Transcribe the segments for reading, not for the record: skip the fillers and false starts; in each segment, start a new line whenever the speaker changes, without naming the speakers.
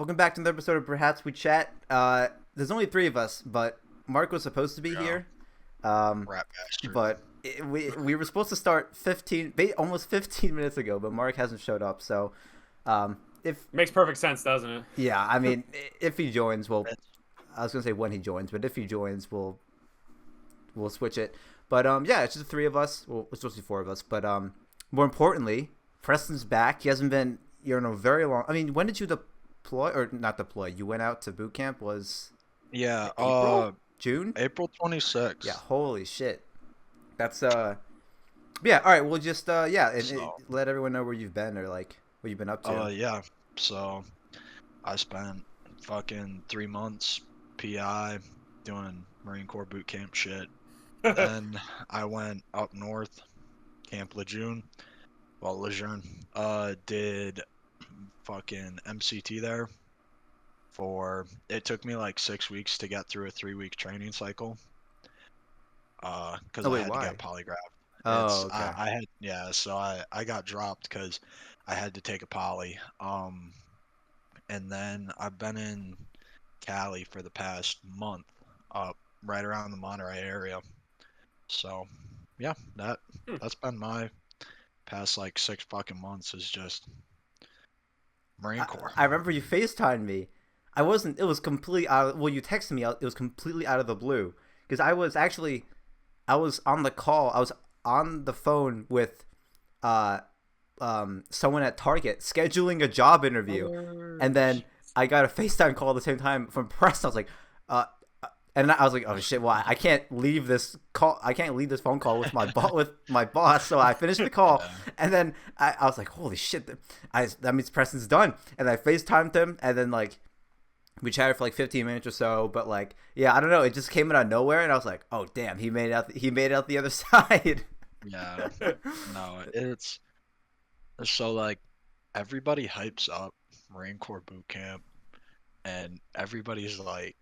Welcome back to another episode of Bruhaps We Chat. There's only three of us, but Marc was supposed to be here.
Rat bastard.
But we were supposed to start almost 15 minutes ago, but Marc hasn't showed up. So, if
Makes perfect sense, doesn't it?
yeah, I mean, if he joins, I was gonna say when he joins, but if he joins, we'll switch it. But yeah, it's just the three of us. Well, it's supposed to be four of us, but more importantly, Preston's back. He hasn't been here in a very long. I mean, when did you deploy or not deploy? You went out to boot camp. Was
Yeah,
April? June?
April 26th.
Yeah, holy shit. That's yeah, all right, we'll just let everyone know where you've been or like what you've been up to.
Yeah. So I spent fucking 3 months PI doing Marine Corps boot camp shit. Then I went up north, Camp Lejeune. Well, Lejeune. Did fucking MCT there it took me like 6 weeks to get through a 3-week training cycle. Because I had to get polygraphed.
Oh, okay.
So I got dropped because I had to take a poly. And then I've been in Cary for the past month, right around the Monterey area. So, yeah, that's been my past like 6 fucking months is just Marine Corps.
I remember you FaceTimed me. I wasn't. It was completely out. Well, you texted me. It was completely out of the blue because I was on the call. I was on the phone with someone at Target scheduling a job interview, and then I got a FaceTime call at the same time from Preston. I was like, and I was like, oh shit, well, I can't leave this call. I can't leave this phone call with my boss. So I finished the call, and then I was like, holy shit, that means Preston's done. And I FaceTimed him, and then like we chatted for like 15 minutes or so. But like, yeah, I don't know, it just came out of nowhere, and I was like, oh damn, he made it out the other side.
Yeah, no, it's so like everybody hypes up Marine Corps boot camp, and everybody's like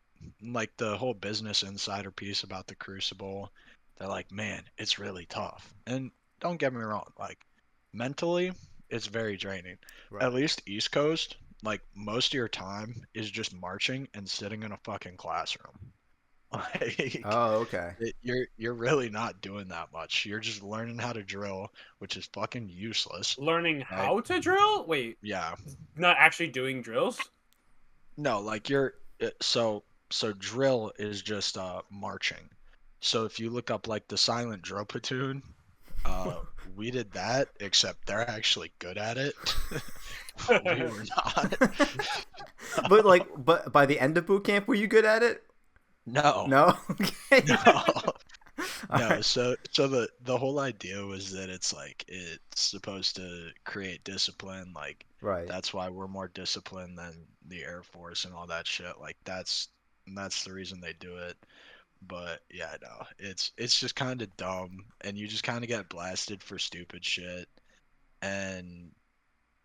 the whole Business Insider piece about the Crucible. They're like, man, it's really tough. And don't get me wrong, like mentally, it's very draining.
Right.
At least East Coast, like most of your time is just marching and sitting in a fucking classroom. Like,
Oh, okay.
you're really not doing that much. You're just learning how to drill, which is fucking useless.
Learning how to drill? Wait,
Yeah.
not actually doing drills?
No, like so drill is just marching. So if you look up like the silent drill platoon, we did that, except they're actually good at it. We were not.
But by the end of boot camp, were you good at it?
No.
No. Okay.
No. No,
Alright.
so the whole idea was that it's like it's supposed to create discipline, like
Right.
that's why we're more disciplined than the Air Force and all that shit. Like that's the reason they do it. But yeah, no, it's just kind of dumb, and you just kind of get blasted for stupid shit. And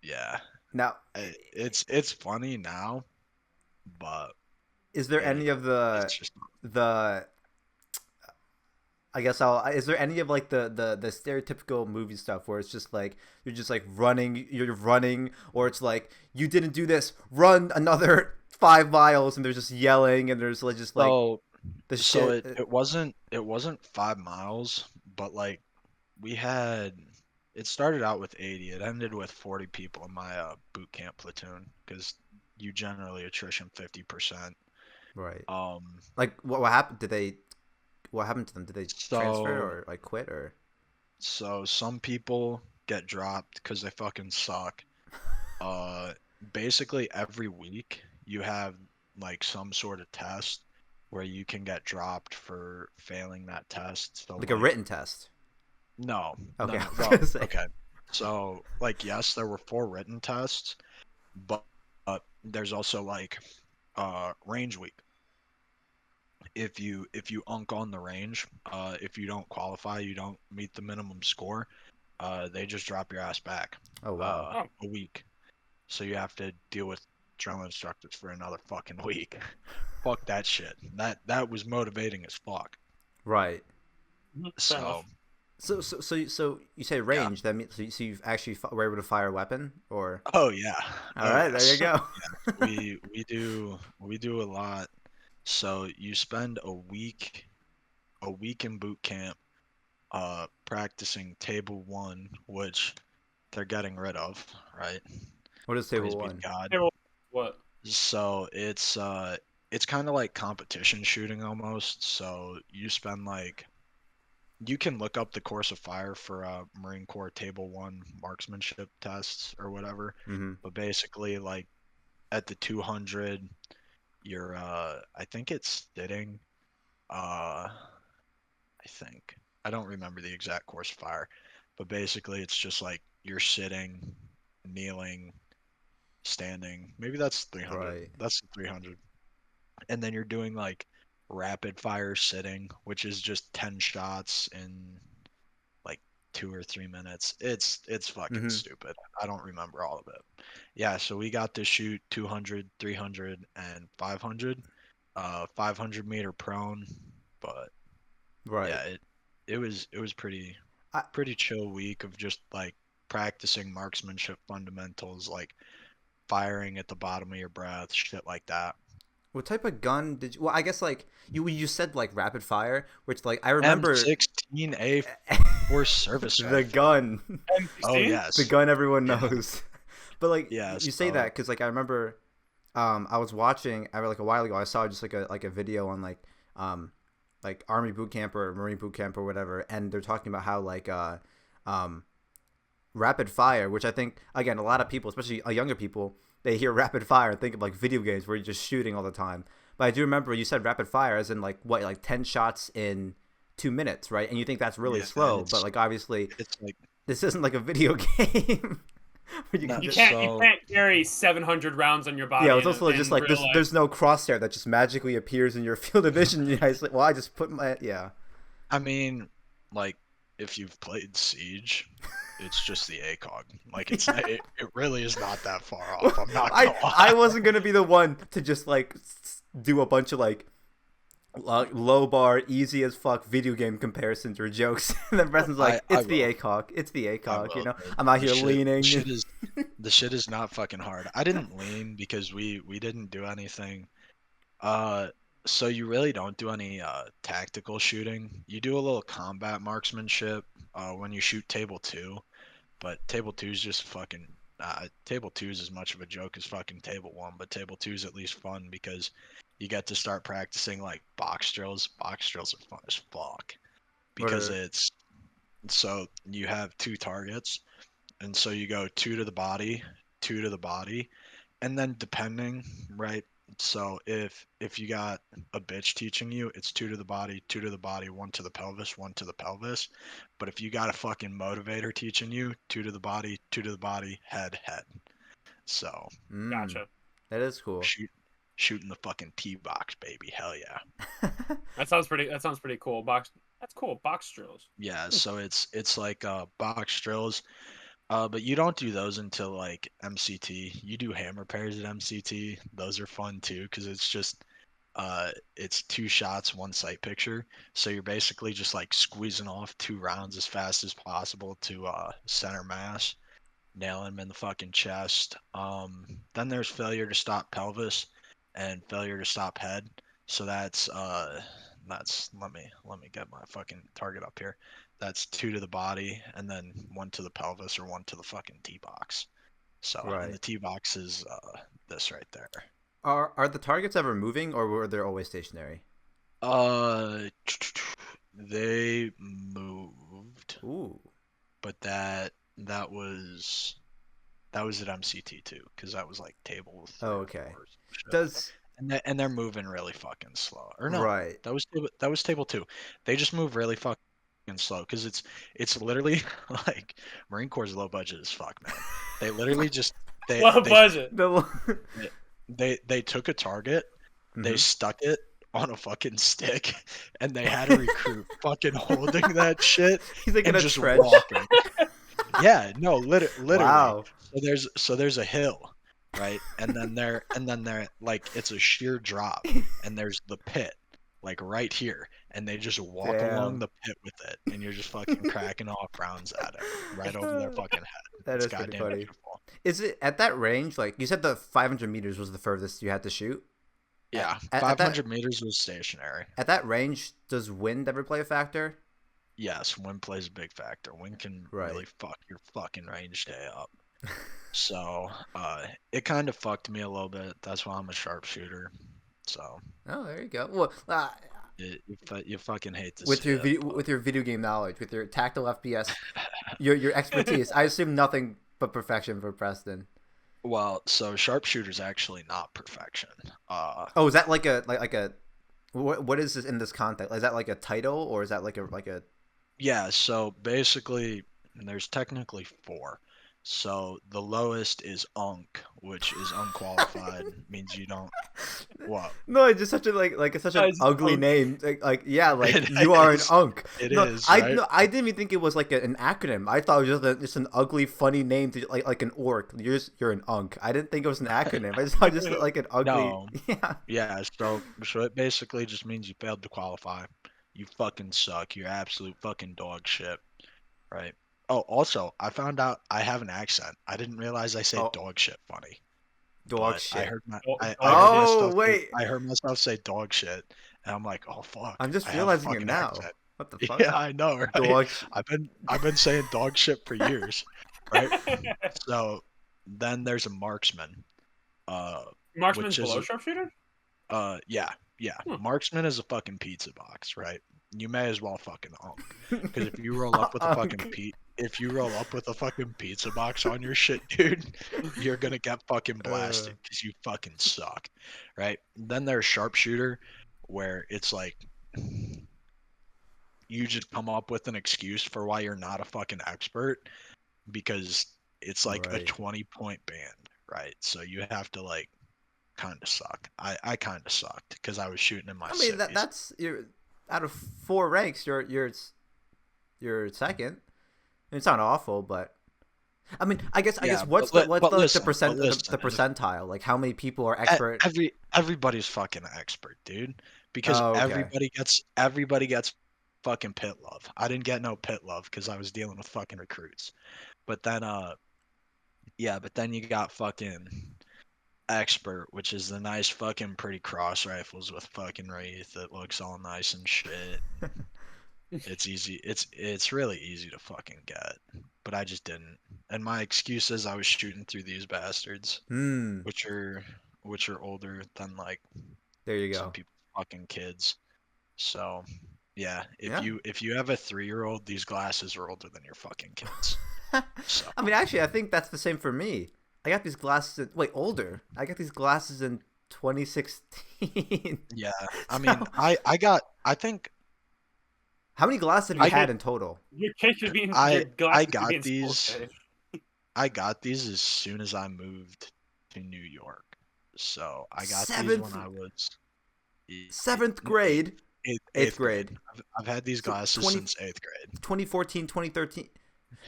yeah,
Now,
it's funny now, but
is there any of
it's just
the is there any of like the stereotypical movie stuff where it's just like you're just like you're running, or it's like you didn't do this, run another 5 miles, and they're just yelling, and there's like just like the
so
shit.
it wasn't 5 miles, but like it started out with 80. It ended with 40 people in my boot camp platoon because you generally attrition 50%.
Right.
Um,
Like what happened? What happened to them? Did they transfer
so
or like quit or?
so some people get dropped because they fucking suck. Uh, Basically every week you have like some sort of test where you can get dropped for failing that test. So
Like a written test.
no,
Okay.
no,
I was
well,
gonna say.
okay. So like yes, there were 4 written tests, but there's also like range week. If you unk on the range, if you don't qualify, you don't meet the minimum score, they just drop your ass back
Oh wow.
a week. So you have to deal with drill instructors for another fucking week. Fuck that shit. That was motivating as fuck.
Right.
Fair
So
enough.
So you say range. That means so you've actually were able to fire a weapon, or
Oh yeah.
all right, there you go.
We do a lot. So you spend a week in boot camp practicing table one, which they're getting rid of, right?
What is
Praise
table
be to
one?
God.
Hey, well, what?
So it's kind of like competition shooting almost. So you can look up the course of fire for Marine Corps Table 1 marksmanship tests or whatever.
Mm-hmm.
But basically, like at the 200, you're I think it's sitting. I think I don't remember the exact course of fire, but basically it's just like you're sitting, kneeling, standing. Maybe that's 300.
Right.
That's the 300. And then you're doing like rapid fire sitting, which is just 10 shots in like 2 or 3 minutes. It's fucking
Mm-hmm.
stupid. I don't remember all of it. Yeah, so we got to shoot 200, 300, and 500. 500-meter prone, but
Right.
yeah, it was
I,
pretty chill week of just like practicing marksmanship fundamentals, like firing at the bottom of your breath, shit like that.
what type of gun did you? Well, I guess like you said like rapid fire, which like I remember
M16A4 service
the
rifle.
gun,
Oh
M16?
yes.
the gun everyone
Yeah.
knows. But like
Yeah,
you say
so
that because like I remember, I was watching like a while ago. I saw just like a video on like Army boot camp or Marine boot camp or whatever, and they're talking about how like um rapid fire, which I think again a lot of people, especially younger people, they hear rapid fire and think of like video games where you're just shooting all the time. But I do remember you said rapid fire as in like what, like 10 shots in 2 minutes, right? And you think that's really
yeah,
slow, but like obviously
it's like
this isn't like a video game where you
No,
can
You
just
can't you
so
can't carry 700 rounds on your body.
yeah. It's also
in
just like
real
there's
life.
no crosshair that just magically appears in your field of vision. You guys like, well, I just put my yeah.
I mean, like if you've played Siege, it's just the ACOG. Like it really is not that far off. I'm not gonna
I
lie.
wasn't gonna be the one to just like do a bunch of like low bar, easy as fuck video game comparisons or jokes. And then Preston's like,
I
it's the
will.
ACOG, it's the
I
ACOG. You
will.
know, I'm out
The
here
shit,
leaning.
the shit is not fucking hard. I didn't lean because we didn't do anything. Uh, so you really don't do any tactical shooting. You do a little combat marksmanship when you shoot table two, but table two is just fucking. Table two is as much of a joke as fucking table one, but table two is at least fun because you get to start practicing like box drills. Box drills are fun as fuck
What
because
are
it's so you have two targets, and so you go two to the body, two to the body, and then depending, right? So if you got a bitch teaching you, it's two to the body, two to the body, one to the pelvis, one to the pelvis. But if you got a fucking motivator teaching you, two to the body, two to the body, head, head. So
Gotcha.
that is cool.
shooting the fucking T box, baby, hell yeah.
That sounds pretty cool. That's cool. Box drills.
Yeah, so it's like box drills. But you don't do those until like MCT. You do hammer pairs at MCT. Those are fun too, because it's just it's 2 shots, one sight picture. So you're basically just like squeezing off 2 rounds as fast as possible to center mass, nail him in the fucking chest. Then there's failure to stop pelvis and failure to stop head. So that's let me get my fucking target up here. That's two to the body and then one to the pelvis or one to the fucking T box. So and the
Right.
T box is this right there.
Are the targets ever moving or were they always stationary?
Uh, they moved,
Ooh.
but that was at MCT too, because that was like table three
Oh,
or
okay.
four or some shit.
Does
And they're moving really fucking slow. Or no,
right.
that was table two. They just move really fucking slow because it's literally like Marine Corps is low budget as fuck, man. They literally just they
Low
they
budget.
The
they took a target, they
Mhm.
stuck it on a fucking stick, and they had a recruit fucking holding that shit
He's like in
and
a
just
trench.
walking. Yeah, no, literally.
Wow.
So there's a hill, right? And then there like it's a sheer drop, and there's the pit, like right here, and they just walk along the pit with it, and you're just fucking cracking off rounds at it right over their fucking head.
That
It's
is pretty
goddamn
funny.
beautiful.
Is it at that range? Like you said, the 500 meters was the furthest you had to shoot.
Yeah,
At
500 meters was stationary.
at that range, does wind ever play a factor?
Yes, wind plays a big factor. Wind can really
Right.
fuck your fucking range day up. So, it kind of fucked me a little bit. That's why I'm a sharpshooter. So,
Oh, there you go. Well,
you fucking hate to
with
see
your
it,
video
but-
with your video game knowledge, with your tactile FPS, your expertise, I assume nothing but perfection for Preston.
Well, so sharpshooter's actually not perfection.
Oh, is that like a what is this in this context? Is that like a title or is that like a
Yeah, so basically, there's technically four. So the lowest is Unk, which is unqualified, means you don't. What?
No, it's just such a like such an
Guys,
ugly
unk.
name. Yeah, like
It
you are an
is.
unk.
It
No,
is, right?
No, I didn't even think it was like an acronym. I thought it was just an ugly, funny name to like an orc. You're an unk. I didn't think it was an acronym. I just thought just like an ugly.
No.
Yeah.
Yeah, so it basically just means you failed to qualify. You fucking suck. You're absolute fucking dog shit. Right? Oh, also, I found out I have an accent. I didn't realize I say
Oh.
dog shit funny.
Dog
But
shit.
I heard my
Oh,
I heard
oh,
myself
wait.
I heard myself say dog shit, and I'm like, oh fuck.
I'm just
I have a
realizing it
fucking
now.
accent.
What the fuck?
Yeah, I know, right?
Dog.
I've been saying dog shit for years, right? So then there's a marksman.
Marksman's
Which is
below
a-
sharpshooter?
Yeah.
Hmm.
Marksman is a fucking pizza box, right? You may as well fucking unk. Because if you roll up with a fucking
Unk.
if you roll up with a fucking pizza box on your shit, dude, you're gonna get fucking blasted because you fucking suck, right? Then there's sharpshooter, where it's like you just come up with an excuse for why you're not a fucking expert because it's like a
Right.
20-point band, right? So you have to like kind of suck. I kind of sucked because I was shooting in my
I mean
cities.
that's you're out of 4 ranks, you're second. It's not awful, but I mean, I guess
Yeah,
what's
but
the
listen,
percent
but listen,
the percentile? Like how many people are expert?
everybody's fucking expert, dude. Because
Oh, okay.
everybody gets fucking pit love. I didn't get no pit love because I was dealing with fucking recruits. But then but then you got fucking expert, which is the nice fucking pretty cross rifles with fucking wraith that looks all nice and shit. It's easy. It's really easy to fucking get, but I just didn't. And my excuse is I was shooting through these bastards,
Hmm.
which are older than like
There you
some
go.
people fucking kids. So yeah,
Yeah.
if you have a 3-year-old, these glasses are older than your fucking kids. So
I mean, actually, I think that's the same for me. I got these glasses. Older. I got these glasses in 2016.
yeah, I mean, I think
How many glasses have you
I
had
get-
in total?
Your cake should be in
I-
your glasses
I
should
got
be in school
these-
today.
I got these as soon as I moved to New York. So I got these
Seventh-
when I was
7th grade,
eighth
grade.
I've had these
So
glasses
20
since 8th grade.
2014, 2013.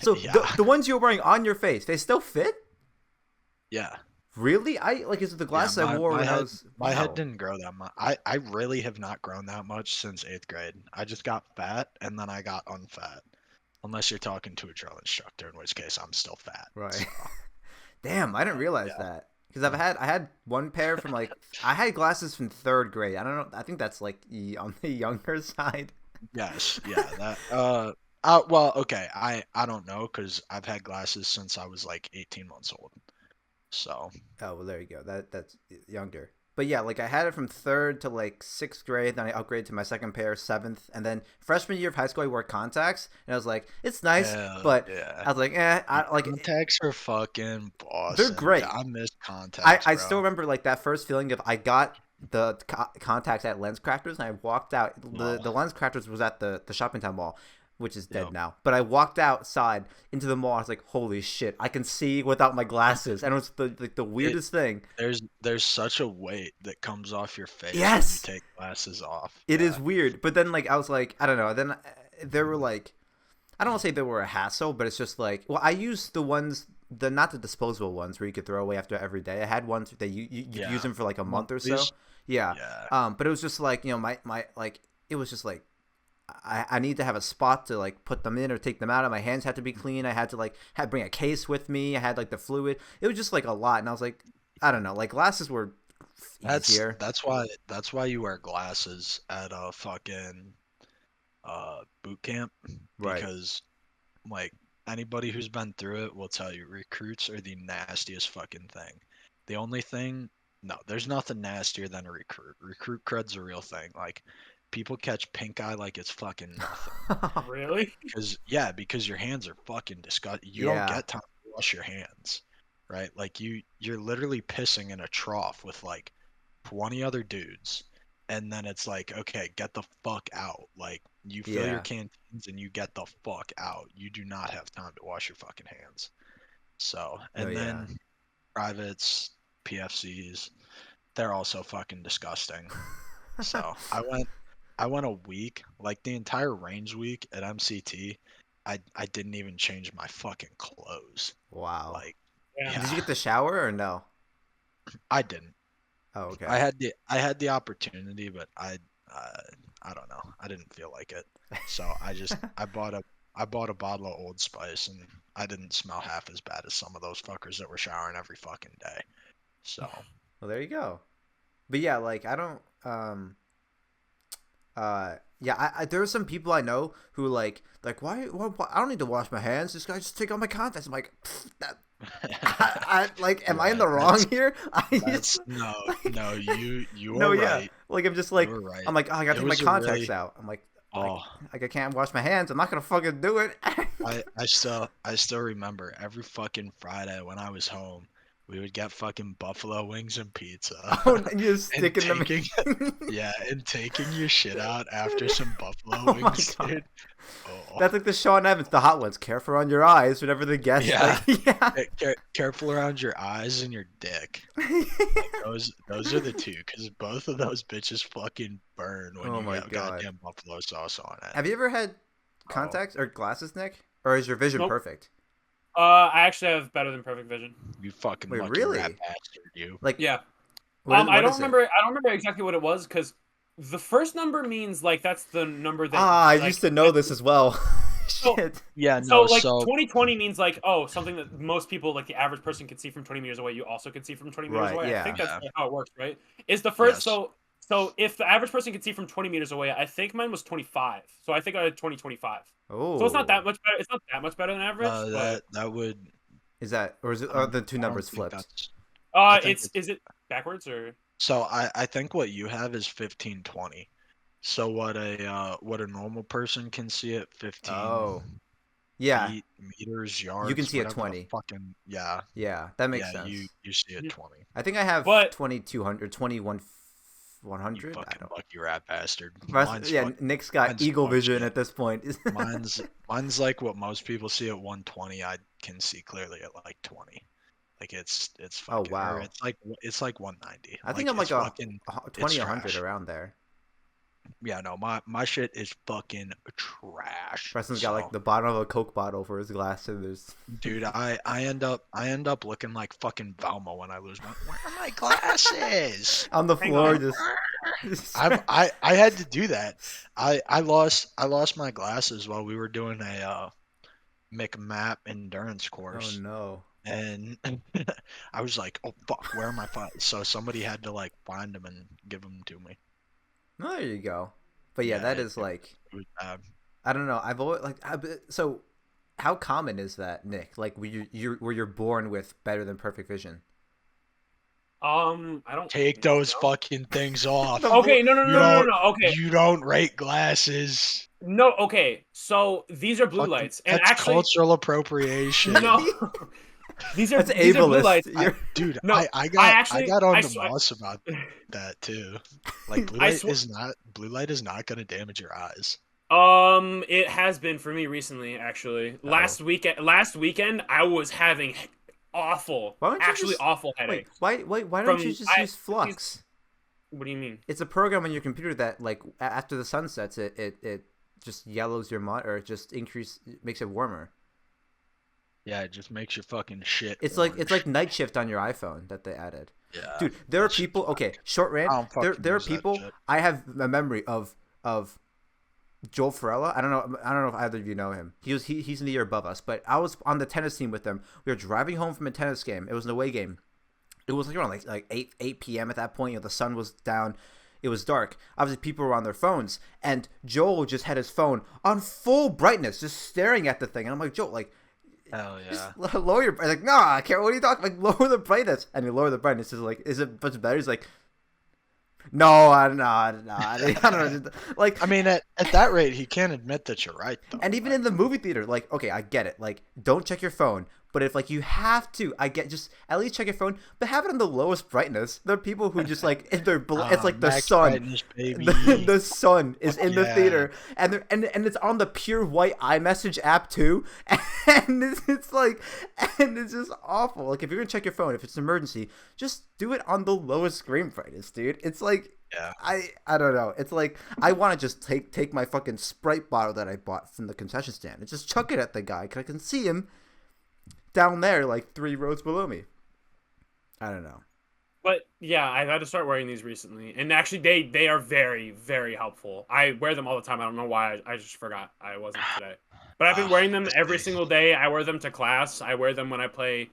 So
Yeah.
the ones you're wearing on your face, they still fit?
Yeah.
Really? Is it the glasses I wore when I was?
My
Wow.
head didn't grow that much. I really have not grown that much since 8th grade. I just got fat and then I got unfat. Unless you're talking to a drill instructor, in which case I'm still fat.
Right.
so.
Damn, I didn't realize
Yeah.
that. Because I had one pair from I had glasses from 3rd grade. I don't know. I think that's on the younger side.
Yes, yeah, that well, okay. I don't know cuz I've had glasses since I was like 18 months old. So,
Oh, well, there you go. That's younger. But yeah, I had it from 3rd to 6th grade. Then I upgraded to my second pair, 7th, and then freshman year of high school I wore contacts, and I was like, it's nice,
hell
but
yeah.
I was like,
Contacts are fucking boss.
They're great.
I miss contacts.
I
bro.
still remember that first feeling of I got the contacts at Lens Crafters, and I walked out. The Lens Crafters was at the shopping town mall, which is dead
Yep.
now. But I walked outside into the mall. I was like, holy shit, I can see without my glasses, and it was the weirdest thing.
There's such a weight that comes off your face
Yes!
when you take glasses off.
It is
Yeah.
weird, but then I was like, I don't know. Then there were I don't want to say they were a hassle, but it's just I used the ones, not the disposable ones where you could throw away after every day. I had ones that you
Yeah.
use them for a month or so.
Monthlies?
Yeah.
Yeah.
But it was just my it was just I need to have a spot to like put them in or take them out. My hands had to be clean. I had to like bring a case with me. I had like the fluid. It was just like a lot, and I was like, I don't know. Like glasses were easier.
That's why you wear glasses at a fucking boot camp,
Right.
because like anybody who's been through it will tell you recruits are the nastiest fucking thing. The only thing, no, there's nothing nastier than a recruit. Recruit cred's a real thing. Like people catch pink eye like it's fucking nothing.
Really?
Because your hands are fucking disgusting. You
Yeah.
don't get time to wash your hands, right? Like you're literally pissing in a trough with like 20 other dudes, and then it's like, okay, get the fuck out. Like you fill
Yeah.
your canteens and you get the fuck out. You do not have time to wash your fucking hands. So, and
yeah.
then privates, PFCs, they're also fucking disgusting. So I went a week, like the entire range week at MCT. I didn't even change my fucking clothes.
Wow.
Like,
Yeah.
Did you get the shower or no?
I didn't.
Oh, okay.
I had the opportunity, but I don't know. I didn't feel like it. So I bought a bottle of Old Spice, and I didn't smell half as bad as some of those fuckers that were showering every fucking day. So
Well, there you go. But yeah, like I don't yeah, I there are some people I know who like why I don't need to wash my hands. This guy just take out my contacts. I'm like, that like, am I in the wrong here?
no, you
no,
are
yeah.
right.
Like I'm just like
You were right.
I'm like, oh, I gotta
It
take my
was a
contacts
really-
out. I'm like,
Oh,
I can't wash my hands. I'm not gonna fucking do it.
I still remember every fucking Friday when I was home, we would get fucking buffalo wings and pizza.
Oh, and you just stick in
taking,
them.
yeah, and taking your shit out after some buffalo
Oh my
wings,
God.
dude. Oh.
That's like the Sean Evans, the hot ones. Careful on your eyes. Whenever the guests,
Yeah.
like, yeah.
Careful around your eyes and your dick. Those are the two, because both of those bitches fucking burn when
Oh
you
my
have
God.
goddamn buffalo sauce on it.
Have you ever had contacts or glasses, Nick? Or is your vision
Nope.
perfect?
I actually have better than perfect vision.
You fucking
Wait,
lucky
really?
rat bastard, you.
Like,
Yeah.
what
I don't
is it?
remember. I don't remember exactly what it was because the first number means like that's the number that.
I
like,
used to know this as well.
So-
Shit.
Yeah,
So
no,
like
so
2020 means like something that most people like the average person can see from 20 meters away. You also can see from 20 meters
Right,
away.
yeah.
I think that's
Yeah.
how it works, right? Is the first
Yes.
so if the average person can see from 20 meters away, I think mine was 25. So I think I had 2025.
Oh.
So it's not that much better. It's not that much better than average. but
that would.
Is that, or is it,
I
are
don't-
the two
I don't
numbers
think
flipped?
that's- think
is it backwards or?
So I think what you have is 1520. So what a normal person can see at 15
Oh. Yeah.
feet, meters, yards.
can see at
whatever the
20.
Fucking yeah.
Yeah. That makes
Yeah,
sense.
you see at
Yeah.
20.
I think I have
But-
2200, 21,
You
100. I
fucking
don't.
lucky rat bastard.
Yeah,
fuck-
Nick's got
mine's
eagle
fuck
vision
shit.
at this point.
mine's like what most people see at 120. I can see clearly at like 20. Like it's
Oh,
fucking.
wow.
Or it's like 190.
I think I'm like
it's fucking.
20, 100
trash.
around there.
Yeah, no, my shit is fucking trash.
Preston's got like the bottom of a Coke bottle for his glass, and there's.
Dude, I end up looking like fucking Velma when I lose my. Where are my glasses?
On the
Hang
floor,
on.
just.
I had to do that. I lost my glasses while we were doing a McMap endurance
Oh
course,
no.
and I was like, oh fuck, where are my files? So somebody had to like find them and give them to me.
Oh, there you go. But yeah,
Yeah,
that
it-
is like,
It was bad.
I don't know. I've always like so. How common is that, Nick? Like, where you're born with better than perfect vision?
I don't
Take those fucking things off.
Okay, no.
You don't-
Okay,
You don't rate glasses.
no. Okay, so these are blue
Fucking-
lights, and
That's
actually,
cultural appropriation.
no. These are
That's
these are blue
ableist.
lights.
You're-
Dude,
No,
I got
actually-
I got on
I
the
swear-
mouse about that too. Like blue
I
light
swear-
blue light is not gonna damage your eyes.
It has been for me recently. Actually,
Uh-oh.
last weekend, I was having awful,
Why don't you
actually
just-
awful
Wait,
headaches.
why don't you
From-
just use
I-
Flux?
What do you mean?
It's a program on your computer that like after the sun sets, it just yellows your or it just makes it warmer.
Yeah, it just makes your fucking shit.
It's
orange.
like night shift on your iPhone that they added.
Yeah,
Dude, there are
that shit's
people. Okay, short
I
rant.
don't fucking
There are
use that
people.
shit.
I have a memory of Joel Ferrella. I don't know if either of you know him. He's in the year above us, but I was on the tennis team with him. We were driving home from a tennis game. It was an away game. It was like around like 8 p.m. at that point. You know, the sun was down. It was dark. Obviously, people were on their phones, and Joel just had his phone on full brightness, just staring at the thing. And I'm like, Joel, like,
Hell yeah.
just lower your. Like, nah, I can't. What are you talking? Like, lower the brightness. And he lowered the brightness. Is like, is it much better? He's like, no, I don't know. I don't know. Like,
I mean, at that rate, he can't admit that you're right, though.
and even in the movie theater, like, okay, I get it. Like, don't check your phone. But if like you have to, I get just at least check your phone, but have it on the lowest brightness. There are people who just like if they're it's like the
max
sun,
brightness, baby.
the sun is in the
Yeah.
theater, and it's on the pure white iMessage app too, and it's like, and it's just awful. Like if you're gonna check your phone, if it's an emergency, just do it on the lowest screen brightness, dude. It's like.
Yeah.
I don't know. It's like I want to just take my fucking Sprite bottle that I bought from the concession stand and just chuck it at the guy because I can see him down there like 3 rows below me. I don't know.
But yeah, I've had to start wearing these recently, and actually they are very, very helpful. I wear them all the time. I don't know why. I just forgot I wasn't today. But I've been wearing them every single day. I wear them to class. I wear them when I play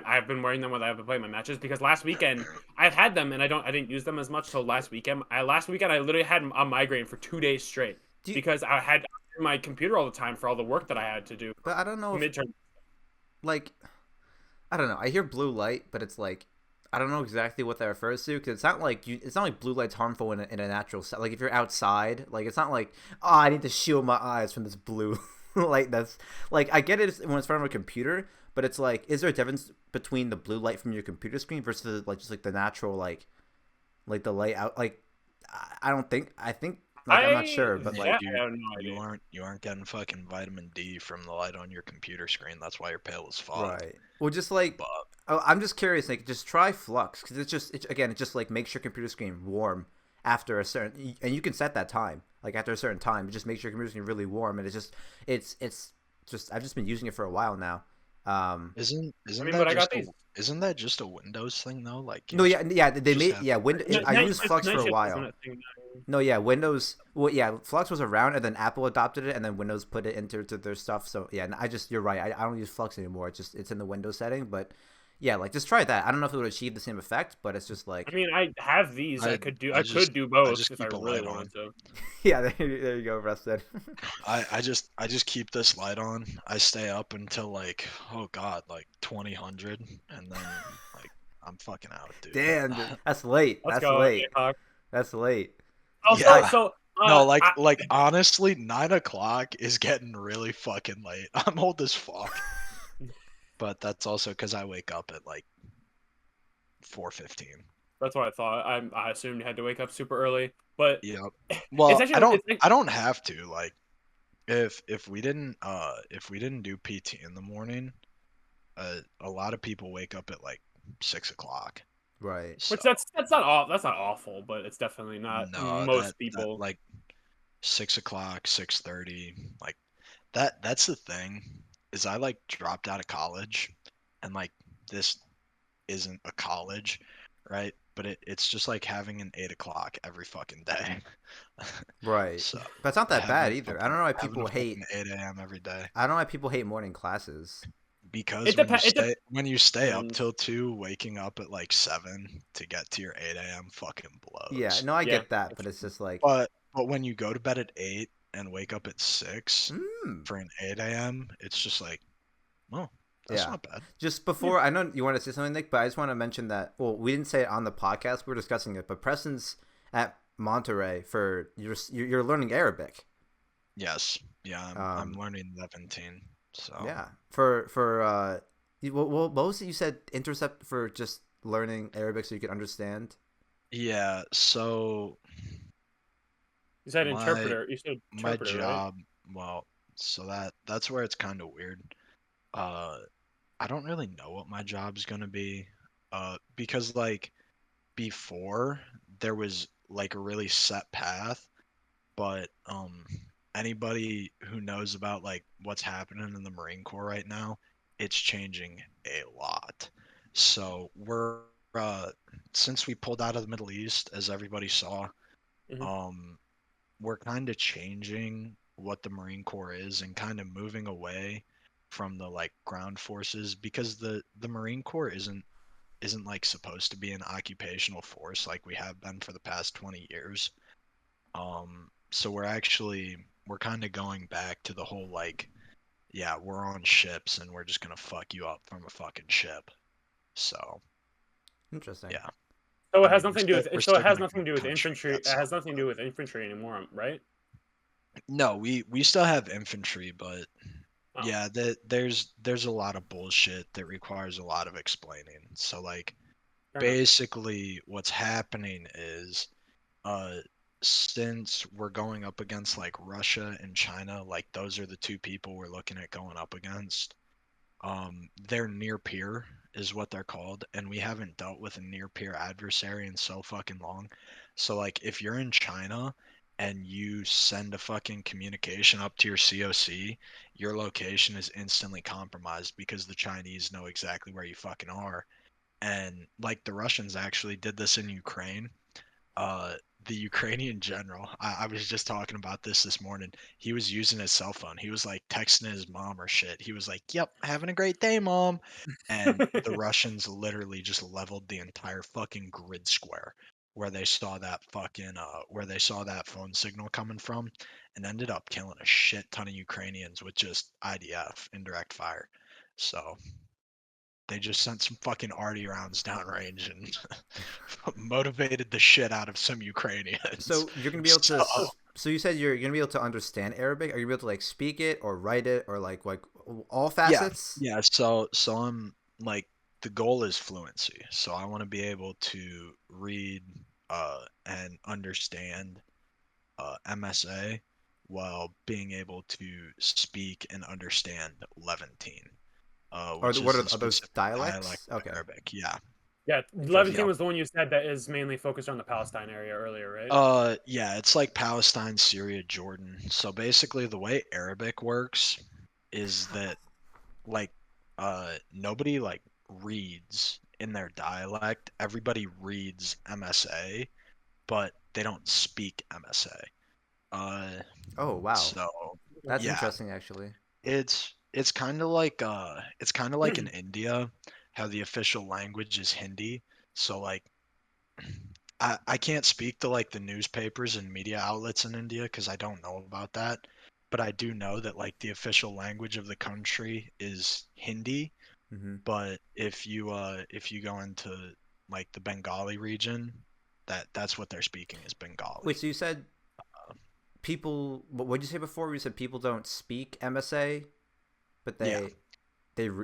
I've been wearing them when I've been playing my matches because last weekend I've had them and I didn't use them as much till last weekend. Last weekend I literally had a migraine for 2 days straight because I had my computer all the time for all the work that I had to do.
But I don't know if,
midterm.
like, I don't know. I hear blue light, but it's like I don't know exactly what that refers to because it's not like blue light's harmful in a natural set. Like if you're outside, like it's not like I need to shield my eyes from this blue light. That's like I get it when it's in front of a computer. But it's like, is there a difference between the blue light from your computer screen versus like just like the natural like the light out? Like, I think like I'm not sure, but like
I have no idea.
You aren't getting fucking vitamin D from the light on your computer screen. That's why you're pale as fuck.
right. Well, just like I'm just curious, like just try Flux because it just like makes your computer screen warm after a certain, and you can set that time like after a certain time. It just makes your computer screen really warm, and it's just I've just been using it for a while now.
Isn't that just a Windows thing though? Like
no, yeah, they made
Windows.
I used Flux for a while. No, yeah, Windows. Well, yeah, Flux was around, and then Apple adopted it, and then Windows put it into their stuff. So yeah, you're right. I don't use Flux anymore. It's in the Windows setting, but yeah, like just try that. I don't know if it would achieve the same effect, but it's just like
I mean, I have these. I could do both if I really wanted to.
yeah, there you go, Preston.
I just keep this light on. I stay up until like 2000, and then like I'm fucking out, dude.
Damn, dude. That's late.
Let's
That's
go,
late.
Hancock.
That's late.
Also,
Yeah.
so
No, like honestly, 9 o'clock is getting really fucking late. I'm old as fuck. But that's also because I wake up at like 4:15.
that's what I thought. I assumed you had to wake up super early, but
Yep. Well,
actually-
I don't have to. Like, if we didn't do PT in the morning, a lot of people wake up at like 6 o'clock.
Right.
which that's not awful, but it's definitely not most people.
That, like 6 o'clock, 6:30, like that's the thing. Is I like dropped out of college, and like this isn't a college, right? But it's just like having an 8 o'clock every fucking day.
Right.
So
But it's not that bad either. I don't know why
having
people
a
hate.
fucking 8 a.m. every day.
I don't know why people hate morning classes.
Because when you stay up till 2, waking up at like 7 to get to your 8 a.m. fucking blows.
Yeah, no, I
Yeah.
get that, but it's just like
But when you go to bed at 8 and wake up at 6
mm,
for an 8 a.m., it's just like, well, that's
Yeah.
not bad.
just before I know you want to say something, Nick, but I just want to mention that. Well, we didn't say it on the podcast. We were discussing it, but Preston's at Monterey for you're learning Arabic.
Yes. Yeah, I'm learning Levantine. So
Yeah, for what was it you said? Intercept for just learning Arabic so you could understand.
yeah, so
You said
my-
interpreter. You said
my
interpreter, right?
job, well, so that's where it's kind of weird. I don't really know what my job's gonna be, because like before there was like a really set path, but anybody who knows about like what's happening in the Marine Corps right now, it's changing a lot. So we're since we pulled out of the Middle East, as everybody saw,
Mhm.
we're kind of changing what the Marine Corps is and kind of moving away from the like ground forces because the Marine Corps isn't like supposed to be an occupational force like we have been for the past 20 years. So we're kind of going back to the whole like, yeah, we're on ships and we're just gonna fuck you up from a fucking ship. So
Interesting.
yeah,
So it
I
has
mean
nothing to do
we're
with. So
still
it has
gonna
nothing to do with
punch your
infantry. It
guts
has
out,
nothing to
but
do with infantry anymore, right?
no, we still have infantry, but
Oh,
yeah, there's a lot of bullshit that requires a lot of explaining. So like
fair enough.
basically what's happening is uh since we're going up against like Russia and China, like those are the two people we're looking at going up against. They're near peer is what they're called, and we haven't dealt with a near peer adversary in so fucking long. So like if you're in China and you send a fucking communication up to your COC, your location is instantly compromised because the Chinese know exactly where you fucking are. And like the Russians actually did this in Ukraine. uh the Ukrainian general, I was just talking about this morning. He was using his cell phone. He was like texting his mom or shit. He was like, "Yep, having a great day, mom." And the Russians literally just leveled the entire fucking grid square where they saw that fucking where they saw that phone signal coming from, and ended up killing a shit ton of Ukrainians with just IDF, indirect fire. So they just sent some fucking arty rounds downrange and motivated the shit out of some Ukrainians.
So you're gonna be able to.
So
So you said you're gonna be able to understand Arabic. Are you gonna be able to like speak it or write it or like all
yeah,
facets?
yeah. So I'm like the goal is fluency. So I want to be able to read and understand MSA while being able to speak and understand Levantine, which
What
is the
are those
specific dialect
dialects?
of
Okay,
Arabic. Yeah.
Yeah,
interesting.
Levantine
Yep.
was the one you said that is mainly focused on the Palestine area earlier, right?
Yeah, it's like Palestine, Syria, Jordan. So basically the way Arabic works is that like nobody like reads in their dialect. Everybody reads MSA, but they don't speak MSA.
Oh wow,
So
that's
yeah,
interesting actually.
it's kind of like in India how the official language is Hindi. So like I can't speak to like the newspapers and media outlets in India because I don't know about that. But I do know that like the official language of the country is Hindi.
Hmm.
But if you go into like the Bengali region, that's what they're speaking is
Wait,
Bengali.
so you said people? What did you say before? You said people don't speak MSA, but
Yeah.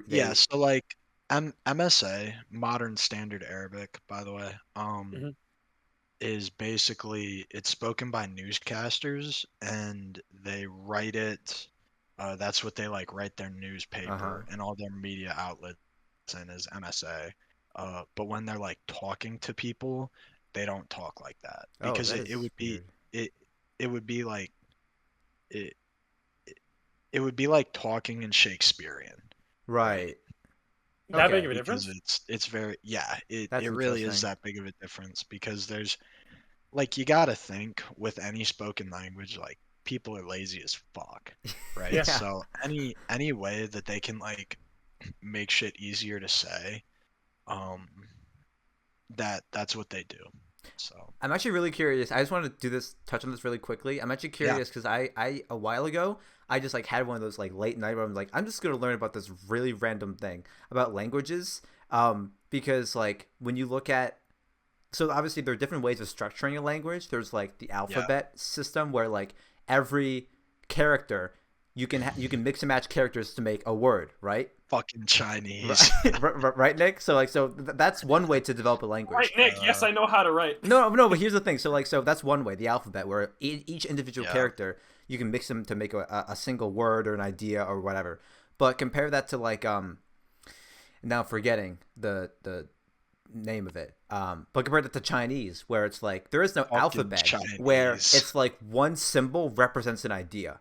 Yeah,
they.
so like MSA, Modern Standard Arabic, by the way,
Mhm.
is basically it's spoken by newscasters and they write it. That's what they like write their
Uh huh.
newspaper and all their media outlets in is MSA. But when they're like talking to people, they don't talk like that
Oh,
because
that
it
is
would be
weird.
it it would be like it it would be like talking in Shakespearean, right?
Right.
That big
Okay,
of a
Because
difference?
it's very, yeah,
that's
it really is
interesting.
that big of a difference because there's like you gotta think with any spoken language, like people are lazy as fuck, right?
Yeah.
Yeah.
So any way that they can like make shit easier to say, um, that's what they do. So
I'm actually really curious. I just wanted to do this, touch on this really quickly. I'm actually
yeah,
curious because I a while ago, I just like had one of those like late night where I'm like, I'm just gonna learn about this really random thing about languages. Because like when you look at, so obviously there are different ways of structuring a language. There's like the
yeah,
alphabet system where like every character you can mix and match characters to make a word, right?
fucking
Right,
Chinese.
right, Nick. So like, that's one way to develop a
Right,
language.
Nick. Yes, I know how to write.
No, but here's the thing. So like, so that's one way, the alphabet, where each individual
Yeah,
character you can mix them to make a single word or an idea or whatever. But compare that to like now I'm forgetting the name of it. But compare that to Chinese, where it's like there is no
fucking
alphabet, where
Chinese.
it's like one symbol represents an idea.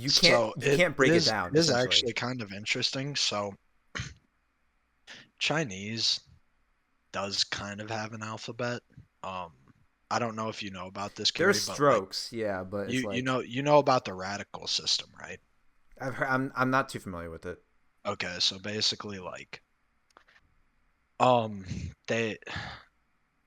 So
You can't
it
break it
is
down
it is
essentially.
actually kind of interesting. So Chinese does kind of have an alphabet. Um, I don't know if you know about this, Cary,
There's
but like
strokes, yeah, but it's
you
like
you know about the radical system, right?
I've heard, I'm not too familiar with it.
Okay, so basically like um they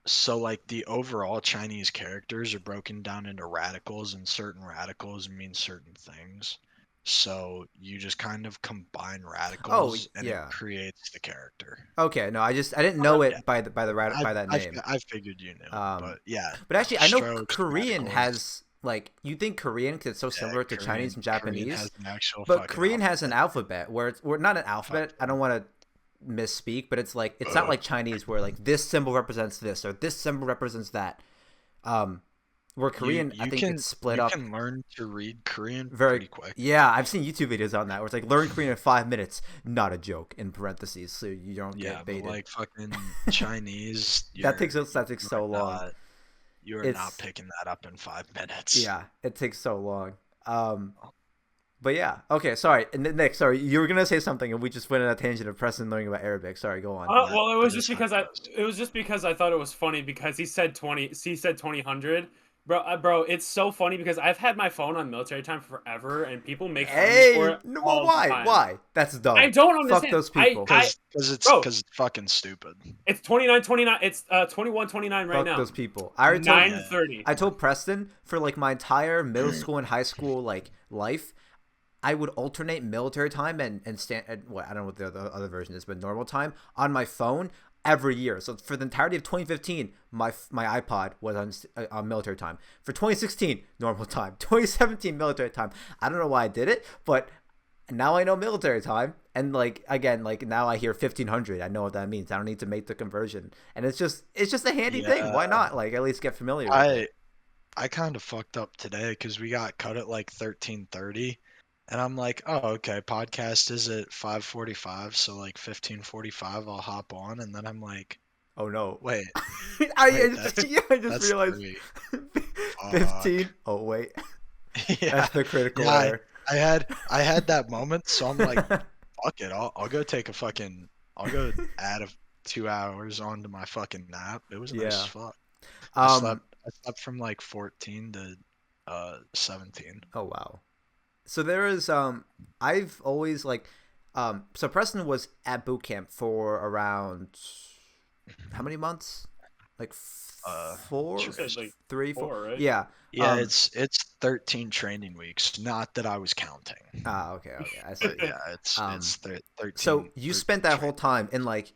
so like the overall Chinese characters are broken down into radicals, and certain radicals mean certain things. So you just kind of combine
Oh,
radicals and it
yeah.
creates the character.
Okay, no, I didn't know
Yeah,
it by that name.
I figured you knew,
Um,
but yeah,
but actually, I know
strokes,
Korean
radicals.
has like you think Korean because it's so
Yeah,
similar to Chinese and
Korean has
Japanese,
an actual
but
fucking
Korean has an
alphabet.
alphabet where it's or not an alphabet. I don't
Fucking,
want to misspeak, but it's like it's not like Chinese where like this symbol represents this or this symbol represents that. Um, where Korean, I think it's split
you
up
can learn to read Korean
very.
pretty quick.
Yeah, I've seen YouTube videos on that where it's like learn Korean in 5 minutes, not a joke in parentheses, so you don't
Yeah,
get
but
baited.
like fucking Chinese,
That takes
you are
so long.
you are not
It's
picking that up in 5 minutes.
yeah, it takes so long. Um, but yeah, okay. Sorry, Nick. Sorry, you were gonna say something, and we just went on a tangent of Preston learning about Arabic. Sorry, go on.
Well,
That is how it goes.
it was just because I thought it was funny because he said 2000. Bro, it's so funny because I've had my phone on military time forever, and people make fun of me for
Hey,
it
no, well,
all the
why?
time.
Why? That's
I
dumb.
don't
Fuck
understand.
those people.
Bro,
Because it's fucking stupid.
it's 29:29. It's 21:29 right
Fuck
now.
those people. I already told.
Yeah.
9:30.
I told Preston for like my entire middle school and high school like life, I would alternate military time and stand. What I don't know what the other version is, but normal time on my phone every year. So for the entirety of 2015, my iPod was on military time. For 2016, normal time. 2017, military time. I don't know why I did it, but now I know military time. And like again, like now I hear 1500. I know what that means. I don't need to make the conversion, and it's just a handy thing. Why
Yeah.
not? Like at least get familiar with it.
I kind of fucked up today because we got cut at like 13:30, and I'm like, oh, okay, podcast is at 5:45, so like 15:45, I'll hop on, and then I'm like,
Oh no.
wait,
I
that's
yeah, I just
that's
realized
3.
15.
Fuck.
Oh wait,
Yeah,
that's the critical
yeah.
error.
I had that moment, so I'm like, fuck it, I'll go take a fucking, I'll go add 2 hours onto my fucking nap. It was nice
Yeah.
as fuck.
Um.
I slept from like 14 to 17.
Oh wow. So there is I've always like so Preston was at boot camp for around how many months? Like four,
She said like
3, 4.
4, right?
Yeah.
Yeah,
Um.
it's 13 training weeks. Not that I was counting.
Okay. I see.
But yeah,
Um.
it's 13.
So you
13
spent that whole
training.
time in like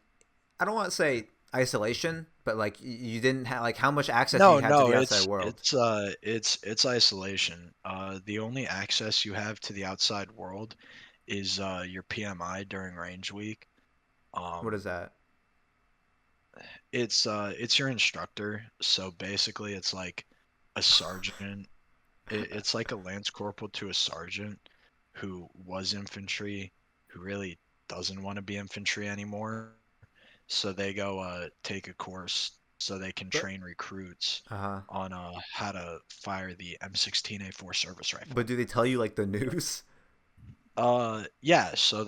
I don't want to say isolation, but like you didn't have like how much access do
No,
you have to
no,
the outside world?
it's isolation. The only access you have to the outside world is your PMI during range week.
What
Um,
is that?
it's your instructor. So basically, it's like a sergeant. It's like a lance corporal to a sergeant who was infantry, who really doesn't want to be infantry anymore. So they go take a course so they can
But
train recruits
uh-huh.
on how to fire the M16A4 service rifle.
But do they tell you like the news?
Yeah, so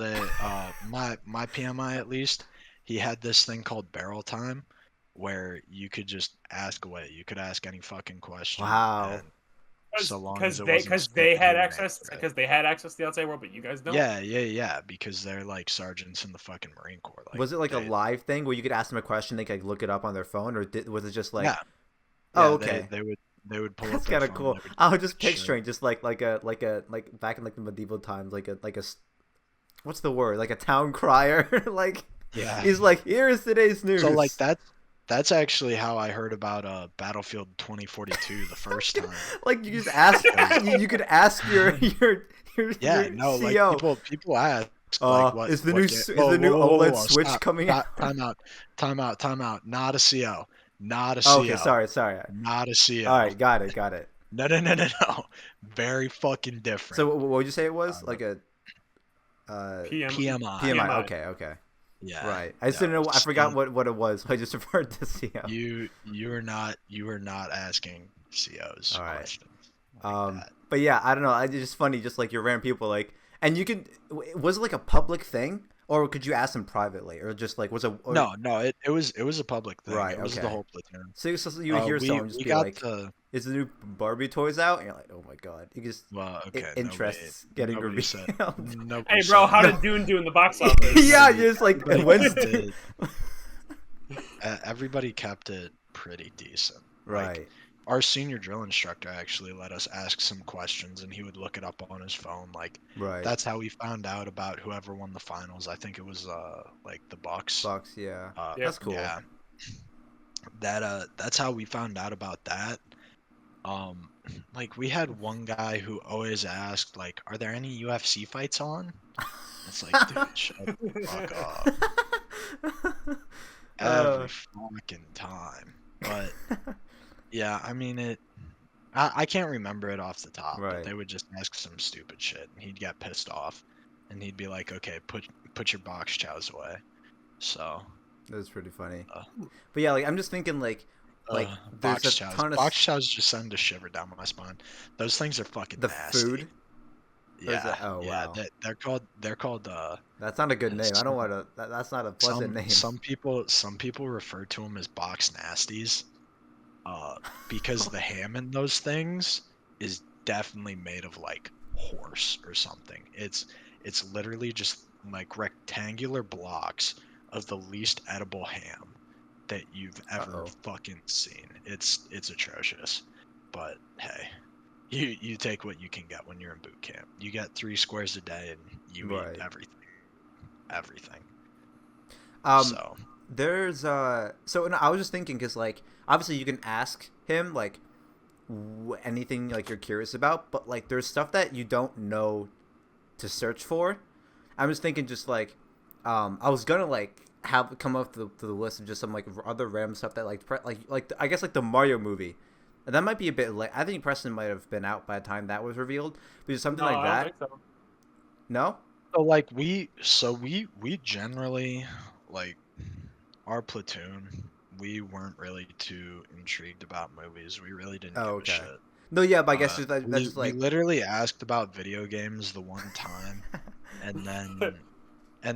my PMI at least, he had this thing called barrel time where you could just ask away. You could ask any fucking question,
Wow.
and so long as it wasn't
Because they
stupid, he
had
would
access
answer it.
because they had access to the outside world, but you guys don't.
Yeah, because they're like sergeants in the fucking Marine Corps. Like
Was it like a
they,
live thing where you could ask them a question, they could like, look it up on their phone, or was it just like,
yeah,
oh
yeah,
okay,
they would pull
that's
up their
kind of
phone.
cool.
They would
I was just
shit.
picturing just like like back in like the medieval times, what's the word, like a town crier, like
Yeah.
he's like, here is today's news.
So like that's actually how I heard about Battlefield 2042 the first time.
Like you just ask, you could ask
Yeah,
your
no, like
CO.
people ask like
Is the
what
new
ga-
is
whoa,
the new
whoa, whoa, whoa,
OLED
whoa,
Switch
stop,
coming out?
stop, time out. Not a CO, not a
Okay,
CO,
sorry.
not a
All
CO.
right, got it.
No. Very fucking different.
So what would you say it was?
Uh,
Like a
PMI.
PMI. Okay.
Yeah.
Right. I just
No,
didn't know. I forgot
so
what it was. I just referred to CO.
you are not asking COs
All right.
questions like that.
But yeah, I don't know. It's just funny. Just like your random people, like, and you can. Was it like a public thing, or could you ask them privately, or just like was a or,
No, it was a public thing.
Right,
It was the
okay.
whole platoon.
So you would hear someone just
We
be
got
like,
the
"Is the new Barbie toys out?" And you're like, "Oh my god!" You just
well, okay,
interests getting
nobody said
revealed.
nobody
Hey, bro,
said
how
that.
did Dune do in the box office?
Yeah, you're just like
Everybody
Wednesday.
did. Everybody kept it pretty decent. Like,
Right.
our senior drill instructor actually let us ask some questions, and he would look it up on his phone. Like,
Right.
that's how we found out about whoever won the finals. I think it was like the Bucks.
Bucks, yeah.
Uh,
Yep.
That's cool.
Yeah, that's how we found out about that. Um, like, we had one guy who always asked, like, "Are there any UFC fights on?" It's like, dude, shut the fuck up. Every fucking time. But yeah, I mean I can't remember it off the top,
Right.
but they would just ask some stupid shit and he'd get pissed off and he'd be like, "Okay, put your box chows away." So
That's pretty funny.
uh,
But yeah, like I'm just thinking like there's
box
a
chows.
ton of
Box chows just send a shiver down my spine. Those things are fucking
the
nasty.
food. Or is
Yeah.
oh
Yeah,
wow.
they're called
That's not a good name. I don't
some-
want to. That's not a pleasant name.
some people refer to them as box nasties. Because the ham in those things is definitely made of like horse or something. It's literally just like rectangular blocks of the least edible ham that you've ever
Uh-oh.
fucking seen. It's atrocious. But hey, you take what you can get when you're in boot camp. You get 3 squares a day and you
Right.
eat everything.
So there's so no, I was just thinking because like obviously you can ask him like anything like you're curious about, but like there's stuff that you don't know to search for. I'm just thinking just like I was gonna like have come up to the list of just some like other random stuff that like I guess like the Mario movie. And that might be a bit late. I think Preston might have been out by the time that was revealed, but just something
No,
like
I
that.
don't think so.
No.
So like we generally like our platoon, we weren't really too intrigued about movies. We really didn't
Oh,
give a
okay.
shit.
No, yeah, but I guess that's
We
just like
literally asked about video games the one time, and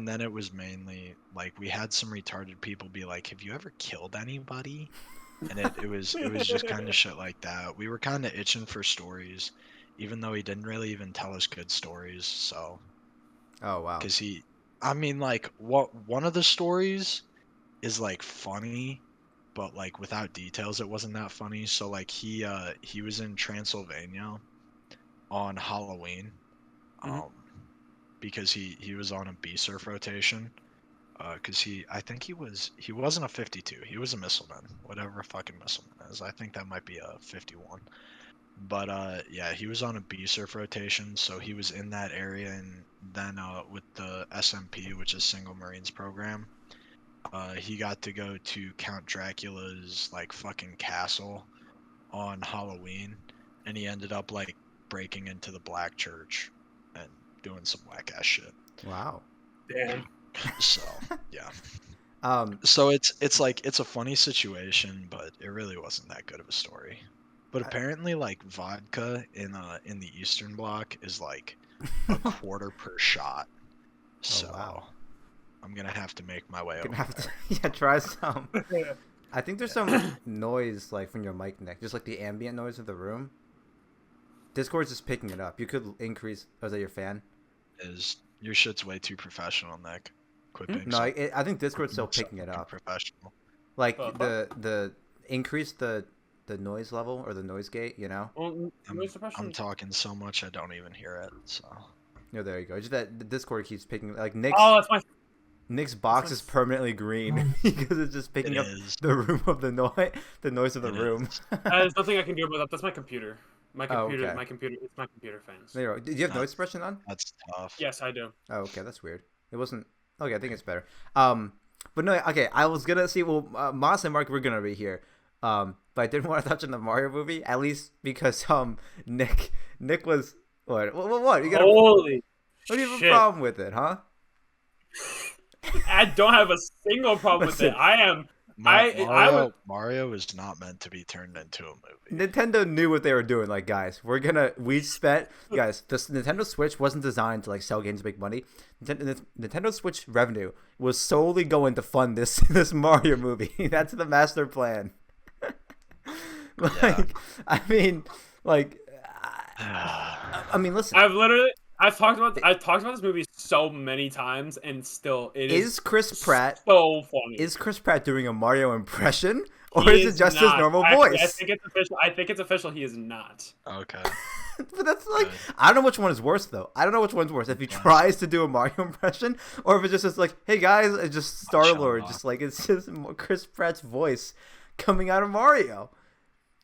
then it was mainly like we had some retarded people be like, "Have you ever killed anybody?" And it was just kind of shit like that. We were kind of itching for stories, even though he didn't really even tell us good stories. So,
oh wow.
because I mean, like one of the stories is like funny, but like without details it wasn't that funny. So like he was in Transylvania on Halloween
Mhm.
because he was on a B surf rotation because I think he wasn't a 52, he was a missileman, whatever a fucking missileman is. I think that might be a 51, but yeah, he was on a B surf rotation, so he was in that area. And then with the SMP, which is Single Marines program, he got to go to Count Dracula's like fucking castle on Halloween, and he ended up like breaking into the Black Church and doing some whack ass shit.
Wow.
Damn.
So yeah,
Um.
so it's like it's a funny situation, but it really wasn't that good of a story. But apparently, like vodka in the Eastern Bloc is like a quarter per shot. So
wow.
I'm gonna have to make my way
Gonna
over
have to,
there.
yeah, try some. I think there's some noise like from your mic neck, just like the ambient noise of the room. Discord's just picking it up. You could increase. Oh, is that your fan?
Is your shit's way too professional, Nick. Quit being
No,
so,
I think Discord's still
so
picking it
fucking
up.
professional.
Like
Fuck.
the increase the noise level or the noise gate. You know.
Well,
I'm,
noise suppression.
I'm talking so much I don't even hear it. So
No, there you go. Just that the Discord keeps picking. Like Nick's
Oh, that's my.
Nick's box
that's
is permanently green because it's just picking
it
up
is.
the room of the noise, the noise of the
It
room.
is.
There's nothing I can do about that. That's my computer. My
Oh,
computer.
okay.
My computer. It's my computer fans.
There you go. Did you have noise
That's-
suppression on?
That's tough.
Yes, I do.
Oh, okay, that's weird. It wasn't. Okay, I think it's better. But no, okay. I was gonna see. Well, Moss and Mark were gonna be here. But I didn't want to touch on the Mario movie, at least because Nick was what? You got
Holy
what do you have a
shit.
problem with it, huh?
I don't have a single problem with
Listen.
it. I am
Mario is not meant to be turned into a movie.
Nintendo knew what they were doing. Like, guys, this Nintendo Switch wasn't designed to like sell games to make money. Nintendo Switch revenue was solely going to fund this Mario movie. That's the master plan. I mean, listen.
I've talked about this movie so many times, and still
is Chris Pratt
so funny.
Is Chris Pratt doing a Mario impression, or is it just his normal voice?
I think it's official. I think it's official. He is not.
Okay.
But that's like, I don't know which one is worse though. I don't know which one's worse. If he tries to do a Mario impression, or if it's just like, hey guys, it's just Star-Lord, just like it's just Chris Pratt's voice coming out of Mario.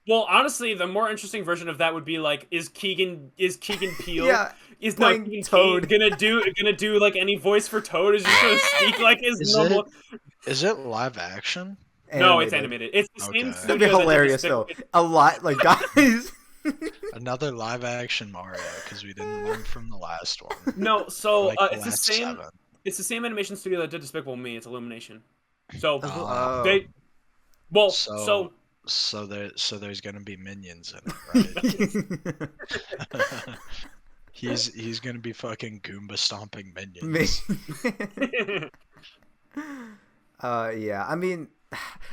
Well, honestly, the more interesting version of that would be like, is Keegan Peele?
Yeah.
Is Keegan Toad gonna do like any voice for Toad? Is just gonna speak like his normal?
Is it live action?
No, it's animated. It's the same.
It'd be hilarious though. A lot, like, guys.
Another live action Mario, because we didn't learn from the last one.
No, so
like
it's the same.
7.
It's the same animation studio that did Despicable Me. It's Illumination. So
So there's gonna be minions in it, right? He's gonna be fucking Goomba stomping minions.
Yeah. I mean,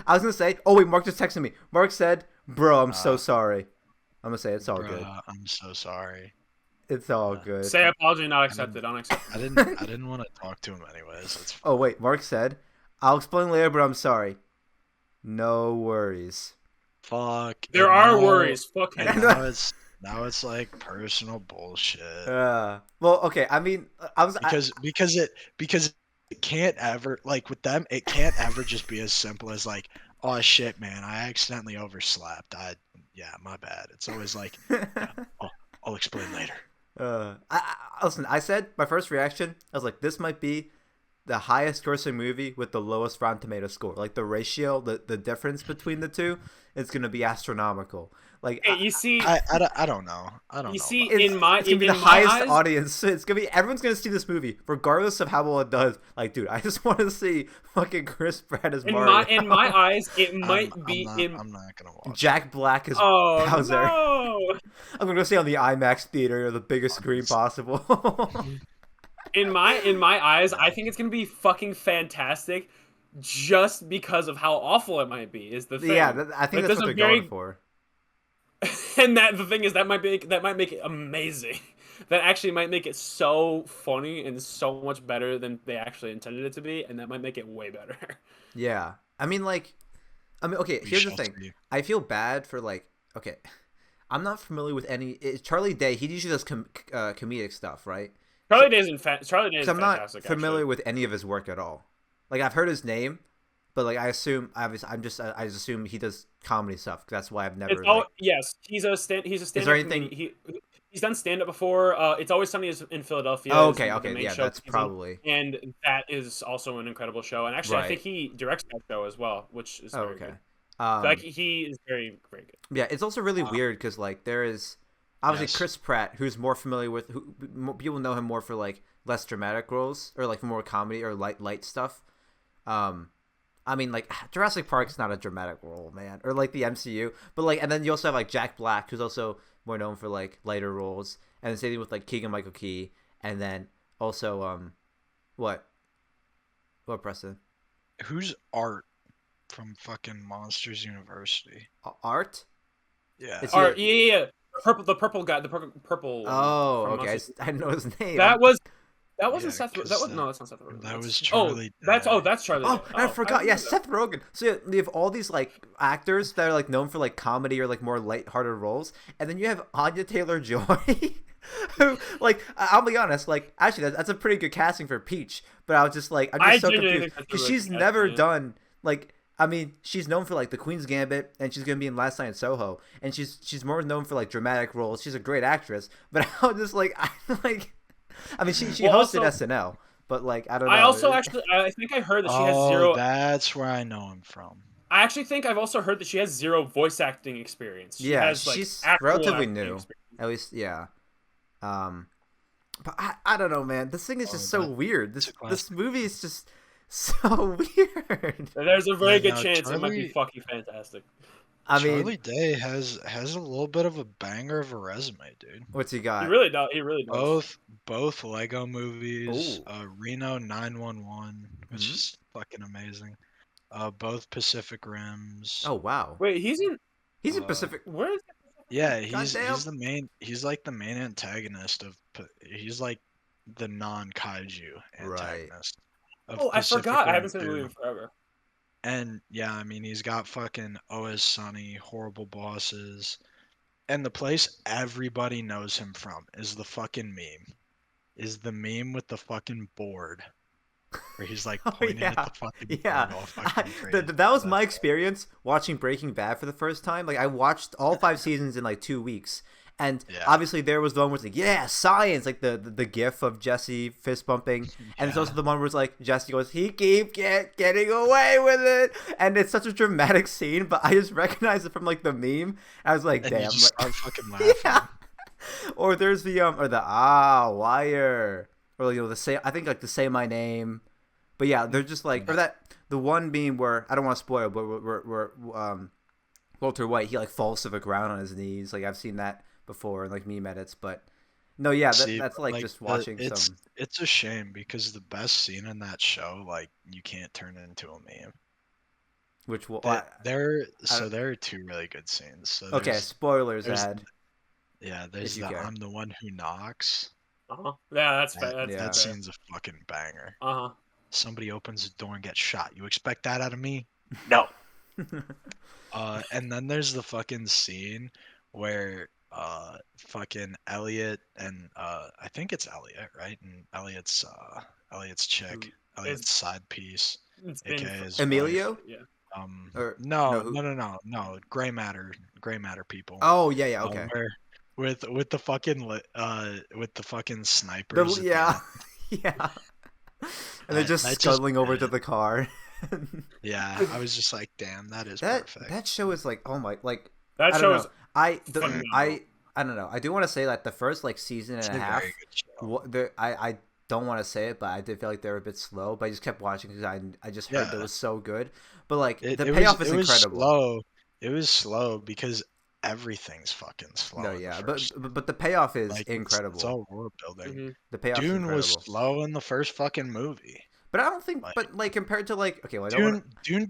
I was gonna say. Oh wait, Mark just texted me. Mark said, "Bro, I'm so sorry." I'm gonna say it's all good.
I'm so sorry.
It's all good.
Say apology not accepted. Unaccepted.
I didn't want to talk to him anyways.
Oh wait, Mark said, "I'll explain later, but I'm sorry." No worries.
Fuck.
There are worries. Fuck him.
Now it's like personal bullshit.
Well, okay. I mean,
because it can't ever, like, with them, it can't ever just be as simple as like, oh shit, man, I accidentally overslept. Yeah, my bad. It's always like, I'll explain later.
Listen, I said my first reaction, I was like, this might be the highest grossing movie with the lowest Rotten Tomato score. Like, the ratio, the difference between the two is going to be astronomical. Like,
hey, you see,
I don't know.
You see,
it's gonna be the highest audience. It's gonna be, everyone's gonna see this movie regardless of how well it does. Like, dude, I just want to see fucking Chris Pratt as Mario.
In my eyes, it might be.
I'm not gonna watch.
Jack Black as Bowser.
No.
I'm gonna go see it on the IMAX theater, the biggest screen possible.
In my eyes, I think it's gonna be fucking fantastic, just because of how awful it might be. Is the thing?
Yeah, I think that's what they're going for.
And that the thing is that might make it amazing. That actually might make it so funny and so much better than they actually intended it to be, and that might make it way better.
Yeah, I mean, okay. Here's the thing. I feel bad for okay, I'm not familiar with any. Charlie Day. He usually does comedic stuff, right?
Charlie Day is fantastic.
I'm not familiar with any of his work at all. Like, I've heard his name, but like I just assume he does comedy stuff. That's why I've never.
Yes, he's a stand-up.
Is there anything?
He's done stand-up before. It's Always Sunny in Philadelphia.
Oh, okay, yeah, that's probably.
And that is also an incredible show. And actually, right. I think he directs that show as well, which is very good. Like, he is very, very good.
Yeah, it's also really weird because like there is obviously Chris Pratt, who's more familiar with people know him more for like less dramatic roles or like more comedy or light stuff. I mean, like, Jurassic Park's not a dramatic role, man, or like the MCU, but like, and then you also have like Jack Black, who's also more known for like lighter roles, and the same thing with like Keegan-Michael Key, and then also what Preston?
Who's Art from fucking Monsters University?
Art?
Yeah.
Art. Yeah. The purple guy. The purple.
Oh, okay. I know his name.
That wasn't Seth. That's not Seth Rogen.
That was Charlie.
That's Charlie.
Oh, I forgot. Yeah, Seth Rogen. So you have all these like actors that are like known for like comedy or like more lighthearted roles, and then you have Anya Taylor-Joy, who, like, I'll be honest, like, actually that's a pretty good casting for Peach. But I was just like, I'm just so confused because she's never done like. I mean, she's known for like The Queen's Gambit, and she's gonna be in Last Night in Soho, and she's more known for like dramatic roles. She's a great actress, but I was just like, I mean, she hosted SNL, but like, I don't know.
I think I heard that she has zero.
That's where I know him from.
I actually think I've also heard that she has zero voice acting experience.
She's relatively new, at least. Yeah. But I don't know, man. This thing is just so weird. This movie is just So weird.
There's a very good
no,
chance it might be
Charlie-
fucking fantastic.
I mean,
Charlie Day has a little bit of a banger of a resume, dude.
what's he
He
got?
really does. He really does.
Both Lego movies,
Ooh.
Reno 911, which
Mhm.
is fucking amazing. Both Pacific Rims.
Oh wow.
Wait, he's in.
He's in
uh,
Pacific.
Where is
Yeah, he's
Goddamn.
the main. He's like the main antagonist of. He's like the non-kaiju
Right.
antagonist of
Oh, I
Pacific
forgot. I
Rim
haven't seen the
2.
movie in forever.
And yeah, I mean, he's got fucking Always Sunny, Horrible Bosses, and the place everybody knows him from is the fucking meme. Is the meme with the fucking board, where he's like
Oh,
pointing at
yeah.
the fucking
Yeah,
board all fucking crazy.
that was my
That's-
experience watching Breaking Bad for the first time. Like I watched all 5 seasons in like 2 weeks, and
Yeah.
obviously there was the one where it's like, yeah, science, like the gif of Jesse fist bumping, and it's also the one where it's like Jesse goes, he keep getting away with it, and it's such a dramatic scene, but I just recognized it from like the meme. I was like,
And
damn,
you just
like,
start fucking laughing.
yeah. Or there's the wire, or the say, I think like the say my name. But yeah, they're just like, or that the one meme where I don't want to spoil, but where Walter White, he like falls to the ground on his knees. Like I've seen that before in like meme edits, but no, yeah,
See,
that's like just watching
it's
some.
it's a shame because the best scene in that show, like, you can't turn it into a meme.
Which will
There are two really good scenes. So
okay, spoilers
there's-
ahead.
there's
you
the
care.
I'm the one who knocks.
Yeah, that's
That,
fair. That's
that
fair.
scene's a fucking banger.
Uh huh.
Somebody opens the door and gets shot. You expect that out of me? No. And then there's the fucking scene where fucking Elliot and I think it's Elliot, right? And Elliot's chick, Elliot's side piece,
It's
aka
been
his
Emilio?
wife.
Yeah.
Or-
No,
no,
no, gray matter people.
Oh yeah, okay.
Where with the fucking snipers. at the
Yeah,
end.
yeah. And they're just
that just
scuttling over
did
to
it.
the car.
Yeah, I was just like, damn, that is
that
perfect.
that show is like, oh my, like
That
I
show
don't
is.
know.
phenomenal.
I don't know. I do want to say that the first like season
It's
and a
a
half,
very good show.
I don't want to say it, but I did feel like they were a bit slow. But I just kept watching because I just heard that it
Yeah.
was so good. But like
It
the
was-
payoff
it
is
was
incredible.
Slow. It was slow because everything's fucking slow.
No,
in the
yeah,
first.
but the payoff is
Like,
incredible.
It's all world building.
Mhm.
The payoff is
Dune
incredible.
was slow in the first fucking movie.
But I don't think.
Like-
But like compared to like, okay, well, I don't wanna,
Dune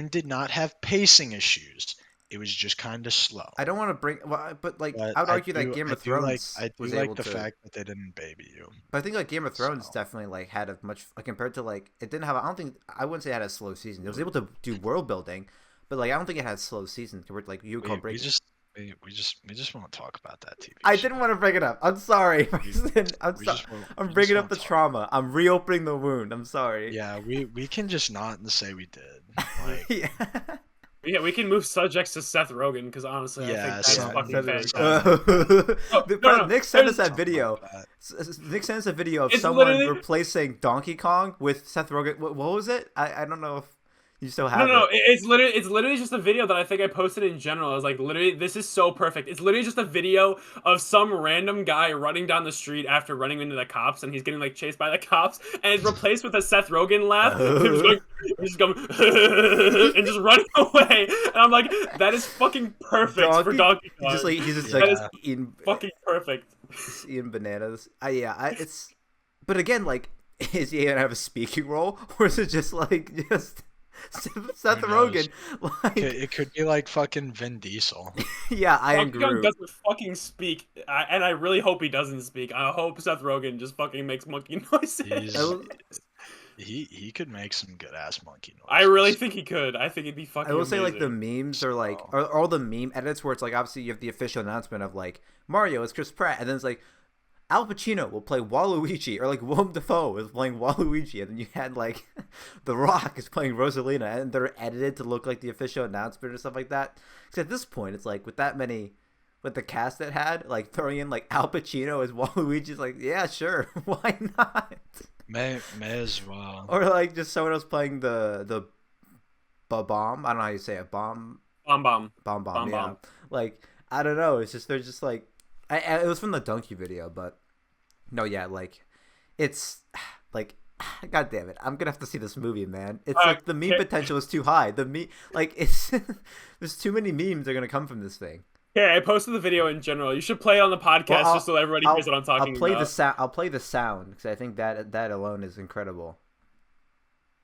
did not have pacing issues. It was just kind of slow.
I don't want to bring. Well, but like
But
I would argue that
do-
Game
I
of
do like-
Thrones
I do
was
like
able
the
to.
fact that they didn't baby you.
But I think like Game of Thrones
So-
definitely like had a much like, compared to like it didn't have. I don't think I wouldn't say it had a slow season. It was able to do world building, but like I don't think it had a slow season compared to like you call
We
Breaking.
just won't talk about that TV.
I
show.
didn't want to bring it up. I'm sorry, Preston. I'm
We
sorry.
just won't-
I'm
we
bringing
just
up the
won't talk.
trauma. I'm reopening the wound. I'm sorry.
Yeah, we can just not say we did. Like,
yeah.
Yeah, we can move subjects to Seth Rogen because honestly, I
Yeah,
think that's
some-
fucking
Seth
fantastic.
Rogen.
no,
Nick sent us
there's-
that video.
Something like that.
Nick sent us a video of
It's
someone
literally-
replacing Donkey Kong with Seth Rogen. What was it? I don't know if you still have
No,
it.
it's literally just a video that I think I posted in general. I was like, literally, this is so perfect. It's literally just a video of some random guy running down the street after running into the cops, and he's getting like chased by the cops, and it's replaced with a Seth Rogen laugh. He's going and just running away, and I'm like, that is fucking perfect for Donkey Kong.
He's just
Yeah.
like
That
eating,
fucking perfect.
eating bananas. It's. But again, like, is he gonna have a speaking role, or is it just like Seth
Who knows?
Rogen? Like,
It could be like fucking Vin Diesel.
yeah, I
Donkey Kong
agree.
doesn't fucking speak, and I really hope he doesn't speak. I hope Seth Rogen just fucking makes monkey noises.
He could make some good ass monkey noises.
I really think he could. I think it'd be fucking.
I will say like the
amazing.
memes are like,
Oh.
or all the meme edits where it's like obviously you have the official announcement of like Mario is Chris Pratt, and then it's like Al Pacino will play Waluigi, or like Willem Dafoe is playing Waluigi, and then you had like The Rock is playing Rosalina, and they're edited to look like the official announcement or stuff like that. Because at this point, it's like with that many, with the cast it had, like throwing in like Al Pacino as Waluigi is like, yeah, sure, why not?
May as well.
Or like just someone else playing the bomb. I don't know how you say it. Bomb.
Bomb.
Yeah.
Bomb.
Like I don't know. It's just they're just like it was from the Donkey video, but no, yeah, like it's like God damn it! I'm gonna have to see this movie, man. It's
Uh,
like the meme potential is too high. It's there's too many memes that are gonna come from this thing.
I posted the video in general. You should play it on the podcast
Well,
just so everybody hears what I'm talking
I'll play
about.
the sound. I'll play the sound because I think that alone is incredible.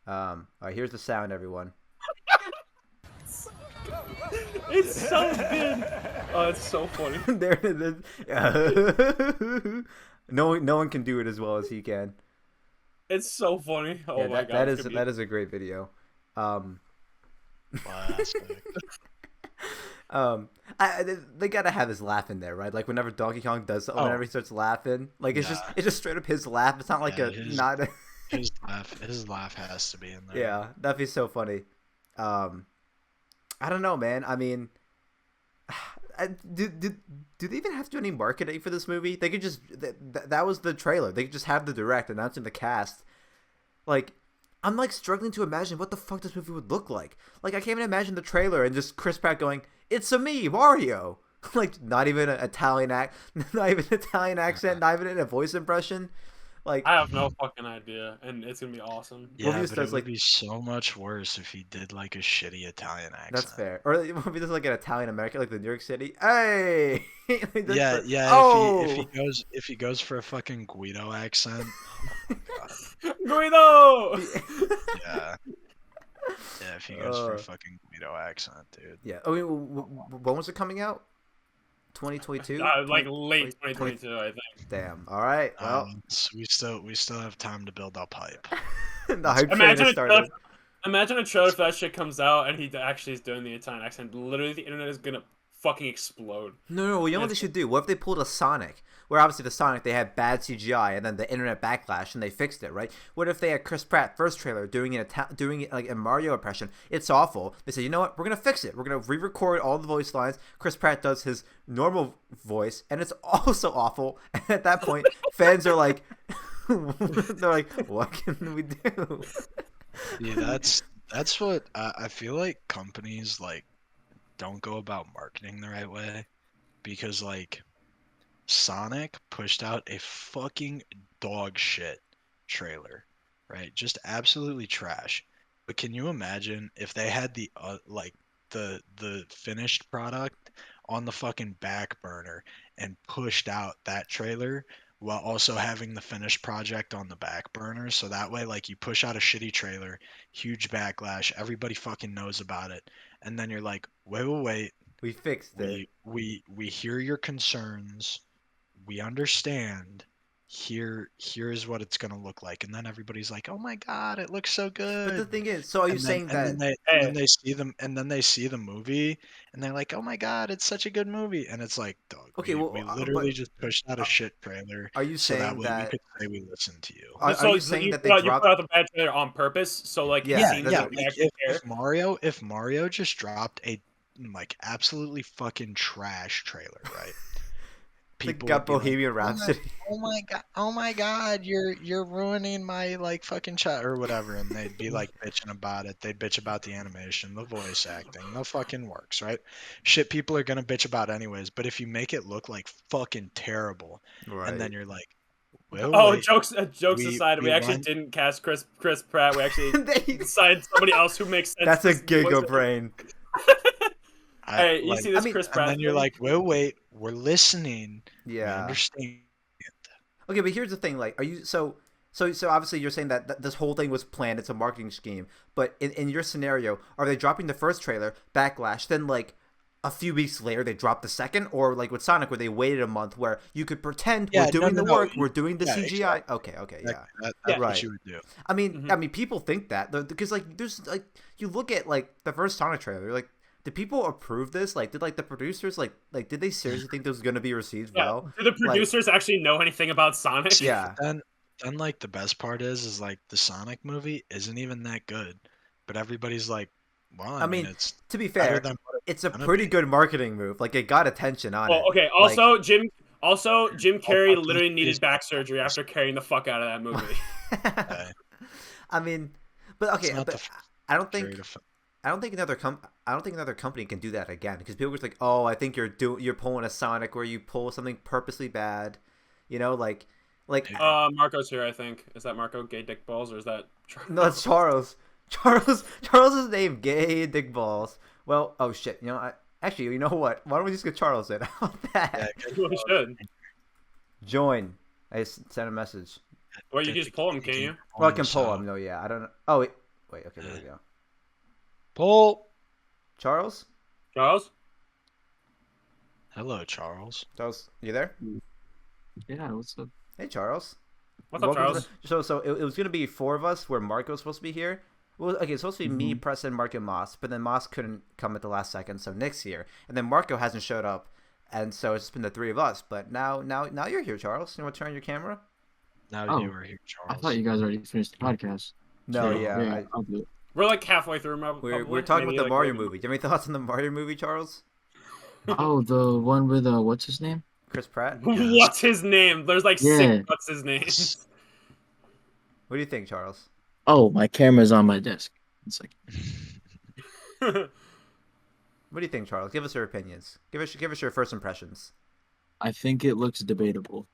All right, here's the sound, everyone.
It's so good. Oh, it's so funny.
There it is. No one can do it as well as he can.
It's so funny. Oh
Yeah,
my god.
that is a great video.
Classic.
They gotta have his laugh in there, right? Like whenever Donkey Kong does something, whenever he starts laughing, like it's just straight up his laugh. It's not like not.
His laugh has to be in there.
Yeah, that'd be so funny. I don't know, man. I mean, do they even have to do any marketing for this movie? They could just that was the trailer. They could just have the direct announcing the cast. Like, I'm like struggling to imagine what the fuck this movie would look like. Like, I can't even imagine the trailer and just Chris Pratt going, "It's a me, Mario." Like, not even an Italian not even an Italian accent, not even a voice impression. Like,
I have no fucking idea, and it's gonna be awesome.
Yeah,
Morbius
but
does,
it would be so much worse if he did like a shitty Italian accent.
That's fair. Or if he does like an Italian American, like the New York City. Hey.
Yeah.
Oh.
If he goes for a fucking Guido accent.
Guido.
Yeah. Yeah, if he goes for a fucking Guido accent, dude.
Yeah. I mean, when was it coming out? 2022.
Like late 2022, I think.
Damn. All right. Well,
So we still have time to build up hype.
the hype train has started.
Imagine a trailer if that shit comes out and he actually is doing the Italian accent. Literally, the internet is gonna fucking explode.
No. You know what they should do? What if they pulled a Sonic? Where obviously the Sonic, they had bad CGI and then the internet backlash and they fixed it, right? What if they had Chris Pratt first trailer doing it like a Mario impression? It's awful. They said, you know what? We're gonna fix it. We're gonna re-record all the voice lines. Chris Pratt does his normal voice, and it's also awful. And at that point, fans are like, they're like, what can we do?
Yeah, that's what I feel like companies like don't go about marketing the right way, because like Sonic pushed out a fucking dog shit trailer, right? Just absolutely trash. But can you imagine if they had the the finished product on the fucking back burner and pushed out that trailer while also having the finished project on the back burner, so that way like you push out a shitty trailer, huge backlash, everybody fucking knows about it, and then you're like, wait,
We fixed it.
we hear your concerns, we understand, here's what it's gonna look like, and then everybody's like, oh my god, it looks so good.
But the thing is, so are you saying that?
And then they see them, and then they see the movie, and they're like, oh my god, it's such a good movie, and it's like, dog,
Okay,
we literally just pushed out a shit trailer.
Are you
so that
saying
way
that?
we could say we listened to you.
Are you saying that they
you
dropped?
put out the bad trailer on purpose? So like,
Yeah,
it seems
yeah,
like they actually care.
If Mario just dropped a like absolutely fucking trash trailer, right?
People got Bohemian Rhapsody.
Oh my god, you're ruining my like fucking chat or whatever, and they'd be like bitching about it. They'd bitch about the animation, the voice acting, the fucking works, right? Shit people are gonna bitch about anyways, but if you make it look like fucking terrible,
Right.
and then you're like, well,
Oh,
wait,
jokes aside, we actually didn't cast Chris Pratt. We actually decided somebody else who makes sense.
That's a giga brain.
Hey, you see this Chris Pratt?
And then you're like, well, wait, we're listening.
Yeah.
We understand.
Okay, but here's the thing. Like, are you so obviously you're saying that this whole thing was planned. It's a marketing scheme. But in your scenario, are they dropping the first trailer, backlash, then like a few weeks later they drop the second, or like with Sonic where they waited a month where you could pretend we're doing the work, we're doing the CGI.
Exactly.
Okay, yeah.
That's
right.
what you would do.
I mean, people think that because like there's like you look at like the first Sonic trailer, like. Did people approve this? Like, did like the producers like did they seriously think this was gonna be received well?
Do the producers actually know anything about Sonic?
Yeah.
Then like the best part is like the Sonic movie isn't even that good, but everybody's like, well, I mean it's
to be fair, it's a pretty good marketing move. Like it got attention on it.
Okay. Also, Jim Carrey literally needed back surgery after carrying the fuck out of that movie.
I mean, but okay, but I don't think another company can do that again, because people are like, oh, I think you're pulling a Sonic where you pull something purposely bad, you know, like Like,
Marco's here, I think. Is that Marco? Gay dick balls, or is that?
no, that's Charles. Charles' name, gay dick balls. Well, oh shit. You know, actually, you know what? Why don't we just get Charles in? How about that?
We should.
Join. I just sent a message.
Or you can just pull him, can you?
Well, I can pull him. No, yeah, I don't know. Oh wait. Okay, there we go.
Pull.
Charles.
Charles.
Hello, Charles.
Charles, you there?
Yeah, what's up?
Hey, Charles.
What's up, Charles?
So it was gonna be 4 of us, where Marco was supposed to be here. Well, okay, it's supposed to be me,
Mm-hmm.
Preston, Mark, and Moss, but then Moss couldn't come at the last second, so Nick's here, and then Marco hasn't showed up, and so it's just been the 3 of us. But now you're here, Charles. You want to turn on your camera?
Now you are here, Charles.
I thought you guys already finished the podcast.
No,
So,
yeah.
I'll do it.
We're like halfway through.
We're talking about the Mario movie. Do you have any thoughts on the Mario movie, Charles?
Oh, the one with what's his name?
Chris Pratt?
What's his name? There's like
Yeah.
6 what's his name.
What do you think, Charles?
Oh, my camera's on my desk. It's like
What do you think, Charles? Give us your opinions. Give us your first impressions.
I think it looks debatable.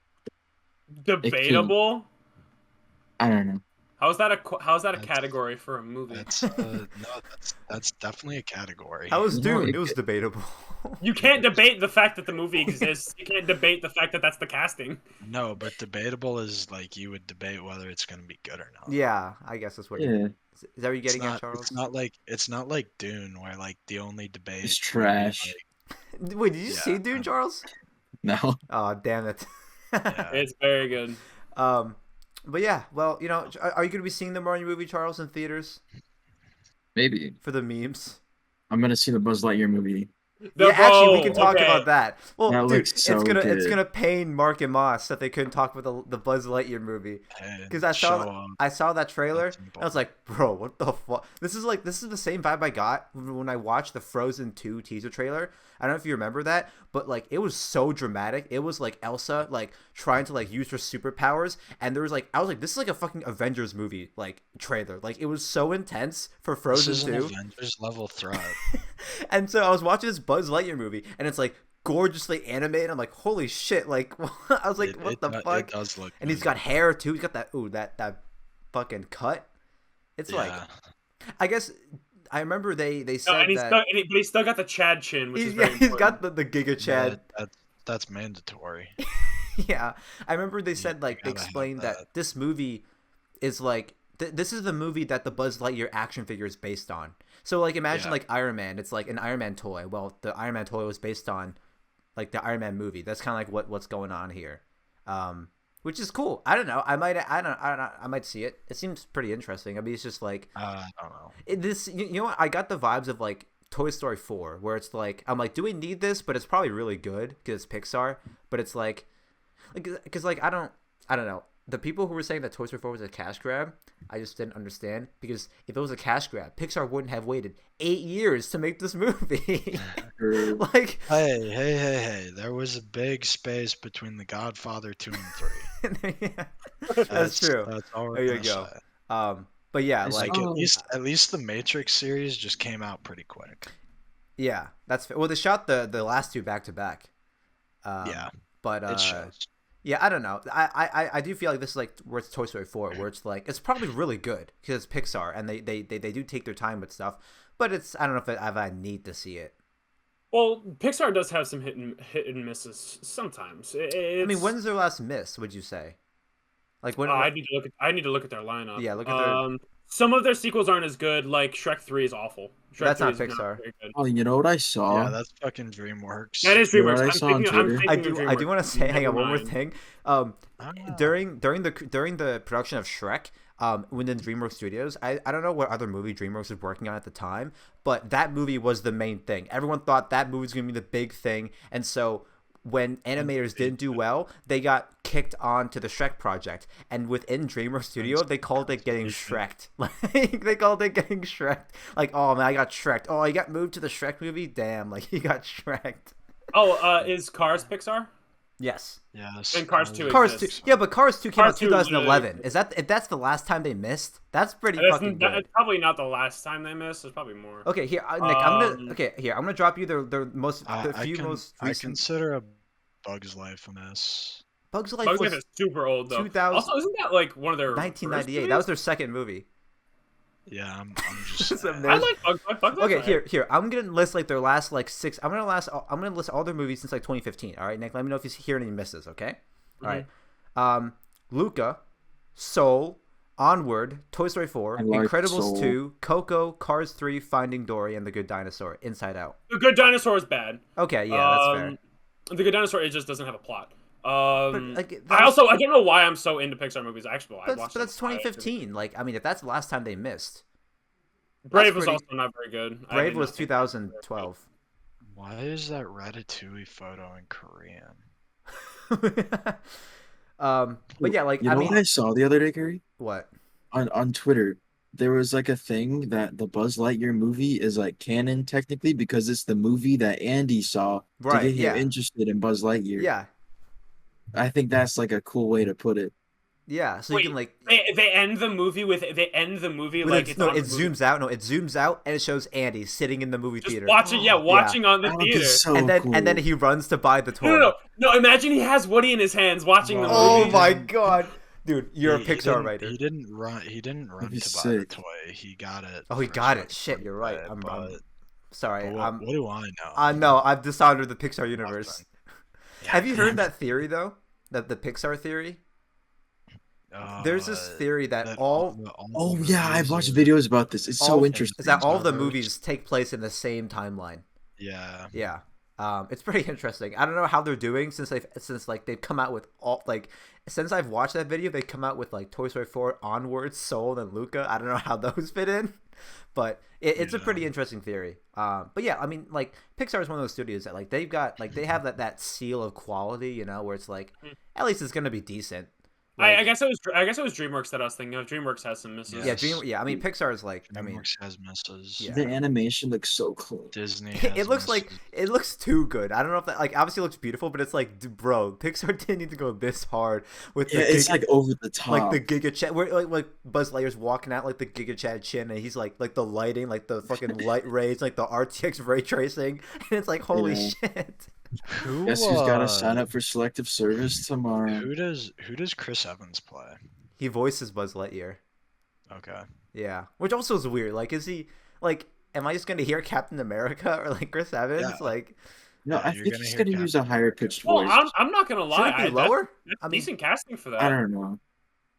Debatable.
I don't know.
How's that a
That's-
category for a movie?
That's definitely a category.
How was
No,
Dune?
it
It was
could-
debatable.
You can't debate the fact that the movie exists. You can't debate the fact that that's the casting.
No, but debatable is like you would debate whether it's gonna be good or not.
Yeah, I guess that's what.
Yeah,
Is that what you're getting at,
It's
Charles?
not like Dune where like the only debate
It's
would be,
trash.
like,
Wait, did you
Yeah.
see Dune, Charles?
no.
Oh, damn it.
yeah.
It's very good.
But yeah, well, you know, are you going to be seeing the Mario movie, Charles, in theaters
Maybe
for the memes?
I'm gonna see the Buzz Lightyear movie.
Yeah, actually, we can talk about that. Well,
That
dude,
looks so
it's
good.
gonna pain Mark and Moss that they couldn't talk about the Buzz Lightyear movie.
And
Because I
show
saw
'em.
I saw that trailer,
That's
and I was like, bro, what the fuck? This is the same vibe I got when I watched the Frozen 2 teaser trailer. I don't know if you remember that, but like it was so dramatic. It was like Elsa like trying to like use her superpowers, and there was like I was like, this is like a fucking Avengers movie like trailer. Like it was so intense for
This
Frozen
is an
2.
Avengers level threat.
And so I was watching this Buzz Lightyear movie, and it's like gorgeously animated. I'm like, holy shit! Like I was like, what the fuck?
It does look.
And he's
good.
got hair too. He's got that fucking cut. It's like,
Yeah.
I guess I remember they
No,
said
and
that
but he's still got the Chad chin, which is
he's,
very
yeah, he's
important.
got the Giga Chad.
That's mandatory.
Yeah, I remember they said like they
gotta have
explained that
that.
this movie is like this is the movie that the Buzz Lightyear action figure is based on. So like imagine
Yeah.
like Iron Man, it's like an Iron Man toy. Well, the Iron Man toy was based on like the Iron Man movie. That's kind of like what's going on here, which is cool. I don't know. I might see it. It seems pretty interesting. I mean, it's just like
I don't know.
you know what? I got the vibes of like Toy Story 4, where it's like I'm like, do we need this? But it's probably really good because it's Pixar. But it's like because like I don't know. The people who were saying that Toy Story 4 was a cash grab, I just didn't understand, because if it was a cash grab, Pixar wouldn't have waited 8 years to make this movie. Like,
Hey! There was a big space between The Godfather 2 and 3.
yeah, that's true.
That's all we're
There you
gonna
go.
say.
But yeah,
It's
like,
like,
At least the Matrix series just came out pretty quick.
yeah, that's well. They shot the last 2 back to back.
Yeah,
But
it shows.
yeah, I don't know. I do feel like this is like where it's Toy Story 4, where it's like it's probably really good because it's Pixar and they do take their time with stuff. But it's I don't know if I need to see it.
Well, Pixar does have some hit and misses sometimes.
I mean, when's their last miss? Would you say? Like when?
I need to look at their lineup.
Yeah, look at their.
Some of their sequels aren't as good. Like Shrek 3 is awful. Shrek
That's
3
not
is
Pixar.
very good.
Oh, you know what I saw?
Yeah, that's fucking DreamWorks.
That is
You know what
DreamWorks.
I saw on Twitter?
I do want to say, hang on, one more
Nevermind.
thing.
Ah.
During the production of Shrek, within DreamWorks Studios, I don't know what other movie DreamWorks was working on at the time, but that movie was the main thing. Everyone thought that movie was gonna be the big thing, and so when animators didn't do well, they got kicked onto the Shrek project, and within DreamWorks Studio, they called it getting Shreked. Like they called it getting Shreked. Like, oh man, I got Shreked. Oh, you got moved to the Shrek movie. Damn, like you got Shreked.
Oh, is Cars Pixar?
Yes.
Yes.
And Cars 2
Cars 2.
exists.
Yeah, but Cars 2 came out
Cars 2 is
2011. Is that if that's the last time they missed? That's pretty fucking good.
That's probably not the last time they missed. There's probably more.
Okay, here, Nick. I'm gonna drop you the most
I
most
consider
recent.
A Bug's Life a mess.
Bugs Life
Bugs
was
Life is super old though.
2000
Also, isn't that like one of their
1998.
first
That was their second movie.
Yeah, I'm just
It's
saying.
amazing.
I like Bugs Life. Bugs Life's
Okay,
alright.
here. I'm gonna list like their last like 6. I'm gonna list all their movies since like 2015. All right, Nick. Let me know if you hear any misses. Okay. All right. Luca, Soul, Onward, Toy Story 4,
I like
Incredibles
Soul.
2, Coco, Cars 3, Finding Dory, and The Good Dinosaur. Inside Out.
The Good Dinosaur is bad.
Okay, yeah, that's fair.
The Good Dinosaur, it just doesn't have a plot.
Like,
I don't know why I'm so into Pixar movies. Actually, I watched
but that's
them.
2015. Like, I mean, if that's the last time they missed,
Brave was
pretty-
also not very good. I
Brave
did
was
not think
2012.
Why is that Ratatouille photo in Korean?
But yeah, like
You
I
know
mean,
what I saw the other day, Cary?
what?
On Twitter, there was like a thing that the Buzz Lightyear movie is like canon technically because it's the movie that Andy saw
Right,
to get him
yeah.
interested in Buzz Lightyear.
Yeah,
I think that's like a cool way to put it.
yeah. So you
Wait,
can like.
They end the movie with like it's
No,
on
it
the movie.
zooms out. No, it zooms out and it shows Andy sitting in the movie
Just
theater.
watching, watching on the
That would be
theater.
so
and then
cool.
and then he runs to buy the toy.
No. Imagine he has Woody in his hands watching the
Oh
movie.
my god, dude, you're a
He
Pixar
didn't-
writer.
He didn't run. He didn't run
be
to buy the
sick.
toy. He got it.
Oh, he
for
got
his
it. Shit,
fucking
you're right.
play,
I'm
but
sorry.
what do I know?
No, I've dishonored the Pixar universe.
Nothing.
Have you heard that theory though? That the Pixar theory? There's this theory that all
Oh yeah, I've watched videos about this. It's so interesting.
is that all the
Pixar
movies take place in the same timeline.
Yeah.
Yeah. It's pretty interesting. I don't know how they're doing since they've come out with all like since I've watched that video, they come out with like Toy Story 4 onwards, Soul, and Luca. I don't know how those fit in, but it's a pretty interesting theory. But yeah, I mean, like Pixar is one of those studios that like they've got like they have that seal of quality, you know, where it's like at least it's gonna be decent. Like,
I guess it was DreamWorks that I was thinking of. DreamWorks has some misses.
yeah, I mean Pixar is like
DreamWorks has misses.
Yeah.
The animation looks so clean.
Disney.
it
has
looks like
misses.
it looks too good. I don't know if that like obviously it looks beautiful, but it's like bro, Pixar didn't need to go this hard with
Yeah,
the
it's like over the top.
like the Giga Chad, where like Buzz Lightyear's walking out like the Giga Chad chin, and he's like the lighting, like the fucking light rays, like the RTX ray tracing, and it's like holy
Yeah.
shit.
Who,
Guess who's got to sign up for selective service tomorrow?
Who does Chris Evans play?
He voices Buzz Lightyear.
Okay.
Yeah, which also is weird. Like, is he like? Am I just gonna hear Captain America or like Chris Evans?
Yeah.
Like,
No,
Yeah,
I
you're
think
gonna
he's
hear
gonna use a higher pitched
Well,
voice.
I'm not gonna
should
lie.
it be
That's
lower? I mean,
decent casting for that.
I don't know,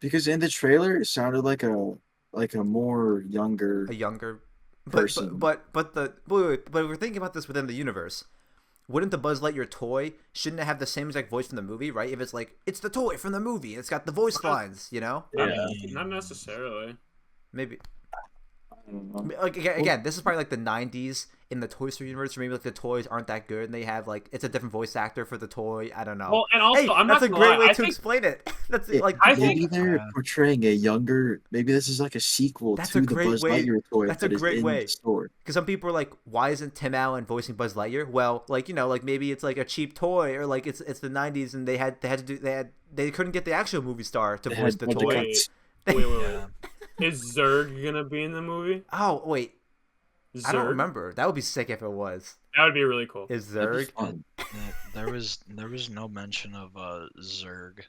because in the trailer it sounded like a more younger.
a younger
Person.
But we're thinking about this within the universe. Wouldn't the Buzz Lightyear toy shouldn't it have the same exact voice from the movie, right? If it's like it's the toy from the movie, and it's got the voice lines, you know?
Not necessarily.
Maybe
I don't know.
like again, this is probably like the '90s in the Toy Story universe, or maybe like the toys aren't that good, and they have like it's a different voice actor for the toy. I don't know.
Well, and also,
hey,
I'm
that's
not
a
gonna
great
lie.
way
I
to
think
explain it. That's
Yeah,
like
I
maybe
think-
they're portraying a younger. Maybe this is like a sequel
That's
to
a
the
great
Buzz
way-
Lightyear toy
that's a
that is
great
in
way.
the store.
because some people are like, why isn't Tim Allen voicing Buzz Lightyear? Well, like you know, like maybe it's like a cheap toy, or like it's the '90s, and they couldn't get the actual movie star to
They
voice
had
the
budget
toy.
cuts.
Wait.
Yeah.
Is Zurg gonna be in the movie?
Oh wait,
Zurg?
I don't remember. That would be sick if it was.
That would be really cool.
Is
That'd be
Zurg?
fun.
There was no mention of Zurg,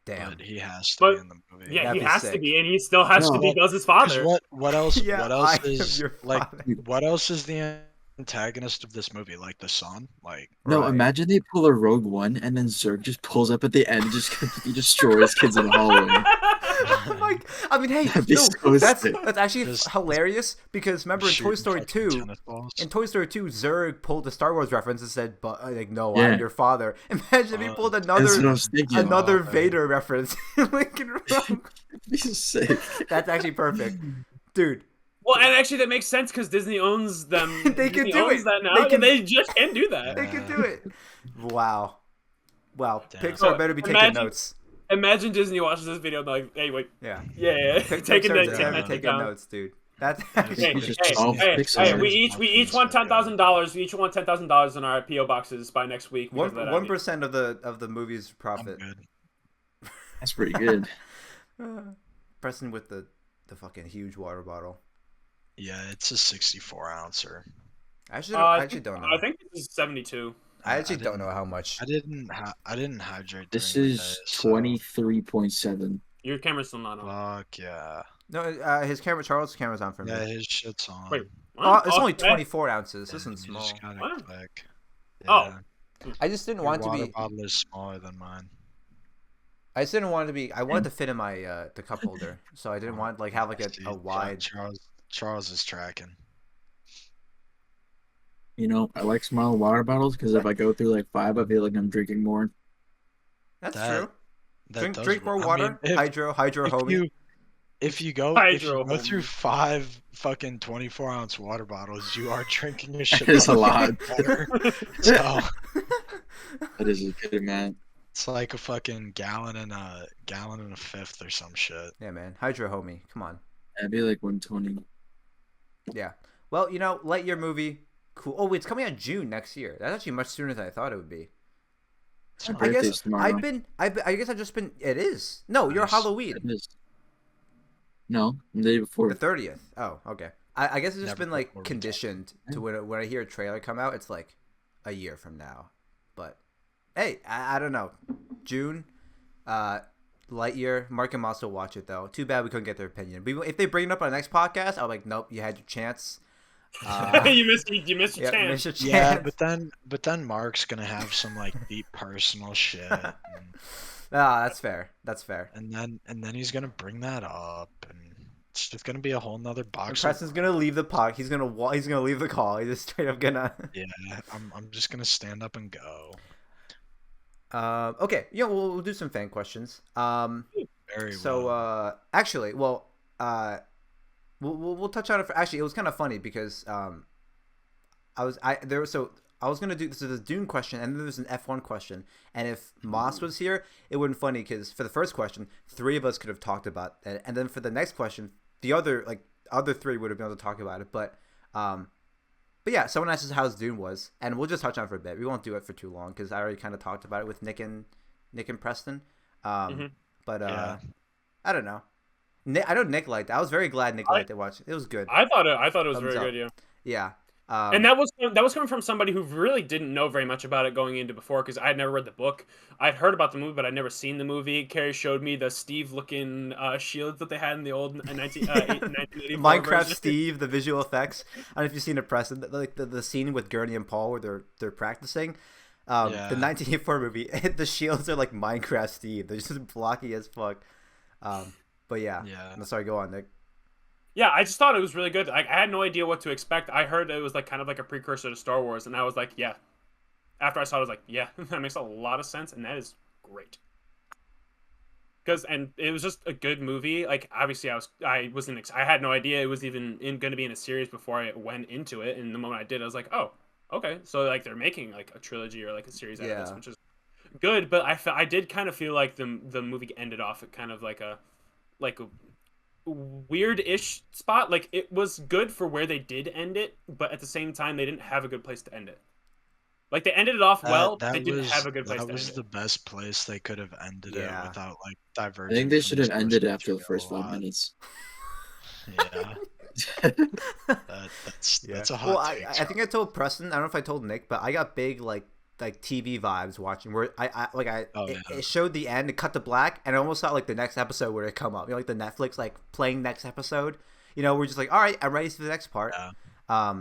Damn.
but he has to
But-
be in the movie.
Yeah,
That'd
he
be
has
sick.
to be, and he still has to
No.
be because his
'Cause
father.
what else?
Yeah,
what
I
else
am
is
your
like?
father.
What else is the antagonist of this movie? Like the son? Like
No,
Right.
imagine they pull a Rogue One and then Zurg just pulls up at the end and just he destroys kids in the hallway.
Like, I mean, hey,
That'd be
no,
so
that's
sick.
actually
Just
hilarious because remember in Toy
shooting
Story
fucking
2,
tennis balls.
in Toy Story 2, Zurg pulled a Star Wars reference and said, "But like, no,
Yeah.
I'm your father." Imagine if he pulled
That's what I
another
was thinking.
another
Oh,
Vader reference in Lincoln Road.
This is sick.
That's actually perfect, dude.
Well, and actually, that makes sense because Disney owns them.
They can
Disney
do
owns
it.
that now,
They
and
can-
they just can't do that.
They could do it. Wow,
Damn.
Pixar better be taking
Imagine-
notes.
Imagine Disney watches this video and they're like, "Hey, wait,
Yeah,
yeah, taking
Pixar's
that,
better be
taking
taking
down."
notes, dude. That's
Hey,
You just
hey,
solve
hey,
Pixar.
hey, we each want $10,000. We each want $10,000 in our PO boxes by next week. because of that idea.
1% of the movie's
I'm
profit.
good.
That's pretty good.
Preston with the fucking huge water bottle.
Yeah, it's a 64 ouncer.
I actually
I
don't know.
I think this is 72.
I actually don't know how much.
I didn't hydrate
This
during the day.
is
So
23.7.
Your camera's still not on.
fuck yeah.
No, Charles' camera's on for me.
Yeah, his shit's on.
Wait.
Oh,
What?
it's only
Okay.
24 ounces. This
And
isn't
you
small.
just gotta
What?
click.
Oh.
Yeah.
I just didn't
Your
want it to
water
be.
bottle is smaller than mine.
I just didn't want it to be. I wanted to fit in my the cup holder, so I didn't want have like
See,
a wide.
Charles is tracking.
You know, I like smaller water bottles because if I go through like 5, I feel like I'm drinking more.
That's
That-
true.
That does
Drink more
work.
water.
I mean,
Hydro, homie.
if you go
Hydro,
through
homie.
5 fucking 24-ounce water bottles, you are drinking a shit.
That is a
ton of
lot.
water. So
That is a good amount.
it's like a fucking gallon and a fifth or some shit.
Yeah, man. Hydro, homie. Come on.
I'd be like 120.
Yeah. Well, Lightyear movie. Cool. Oh, it's coming out June next year. That's actually much sooner than I thought it would be.
My
I
birthday's
guess
tomorrow.
I guess I've just been. It is. No, you're
Nice.
Halloween.
It is. No, the day before.
The 30th. Oh, okay. I guess it's just
Never
been like
before we
conditioned to when I hear a trailer come out, it's like a year from now. But hey, I don't know. June, Lightyear. Marc and Moss will watch it though. Too bad we couldn't get their opinion. If they bring it up on the next podcast, I'm like, nope, you had your chance.
you missed your
Yeah,
chance.
missed your
Yeah,
chance.
but then Mark's gonna have some like deep personal shit,
That's fair. That's fair.
and then he's gonna bring that up, and it's just gonna be a whole nother
And
box.
Preston's gonna leave the pod. He's gonna leave the call. He's just straight up gonna.
Yeah, I'm just gonna stand up and go.
Okay. Yeah, we'll do some fan questions.
Very
So
well.
actually, well, we'll touch on it. Actually, it was kind of funny because I was gonna do this is a Dune question and then there's an F1 question, and if Moss was here, it would have been funny because for the first question, 3 of us could have talked about it, and then for the next question, the other 3 would have been able to talk about it. But yeah, someone asked us how Dune was, and we'll just touch on it for a bit. We won't do it for too long because I already kind of talked about it with Nick and Preston. But
Yeah.
I don't know. I know Nick liked it. I was very glad Nick liked it. Watch it was good.
I thought it was
Thumbs
very
up.
good. Yeah.
Yeah.
And that was coming from somebody who really didn't know very much about it going into before, because I had never read the book. I'd heard about the movie, but I'd never seen the movie. Cary showed me the Steve-looking shields that they had in the old 1984
Minecraft
version.
Steve, the visual effects. I don't know if you've seen it, Preston. Like the scene with Gurney and Paul where they're practicing.
Yeah.
The 1984 movie, the shields are like Minecraft Steve. They're just blocky as fuck. But yeah.
Yeah.
I'm sorry, go on, Nick.
Yeah, I just thought it was really good. Like, I had no idea what to expect. I heard it was like kind of like a precursor to Star Wars, and I was like, yeah. After I saw it, I was like, yeah, that makes a lot of sense, and that is great. And it was just a good movie. Like, obviously, I had no idea it was even going to be in a series before I went into it, and the moment I did, I was like, oh, okay. So like they're making like a trilogy or like a series out of this, which is good. But I did kind of feel like the movie ended off at kind of like a weird-ish spot. Like, it was good for where they did end it, but at the same time they didn't have a good place to end it. Like, they ended it off well, but they didn't have a good place to end it.
That was the best place they could have ended it without like
I
diverging.
think they
from
should
the
have
source
ended after the
material
first
a
5
lot.
minutes.
Yeah, that's a hot
Well,
take.
I think I told Preston. I don't know if I told Nick, but I got big like TV vibes watching where it showed the end, it cut to black, and I almost thought like the next episode would come up. Like the Netflix like playing next episode. We're just like, all right, I'm ready for the next part.
Yeah.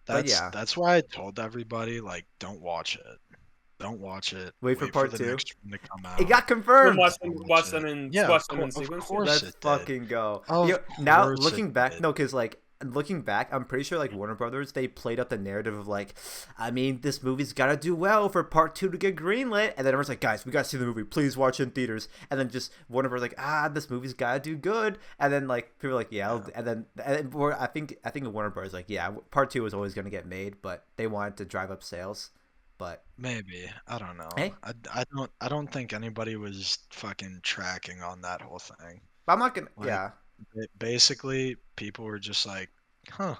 But yeah.
That's why I told everybody, like, don't watch it. Don't watch it.
Wait for part
the
2.
next one to come out.
It got confirmed.
Watch them in sequence.
Of course
Let's
it did.
fucking go.
Of
Now
course
looking
it
back,
did.
no, because like looking back, I'm pretty sure like Warner Brothers, they played up the narrative of like, I mean, this movie's gotta do well for part 2 to get greenlit, and then everyone's like, guys, we gotta see the movie, please watch it in theaters, and then just Warner Brothers like, this movie's gotta do good, and then like people are like, I think Warner Brothers like, yeah, part 2 was always gonna get made, but they wanted to drive up sales, but
Maybe. I don't know.
Hey?
I don't think anybody was fucking tracking on that whole thing.
I'm not gonna,
Like, Basically, people were just like, huh,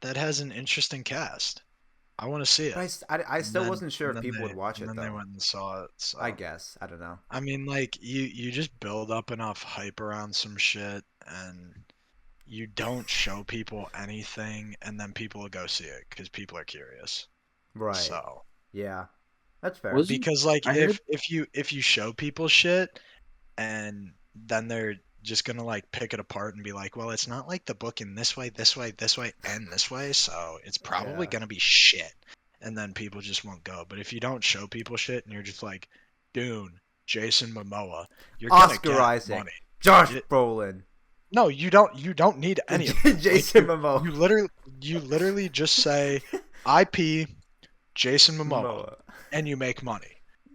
that has an interesting cast. I want to see it.
but I still
then-
wasn't sure
and
if
then
people
they-
would watch it
and then they
though.
went and saw it. So.
I guess, I don't know.
I mean, like, you just build up enough hype around some shit, and you don't show people anything, and then people will go see it because people are curious.
Right.
So
Yeah, that's fair.
Was
Because like
I heard
if you show people shit and then they're just gonna like pick it apart and be like, well, it's not like the book in this way, this way, this way, and this way, so it's probably
Yeah.
gonna be shit. And then people just won't go. But if you don't show people shit and you're just like, Dune, Jason Momoa, you're gonna
Oscar
get
Isaac,
money.
Josh
Y-
Brolin,
No, you don't need any of that.
Jason
Like,
Momoa.
you literally just say IP Jason Momoa
Momoa.
and you make money,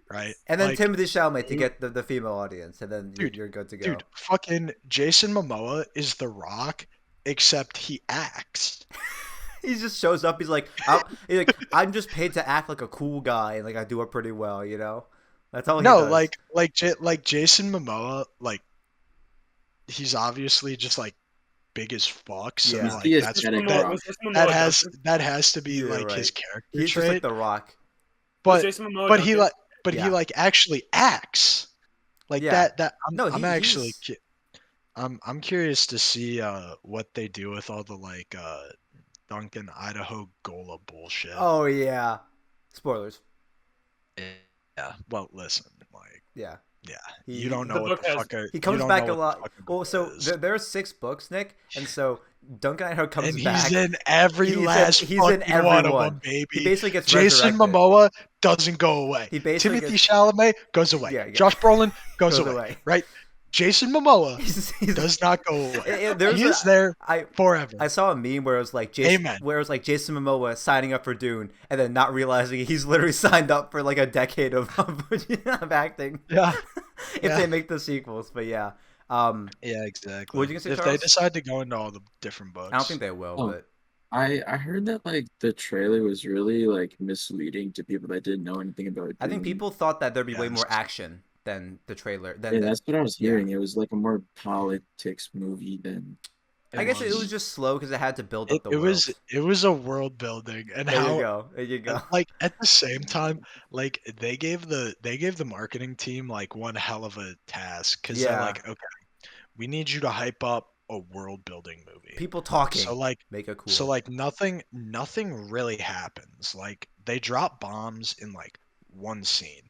right?
And then
Like,
Timothée Chalamet to
dude,
get the female audience, and then
dude,
you're good to go.
dude, fucking Jason Momoa is The Rock, except he acts.
He just shows up. I'm just paid to act like a cool guy, and like I do it pretty well, you know. That's all he
No,
does.
like Jason Momoa, like he's obviously just like big as fuck, so
Yeah.
he's
like
the
that's
aesthetic
Momoa,
Rock.
was Jason Momoa
that has to be
Yeah,
like
right.
his character
He's just
trait.
like The Rock.
Was
But
Jason Momoa
but he
Duncan?
like but
Yeah.
he like actually acts like
Yeah.
that.
No,
I'm actually
he's-
I'm curious to see what they do with all the like Duncan Idaho Gola bullshit.
Oh yeah. Spoilers.
Yeah. Well, listen, like
Yeah.
yeah,
He-
you don't
the
know what
book
the
has-
fuck.
He
You
comes
don't
back
know
a
what the
lot.
fucking
Well,
book
so
is.
there are 6 books, Nick, and so Duncan Idaho comes
And
back.
he's in every
He's in-
last
he's in
fucking
every
one of
one.
them, baby.
He basically gets
Jason
resurrected.
Momoa doesn't go away.
He basically
Timothy
gets-
Chalamet goes away.
Yeah, yeah.
Josh Brolin goes,
Goes
away.
away.
Right? Jason Momoa
He's-
does not go away.
There's
He is
a-
there
I
forever.
I saw a meme where it was like Jason,
Amen.
Jason Momoa signing up for Dune, and then not realizing he's literally signed up for like a decade of acting.
Yeah.
If
Yeah.
they make the sequels, but yeah.
Yeah, exactly.
What'd you say,
if they
Charles?
decide to go into all the different books.
I don't think they will,
Oh.
but
I heard that like the trailer was really like misleading to people that didn't know anything about
I think
Dune.
people thought that there'd be way more
Yes.
action than the trailer.
Yeah, that's what I was
yeah.
hearing. It was like a more politics movie than.
I guess it was just slow because it had to build up
it,
the
it
world.
was a world building and
There
how
you go. There you go.
like at the same time like they gave the marketing team like one hell of a task because they're
Yeah.
like, okay, we need you to hype up a world building movie.
People talking.
So like
Make it cool.
so like nothing really happens. Like they drop bombs in like one scene.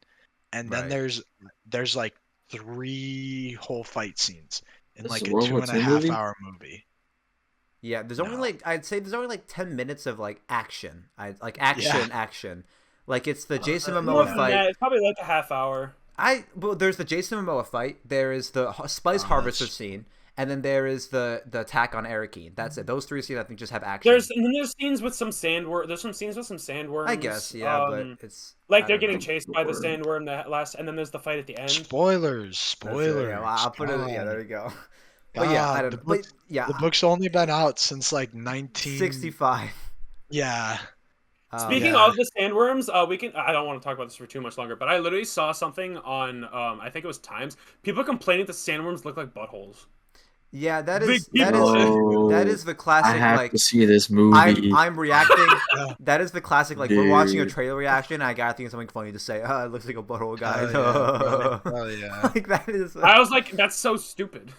And then
Right.
there's like 3 whole fight scenes in
This
like
is
a
a World
two
War
and a
II
half
movie?
hour movie.
Yeah, there's only
No.
like I'd say there's only like 10 minutes of like action. Action. Like it's the Jason
More
Momoa
than
fight.
that, it's probably like a half hour.
Well, there's the Jason Momoa fight. There is the Spice
Oh,
Harvester
that's-
scene, and then there is the attack on Arakeen. That's it. Those 3 scenes I think just have action.
And then there's scenes with some sandworm. There's some scenes with some sandworms.
I guess, yeah, but it's
like
I
they're
don't
getting
know.
chased by the sandworm that last, and then there's the fight at the end.
Spoilers.
That's it, yeah, well, I'll put it. Yeah,
God.
there you go. But yeah, I
God,
don't know. But yeah,
The book's only been out since like
65.
Yeah.
Speaking
Yeah.
of the sandworms, we can. I don't want to talk about this for too much longer, but I literally saw something on, I think it was Times. People complaining that sandworms look like buttholes.
Yeah, that
Big
is that
people.
is
Oh,
that is the
I
classic
have
like
to see this movie.
I'm reacting.
Yeah.
That is the classic like we're watching a
Dude.
trailer reaction. I gotta think of something funny to say. Oh, it looks like a butthole guy.
Oh yeah.
Like that is.
I was like, that's so stupid.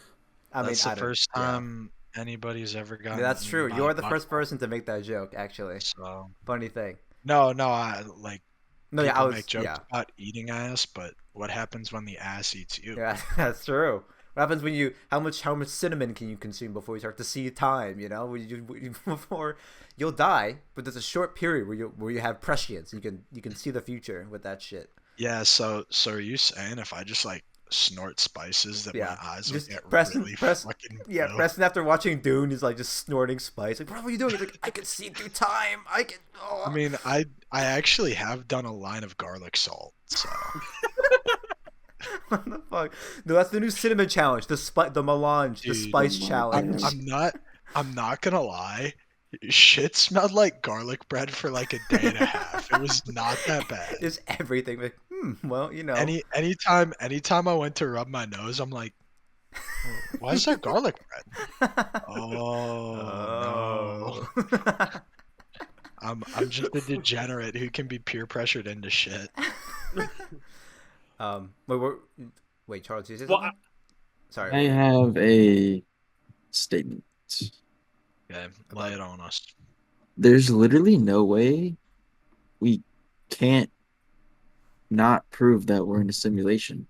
I mean,
That's
I
the
don't-
first
yeah.
time anybody's ever gotten.
That's true.
by
You're the
a
first
butthole,
person to make that joke. Actually,
So
funny thing.
no, I like.
No, yeah,
people
I was.
make jokes
Yeah,
about eating ass, but what happens when the ass eats you?
yeah, that's true. What happens when you how much cinnamon can you consume before you start to see time? You know, before you'll die, but there's a short period where you have prescience. You can see the future with that shit.
Yeah. So are you saying if I just like snort spices that
Yeah,
my eyes
just
will get
Preston-
really
Preston-
fucking
Yeah,
blue?
Preston after watching Dune is like just snorting spice. Like, bro, what are you doing? He's like, I can see through time. I can. Oh.
I mean, I actually have done a line of garlic salt. So
What the fuck? No, that's the new cinnamon challenge. The melange, the
Dude,
spice
oh my
challenge.
God.
I'm not gonna lie. Shit smelled like garlic bread for like a day and a half. It was not that bad.
Is everything like? Well, you know.
Anytime I went to rub my nose, I'm like, why is there garlic bread? Oh, no. I'm just a degenerate who can be peer pressured into shit.
Wait, Charles, you say
Well,
something? Sorry.
I have a statement.
Okay, lay it on us.
There's literally no way we can't not prove that we're in a simulation.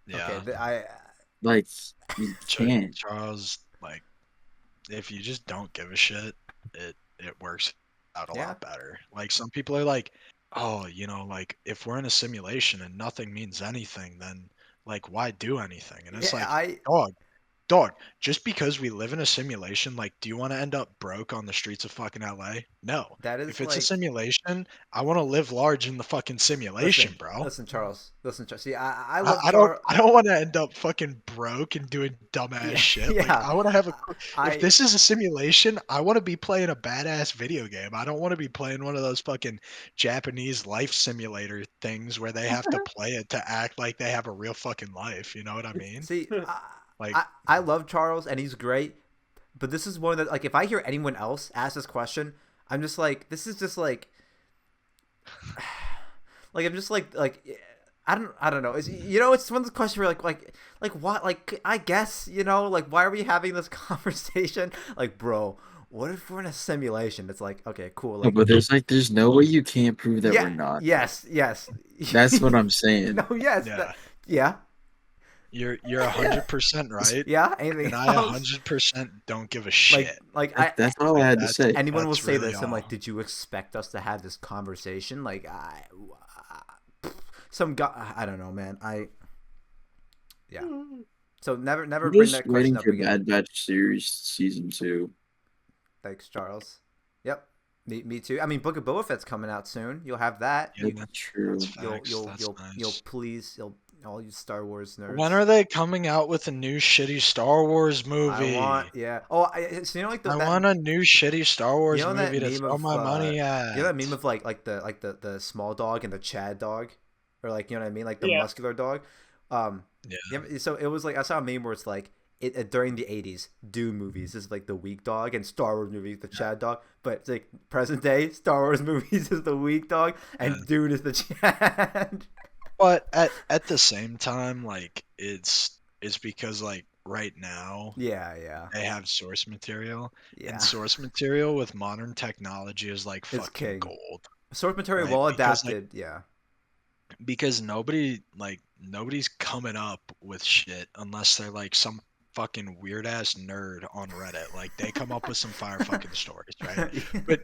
Yeah.
Okay, I
Like, you can't.
Charles, like, if you just don't give a shit, it works out a
yeah.
lot better. Like, some people are like, oh, like, if we're in a simulation and nothing means anything, then like, why do anything? And it's
Yeah,
like, dog, just because we live in a simulation, like, do you want to end up broke on the streets of fucking LA? No.
that is
If it's a
like
simulation, I want to live large in the fucking simulation, bro.
listen, Charles. Listen, Charles. See, I
I,
love
I don't
Charles.
I don't want to end up fucking broke and doing dumbass
Yeah,
shit. Like,
yeah.
I want to have if
I
this is a simulation, I want to be playing a badass video game. I don't want to be playing one of those fucking Japanese life simulator things where they have to play it to act like they have a real fucking life. You know what I mean?
see.
Like,
I love Charles, and he's great. But this is one that, like, if I hear anyone else ask this question, I'm just like, this is just like, like I'm just like I don't know. It's it's one of those questions where like what, like, I guess, like, why are we having this conversation? Like, bro, what if we're in a simulation? It's like, okay, cool.
No,
Like,
but there's no way you can't prove that
yeah,
we're not.
yes.
That's what I'm saying.
No, yes,
yeah,
yeah,
you're 100% right,
yeah. Anything
and I
else?
100% don't give a shit.
That's all I had to say.
Anyone will
That's
say
really
this. I'm
all.
like, did you expect us to have this conversation? Like, some guy, I don't know, man. Yeah. So never
I'm
bring
just
that question
waiting
up
for
again.
Bad Batch series season 2.
Thanks, Charles. Yep. Me too. I mean, Book of Boba Fett's coming out soon. You'll have that.
Yeah,
That's true.
that's facts. That's nice.
You'll all you Star Wars nerds.
When are they coming out with a new shitty Star Wars movie?
I want, yeah. Oh, so like
I want a new shitty Star Wars
that
movie to
meme
throw
of
my money at.
that meme of the small dog and the Chad dog, or, like, you know what I mean, like the
Yeah.
muscular dog.
Yeah.
So it was like, I saw a meme where it's like during the 80s, Dune movies is like the weak dog, and Star Wars movies the Chad dog. But it's like present day Star Wars movies is the weak dog, and
Yeah.
Dune is the Chad.
But at the same time, like, it's because, like, right now
Yeah.
they have source material,
Yeah.
and source material with modern technology is like
It's
fucking
king.
gold.
Source material
Right,
well
because, like,
adapted. Yeah.
because nobody's coming up with shit unless they're like some fucking weird ass nerd on Reddit. Like, they come up with some fire fucking stories, right? But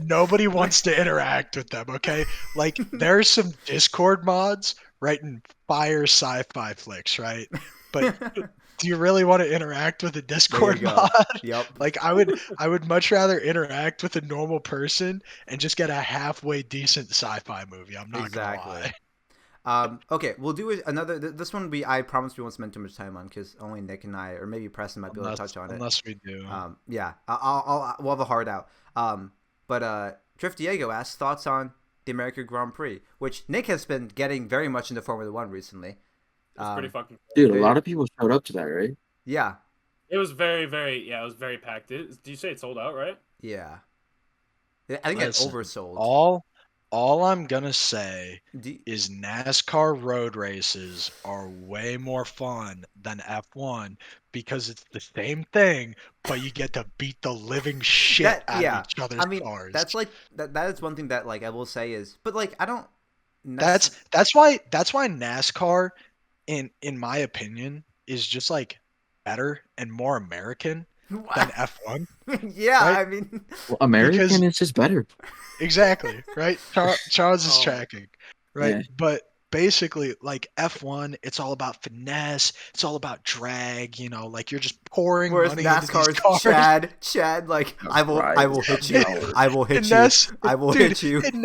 nobody wants to interact with them, okay? Like, there's some Discord mods writing fire sci-fi flicks, right? But do you really want to interact with a Discord
go.
mod?
Yep.
Like, I would much rather interact with a normal person and just get a halfway decent sci-fi movie. I'm not gonna lie.
Okay, we'll do another. This one I promise we won't spend too much time on, because only Nick and I, or maybe Preston, might be able to touch on it.
Unless we do.
Yeah, we'll have a hard out. But Drift Diego asked thoughts on the American Grand Prix, which Nick has been getting very much into Formula One recently.
It's pretty fucking cool.
Dude, a lot of people showed up to that, right?
Yeah,
It was very, very, it was very packed. Do you say it sold out, right?
yeah. I think it's
Listen,
oversold.
All I'm gonna say
Do-
is NASCAR road races are way more fun than F1 because it's the same thing, but you get to beat the living shit out of each other's
I mean,
cars.
that's like that is one thing that, like, I will say is, but, like, I don't.
That's why NASCAR, in my opinion, is just, like, better and more American than F1.
Yeah,
right?
I mean,
Well, American
Because-
is just better.
Exactly, right? Charles is
Oh.
tracking, right?
Yeah.
But basically, like, F1, it's all about finesse, it's all about drag, like, you're just pouring
whereas
money into these cars.
NASCAR's Chad, like, I will hit you, I will hit you, I will hit you.
And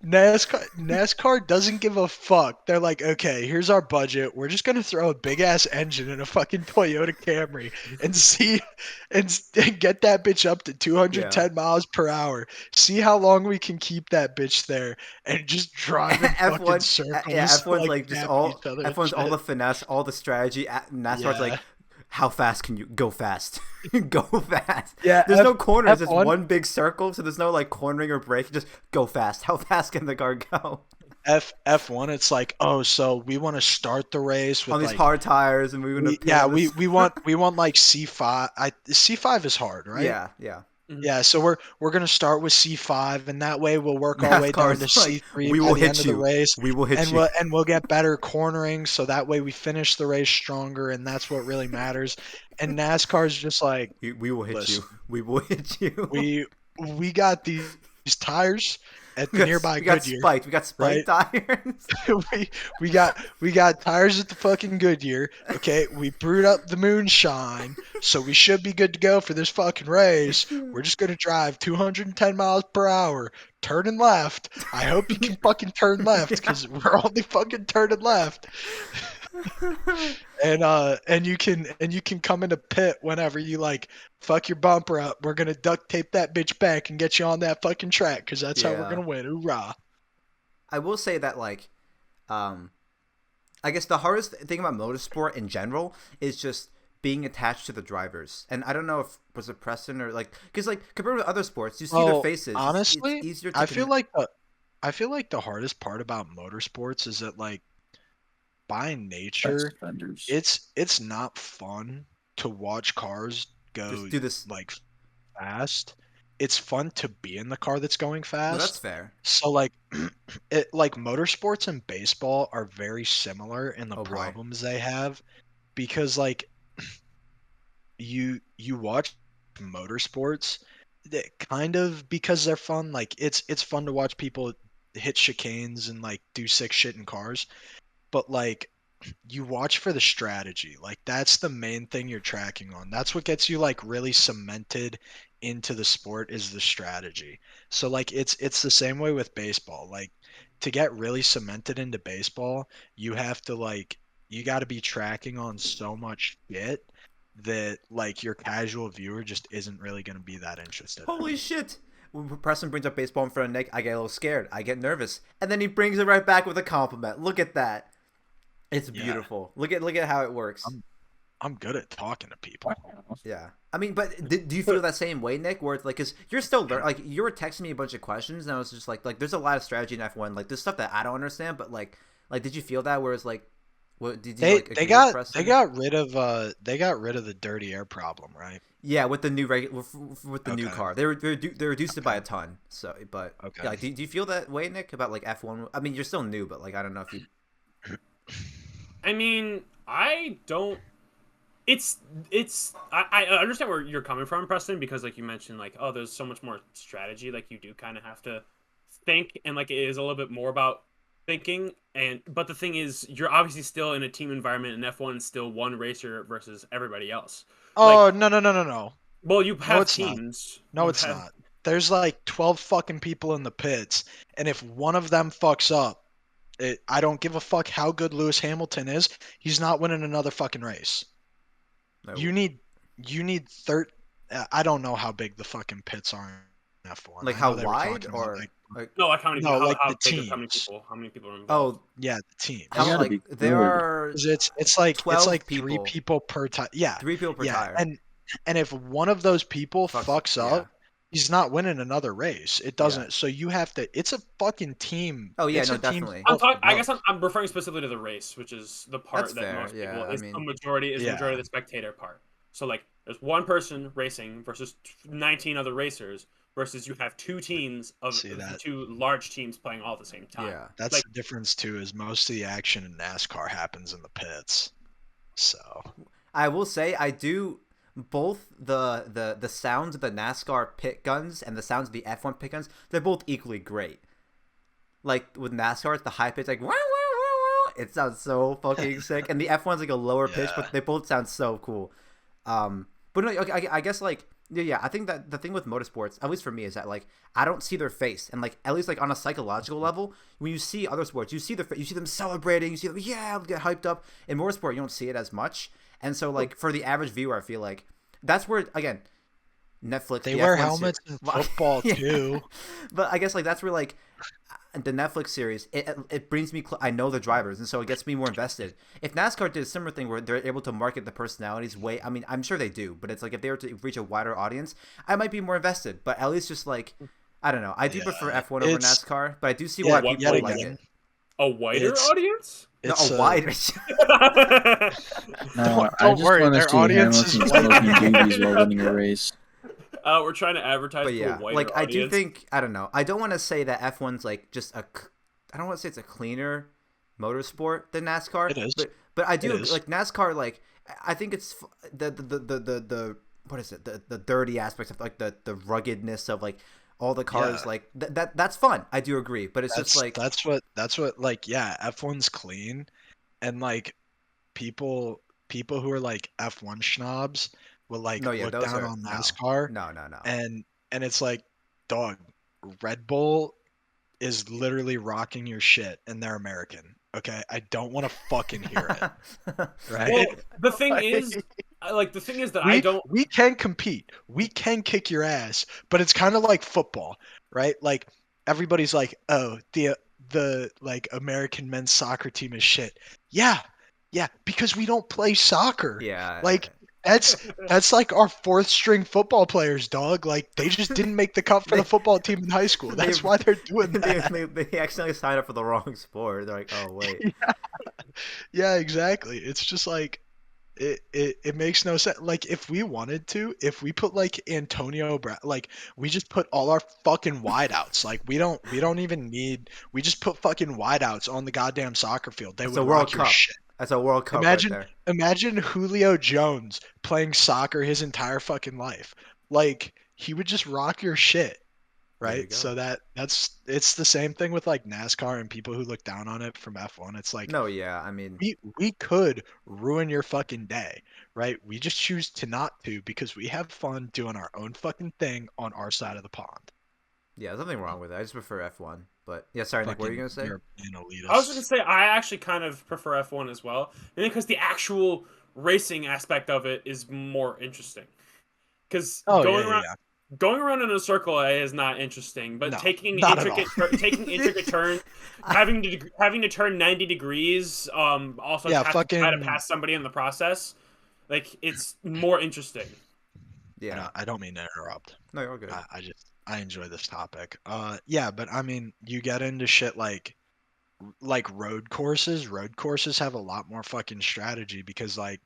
NASCAR doesn't give a fuck. They're like, okay, here's our budget. We're just gonna throw a big ass engine in a fucking Toyota Camry and see and get that bitch up to 210 miles per hour. See how long we can keep that bitch there and just drive in fucking circles.
Yeah, F1's like just
napping
all
each other and
F1's all
shit.
the finesse, all the strategy. NASCAR's like,
Yeah.
how fast can you go fast? Go fast.
Yeah,
There's no corners. It's
F1
one big circle, so there's no, like, cornering or braking. Just go fast. How fast can the car go?
F1, it's like, oh, so we want to start the race with
On these
like
hard tires, and we want to.
we want like C5. C5 is hard, right?
Yeah.
Yeah, so we're gonna start with C5, and that way we'll work our way down to
NASCAR's like,
C3
we
by
will
the end
hit
of the
you.
race,
We will hit
and
you.
we'll get better cornering, so that way we finish the race stronger, and that's what really matters. And NASCAR's just like,
We will hit
listen,
you. We will hit you.
we got these tires at the nearby
We got
Goodyear,
spiked. We got
right?
spiked tires.
we got tires at the fucking Goodyear. Okay, we brewed up the moonshine, so we should be good to go for this fucking race. We're just gonna drive 210 miles per hour, turning left. I hope you can fucking turn left, because we're only fucking turning left. And you can come into pit whenever you like fuck your bumper up. We're gonna duct tape that bitch back and get you on that fucking track, because that's how we're
Yeah.
gonna win. Hoorah!
I will say that like, I guess the hardest thing about motorsport in general is just being attached to the drivers. And I don't know if was it Preston or like, because like compared to other sports, you see their faces.
Honestly,
it's easier to
I feel like the hardest part about motorsports is that like by nature,
Vendors.
it's not fun to watch cars go
just do this.
like fast. It's fun to be in the car that's going
No, that's
fast.
fair.
So like like motorsports and baseball are very similar in the
Oh, boy.
problems they have, because like you watch motorsports that kind of, because they're fun, like it's fun to watch people hit chicanes and like do sick shit in cars, but like you watch for the strategy. Like that's the main thing you're tracking on. That's what gets you like really cemented into the sport, is the strategy. So like it's the same way with baseball. Like to get really cemented into baseball, you have to like you got to be tracking on so much shit that like your casual viewer just isn't really going to be that interested.
Holy shit! When Preston brings up baseball in front of Nick, I get a little scared. I get nervous, and then he brings it right back with a compliment. Look at that. It's
Yeah.
beautiful. Look at how it works.
I'm good at talking to people.
Yeah, I mean, but do you feel that same way, Nick? Where it's like, cause you're still learning. Like you were texting me a bunch of questions, and I was just like, there's a lot of strategy in F1. Like there's stuff that I don't understand, but like, did you feel that? Where it's like, what did you
They
like?
they
agree with
got
Preston?
they got rid of the dirty air problem, right?
Yeah, with the new with the new
Okay.
car, they reduced it by a ton. So, but
Okay.
yeah, like, do you feel that way, Nick, about like F1? I mean, you're still new, but like, I don't know if you.
I mean, I don't. I understand where you're coming from, Preston, because like you mentioned, like, oh, there's so much more strategy. Like you do kind of have to think, and like it is a little bit more about thinking. But the thing is, you're obviously still in a team environment, and F1 is still one racer versus everybody else.
Oh, no.
Well, you have
it's not.
teams.
No,
You
it's
have-
not. There's like 12 fucking people in the pits, and if one of them fucks up, I don't give a fuck how good Lewis Hamilton is. He's not winning another fucking race.
No.
You need 30. I don't know how big the fucking pits are in F1.
Like
I
how
know they were
wide
talking
or
about, like,
No, like how many?
No,
how,
like
how
the
big is how many
teams.
people? How many people are involved?
Oh,
yeah, the teams.
how
gotta
like
be
there
good.
are
'Cause it's like
12
three
people.
people per tire. Yeah,
3 people per
yeah,
tire.
and if one of those people fucks
yeah.
up, he's not winning another race. It doesn't. So you have to. It's a fucking team.
Oh, yeah,
it's
no,
a team
definitely.
I'm
sport
talking.
for
I guess
both.
I'm referring specifically to the race, which is the part
That's
that
fair,
most
yeah,
people
I
is
mean-
the majority
Yeah.
of the spectator part. So like, there's one person racing versus 19 other racers versus you have two teams of
See that?
two large teams playing all at the same time.
Yeah.
That's
like-
the difference too. Is most of the action in NASCAR happens in the pits. So
I will say I do both the sounds of the NASCAR pit guns and the sounds of the F1 pit guns. They're both equally great. Like with NASCAR, it's the high pitch, like wow wow wow wow. It sounds so fucking sick, and the F1's like a lower pitch,
Yeah.
but they both sound so cool. But no, okay, I guess like yeah, I think that the thing with motorsports, at least for me, is that like I don't see their face, and like at least like on a psychological level, when you see other sports, you see you see them celebrating, you see them get hyped up. In motorsport, you don't see it as much, and so like for the average viewer, I feel like that's where again, Netflix
they
the
wear
F1
helmets in football
Yeah.
too.
But I guess like that's where like the Netflix series it brings me I know the drivers, and so it gets me more invested. If NASCAR did a similar thing where they're able to market the personalities way, I mean I'm sure they do, but it's like if they were to reach a wider audience, I might be more invested. But at least just like I don't know, I do
Yeah,
prefer F1 over
it's-
NASCAR, but I do see
Yeah,
why
yet
people like
again.
it.
A wider
It's-
audience?
No,
It's
a wide.
No, I
Don't
just
worry,
want to
their
see
audience is
Hamilton
white.
smoking doobies while winning a race.
We're trying to advertise
But
to a
yeah,
wider
like I do
audience.
think I don't know. I don't want to say that F1's like just I don't want to say it's a cleaner motorsport than NASCAR,
It is.
but I
It
do
is.
like NASCAR. Like I think it's the what is it the dirty aspects of like the ruggedness of like all the cars
Yeah.
like that's fun. I do agree, but it's just
That's
like
that's what like yeah, F1's clean and like people who are like F1 snobs will like
no, yeah,
look
those
down
are
on
no,
NASCAR
no.
and it's like dog Red Bull is literally rocking your shit and they're American. Okay? I don't want to fucking hear it, right?
Well, the thing
Like,
is, the thing is that I
we
don't.
we can compete. We can kick your ass, but it's kind of like football, right? Like everybody's like, "Oh, the like American men's soccer team is shit." Yeah. Yeah, because we don't play soccer.
Yeah,
Like that's like our fourth string football players, dog. Like they just didn't make the cut for the
they
football team in high school.
they
That's why they're doing that.
they accidentally signed up for the wrong sport. They're like, oh wait.
Yeah, exactly. It's just like it makes no sense. Like if we wanted to, if we put like like we just put all our fucking wideouts. Like we don't even need. We just put fucking wideouts on the goddamn soccer field. They
That's a
would
World
rock your
Cup.
shit.
That's a World Cup right
Imagine
there.
imagine Julio Jones playing soccer his entire fucking life. Like he would just rock your shit,
There you
right?
go.
So it's the same thing with like NASCAR and people who look down on it from F1. It's like
No, yeah, I mean,
we could ruin your fucking day, right? We just choose to not to because we have fun doing our own fucking thing on our side of the pond.
yeah, there's nothing wrong with it. I just prefer F1. But yeah, sorry, Nick, what were you
Fucking
gonna say?
European
I was just gonna
elitists.
say I actually kind of prefer F1 as well, and because the actual racing aspect of it is more interesting. Because
Oh yeah, yeah, yeah.
going around in a circle is not interesting, but
No, not at all.
taking intricate turns, having to turn 90 degrees, also
Yeah,
have to try to
fucking.
pass somebody in the process, like it's more interesting.
Yeah.
I don't mean to interrupt.
No, you're all good.
I enjoy this topic. Yeah, but I mean, you get into shit like road courses. Road courses have a lot more fucking strategy because like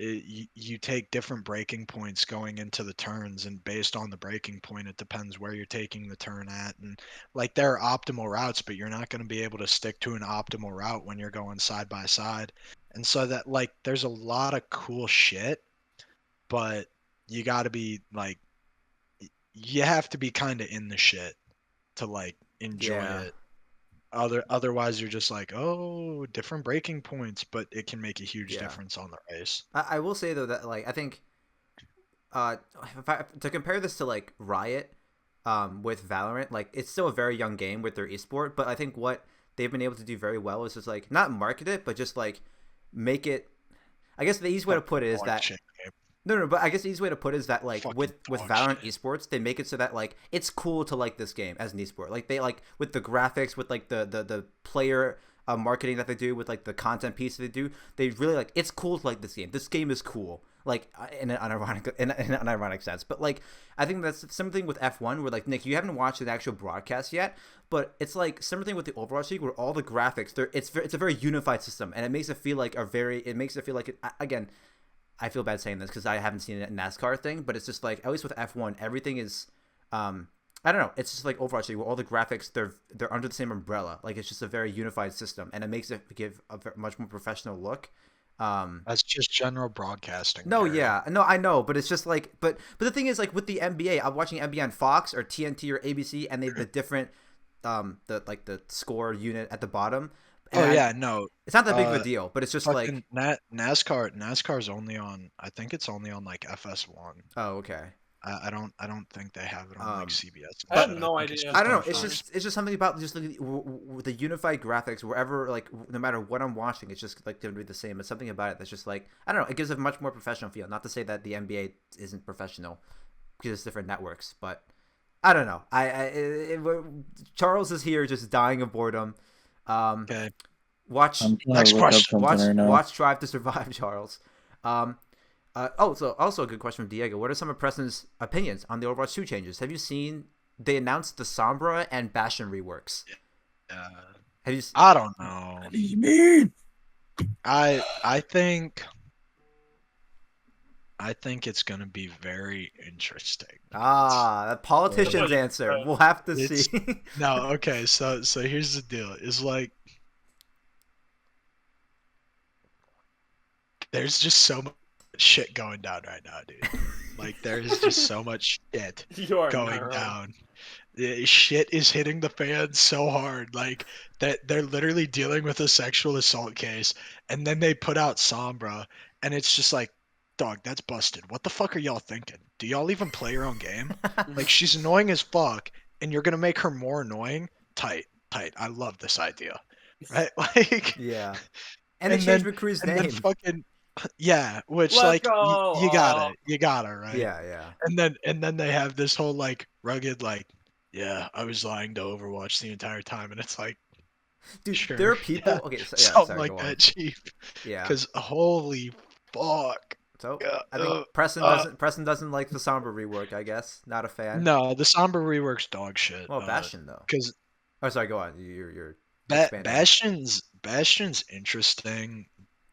you take different braking points going into the turns, and based on the braking point it depends where you're taking the turn at, and like there are optimal routes, but you're not going to be able to stick to an optimal route when you're going side by side. And so that like there's a lot of cool shit, but you got to be like you have to be kind of in the shit to like enjoy
Yeah.
it. Otherwise you're just like, oh, different braking points, but it can make a huge
Yeah.
difference on the race.
I will say though that like I think uh to compare this to like Riot with Valorant, like it's still a very young game with their esport, but I think what they've been able to do very well is just like not market it, but just like make it. I guess the easy way to put it is
Dog
that
shit game.
no, but I guess the easy way to put it is that like
Fucking
with
dog
Valorant
shit.
esports, they make it so that like it's cool to like this game as an esport. Like they like with the graphics, with like the player marketing that they do, with like the content piece that they do. They really like it's cool to like this game. This game is cool, like in an unironic sense. But like I think that's something with F1 where like Nick, you haven't watched an actual broadcast yet, but it's like something with the Overwatch League where all the graphics it's a very unified system, and it makes it feel like again. I feel bad saying this because I haven't seen a NASCAR thing, but it's just like at least with F1, everything is, I don't know. It's just like Overwatch League where all the graphics they're under the same umbrella. Like it's just a very unified system, and it makes it give a much more professional look.
That's just general broadcasting,
No,
Cary.
yeah, no, I know, but it's just like, but the thing is like with the NBA, I'm watching NBA on Fox or TNT or ABC, and they have the different, the score unit at the bottom. And
Oh yeah, no.
it's not that big of a deal, but it's just like,
Fucking NASCAR's only on. I think it's only on like FS1.
oh, okay.
I don't think they have it on like
Um,
CBS. And
I have
shit.
no
think it's
idea.
I
just
don't know.
on Fox.
It's just something about just the unified graphics wherever like no matter what I'm watching, it's just like going to be the same. It's something about it that's just like I don't know. It gives a much more professional feel. Not to say that the NBA isn't professional because it's different networks, but I don't know. Charles is here just dying of boredom.
Okay.
Watch
I'm trying
Next
to look up
question.
something right now.
watch Drive to Survive, Charles. So also a good question from Diego. What are some of Preston's opinions on the Overwatch 2 changes? Have you seen they announced the Sombra and Bastion reworks?
Uh,
Have you?
I don't know.
What do you mean?
I think I think it's gonna be very interesting.
The politician's answer. We'll have to see.
No, okay, so here's the deal. Is like there's just so much shit going down right now, dude. Like there is just so much shit going down. The shit is hitting the fan so hard, like that they're literally dealing with a sexual assault case, and then they put out Sombra, and it's just like, dog, that's busted. What the fuck are y'all thinking? Do y'all even play your own game? Like she's annoying as fuck, and you're gonna make her more annoying? Tight. I love this idea, right? Like
yeah, and they changed McCree's name.
Then fucking yeah, which
Let's
like
go.
you gotta, right?
Yeah.
And then they have this whole like rugged like, yeah, I was lying to Overwatch the entire time, and it's like,
dude,
sure,
there are people.
yeah,
Okay, so,
something
sorry,
like that, chief.
Yeah.
Because holy fuck.
So I think Preston doesn't like the Sombra rework. I guess not a fan.
No, the Sombra reworks dog shit.
Well, Bastion though.
Because
sorry, go on. You're
Bastion's interesting,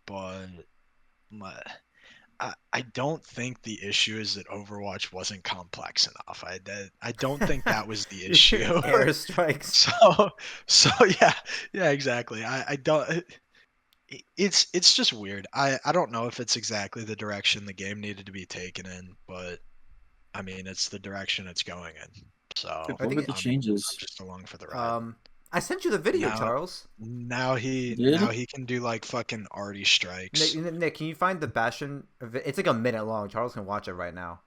but I don't think the issue is that Overwatch wasn't complex enough. I don't think that was the issue.
Airstrikes.
So yeah, exactly. I don't. It's just weird. I don't know if it's exactly the direction the game needed to be taken in, but I mean it's the direction it's going in. So
what were the changes?
I'm just along for the ride.
I sent you the video, Charles.
Now he can do like fucking arty strikes.
Nick, can you find the Bastion? It's like a minute long. Charles can watch it right now.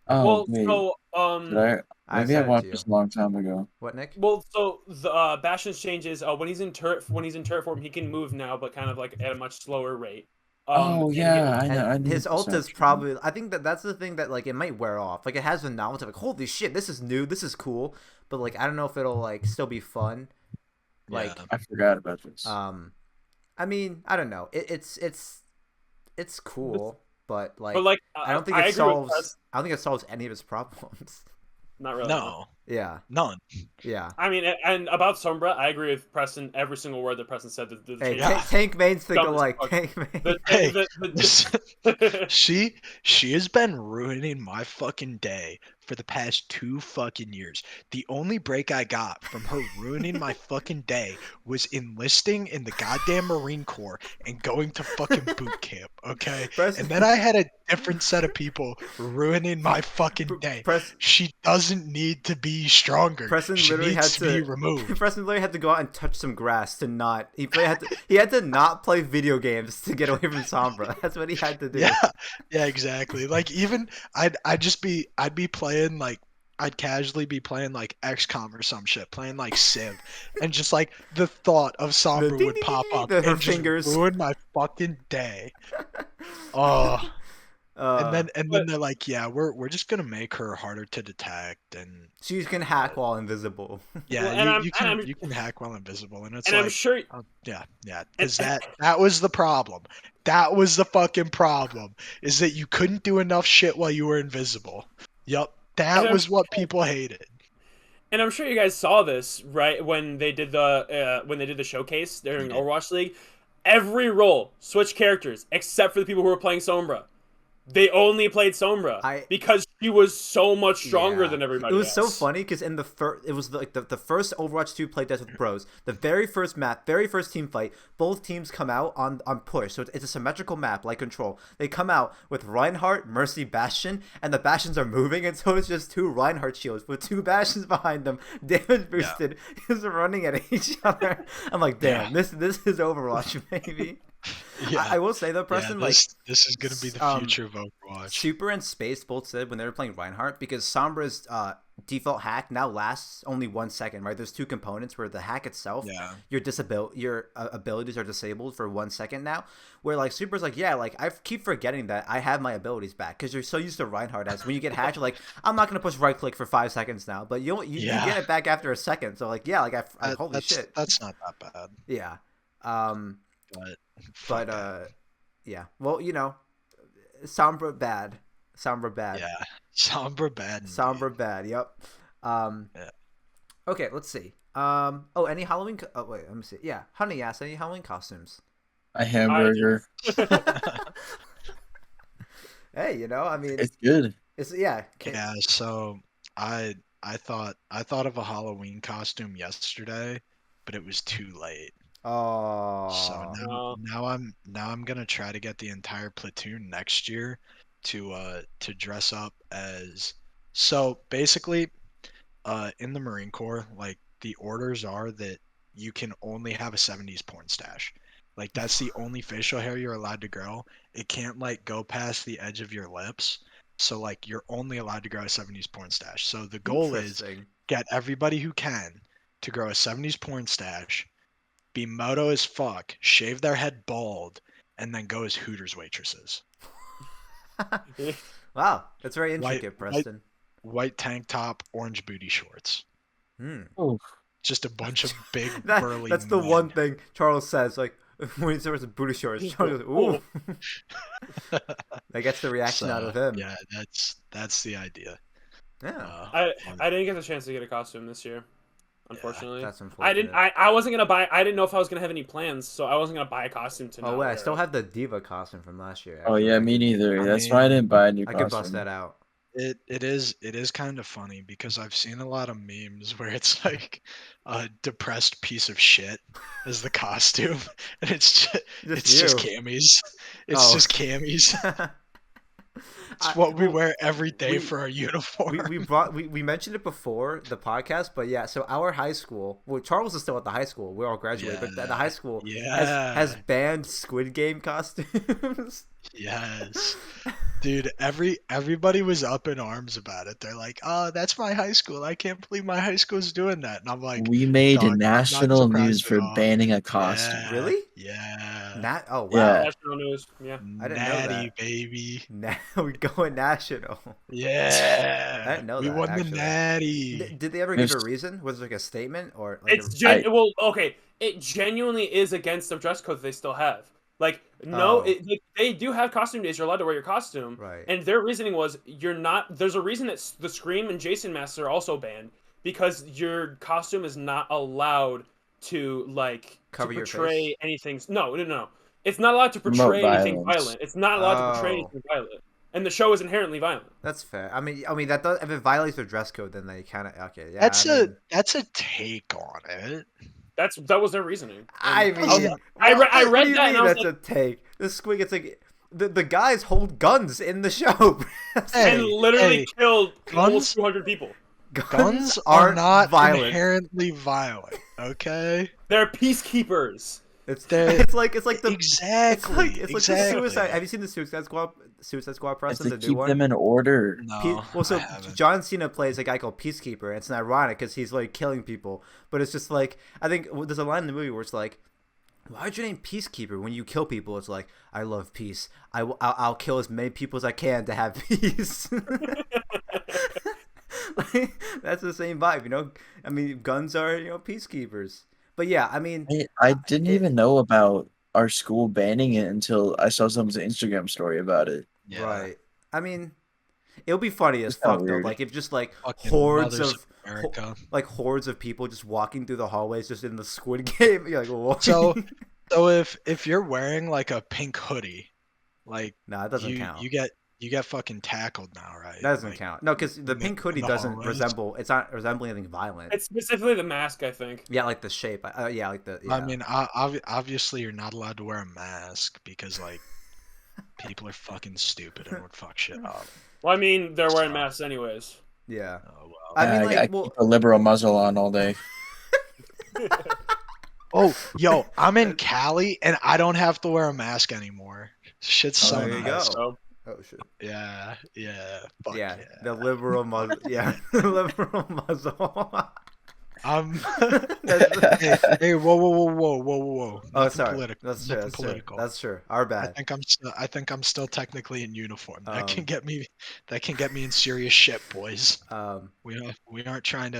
Oh,
well,
wait. Maybe I watched this a long time ago.
What, Nick?
Well, so the Bastion's changes. When he's in turret form, he can move now, but kind of like at a much slower rate.
Oh yeah, I know.
His ult is probably. I think that's the thing that like it might wear off. Like it has the knowledge of like, holy shit, this is new, this is cool, but like I don't know if it'll like still be fun. Like
I forgot about this.
I mean, I don't know. It's cool, but like I don't think
I
it solves. I don't think it solves any of his problems.
Not really.
No.
Yeah.
None.
Yeah.
I mean, and about Sombra, I agree with Preston. Every single word that Preston said.
Tank mains think alike. Tank mains.
She has been ruining my fucking day for the past 2 fucking years. The only break I got from her ruining my fucking day was enlisting in the goddamn Marine Corps and going to fucking boot camp, okay? And then I had a different set of people ruining my fucking day. She doesn't need to be stronger.
Preston
she
literally
needs
had
to be removed.
Preston literally had to go out and touch some grass to not. He had to not play video games to get away from Sombra. That's what he had to do.
Yeah, exactly. Like even I'd be playing like I'd casually be playing like XCOM or some shit, playing like Civ, and just like the thought of Sombra would pop up and just ruin my fucking day. Oh. And then they're like, yeah, we're just gonna make her harder to detect, and
she can hack while invisible.
Yeah, you can hack while invisible, and it's
and
like,
I'm sure,
yeah, because that was the problem. That was the fucking problem, is that you couldn't do enough shit while you were invisible. Yup, that was what people hated.
And I'm sure you guys saw this right when they did the showcase during Overwatch League. Every role switched characters except for the people who were playing Sombra. They only played Sombra because she was so much stronger than everybody else.
It was so funny because in it was like the first Overwatch 2 playtest with pros. The very first map, very first team fight, both teams come out on push. So it's a symmetrical map like Control. They come out with Reinhardt, Mercy, Bastion, and the Bastions are moving, and so it's just 2 Reinhardt shields with 2 Bastions behind them, damage boosted, just running at each other. I'm like, damn, this is Overwatch, baby. Yeah. I will say though, Preston,
this is gonna be the future of Overwatch.
Super and Space both said when they were playing Reinhardt, because Sombra's default hack now lasts only 1 second, right? There's 2 components where the hack itself, your abilities are disabled for 1 second now. Where like Super's like, yeah, like I keep forgetting that I have my abilities back because you're so used to Reinhardt as when you get hacked, you're like, I'm not gonna push right click for 5 seconds now, but you get it back after a second. So like, yeah, like holy shit,
that's not that bad.
Yeah.
But
yeah. Well, you know, Sombra bad.
Yeah, Sombra bad.
Sombra bad. Yep.
Yeah.
Okay, let's see. Any Halloween? Oh wait, let me see. Yeah, Honey asked any Halloween costumes.
A hamburger.
Hey, I mean,
It's good.
it's
Yeah, so I thought of a Halloween costume yesterday, but it was too late. So
Oh,
now I'm gonna try to get the entire platoon next year to dress up as. So basically, in the Marine Corps, like the orders are that you can only have a 70s porn stash. Like that's the only facial hair you're allowed to grow. It can't like go past the edge of your lips. So like you're only allowed to grow a 70s porn stash. So the goal is
interesting.
get everybody who can to grow a 70s porn stash, be moto as fuck, shave their head bald, and then go as Hooters waitresses.
Wow, that's very
White
intricate,
white
Preston.
white tank top, orange booty shorts.
Hmm.
Oh,
Just a bunch of big burly
That's the
men.
one thing Charles says. Like when he says booty shorts, Charles goes, "Ooh." That gets the reaction out of him.
Yeah, that's the idea.
Yeah,
I didn't get the chance to get a costume this year, unfortunately.
that's
I
unfortunate.
didn't. I wasn't gonna buy. I didn't know if I was gonna have any plans, so I wasn't gonna buy a costume to.
Oh
not
wait, I
wear
still
it.
have the diva costume from last year.
oh
Actually.
yeah, me neither.
I
That's why I
mean,
didn't buy a new
I could bust
costume.
that out.
It is kind of funny because I've seen a lot of memes where it's like a depressed piece of shit as the costume, and it's just
you.
camis. It's
Oh.
just camis. It's
I-
what we
well,
wear every day
we-
for our uniform.
we mentioned it before the podcast, but yeah. So our high school, well, Charles is still at the high school. We all graduated, but the high school has
Yeah.
banned Squid Game costumes.
Yes. Dude, everybody was up in arms about it. They're like, "Oh, that's my high school. I can't believe my high school's doing that." And I'm like,
We made
"Dog, I'm not
national news
surprised at
for
all."
banning a costume.
Yeah.
Really?
Yeah.
Oh wow.
Yeah.
National news. Yeah.
I didn't know
Natty,
that.
baby.
Now we going national.
Yeah.
I didn't know
we
that,
won
actually.
the Natty.
Did they ever give a
There's-
reason? Was it like a statement or like
It's well, okay. It genuinely is against the dress code they still have. Like, no,
Oh.
they do have costume days. You're allowed to wear your costume.
Right.
And their reasoning was you're not. There's a reason that the Scream and Jason masks are also banned because your costume is not allowed to like
Cover
to
your
portray
face?
anything. No. It's not allowed to
Promote
portray anything
violence.
violent. It's not allowed to portray
Oh.
anything violent. And the show is inherently violent.
That's fair. I mean that does, if it violates their dress code, then they kind of okay. Yeah,
That's
I mean,
that's a take on it.
That was their reasoning.
I
And
mean,
I read
what do you
that and
mean
I was
that's
like,
a take. The Squid, it's like the guys hold guns in the show.
Hey,
and literally killed
guns-
almost 200 people.
Guns are
aren't
not
violent.
inherently violent, okay?
They're peacekeepers.
They're-
It's like the
Exactly.
it's like
exactly.
the Suicide. Have you seen the Suicide Squad? Suicide Squad,
It's
Preston,
to
the new
keep
one.
them in order.
No,
Well, so
I haven't.
John Cena plays a guy called Peacekeeper. And it's ironic because he's like killing people, but it's just like I think there's a line in the movie where it's like, "Why'd you name Peacekeeper when you kill people?" It's like, "I love peace. I'll kill as many people as I can to have peace." Like, that's the same vibe, I mean, guns are peacekeepers. But yeah, I mean,
I didn't
it-
even know about our school banning it until I saw someone's Instagram story about it.
Yeah.
right. I mean, it'll be funny as
It's kinda
fuck though.
weird.
Like if just like
Fucking
hordes
mothers
of
America.
like hordes of people just walking through the hallways just in the Squid Game. You're like, what?
So if you're wearing like a pink hoodie, like
no, it doesn't
you
count.
you get fucking tackled now, right?
That doesn't
Like,
count. No, because the
in
pink
in
hoodie
the
doesn't
hallways.
resemble. It's not resembling anything violent.
It's specifically the mask, I think.
Yeah, like the shape. Yeah, like the. Yeah.
I mean, obviously you're not allowed to wear a mask because like people are fucking stupid and would fuck shit up.
Well, I mean, they're wearing
So-
masks anyways.
yeah.
Oh well.
I mean, like,
I
well,
keep a liberal muzzle on all day.
Oh, yo, I'm in Cali and I don't have to wear a mask anymore. Shit's so
there you
nice.
go.
So,
oh shit.
Yeah, fuck
Yeah,
yeah.
the liberal muzzle. Yeah, the liberal muzzle.
I'm.
That's-
hey, whoa.
Oh,
Nothing
sorry.
Political.
That's true.
Nothing
That's true.
political.
That's true. Our
I
bad.
think I'm still technically in uniform. That can
Um,
get me. That can get me in serious shit, boys. We aren't trying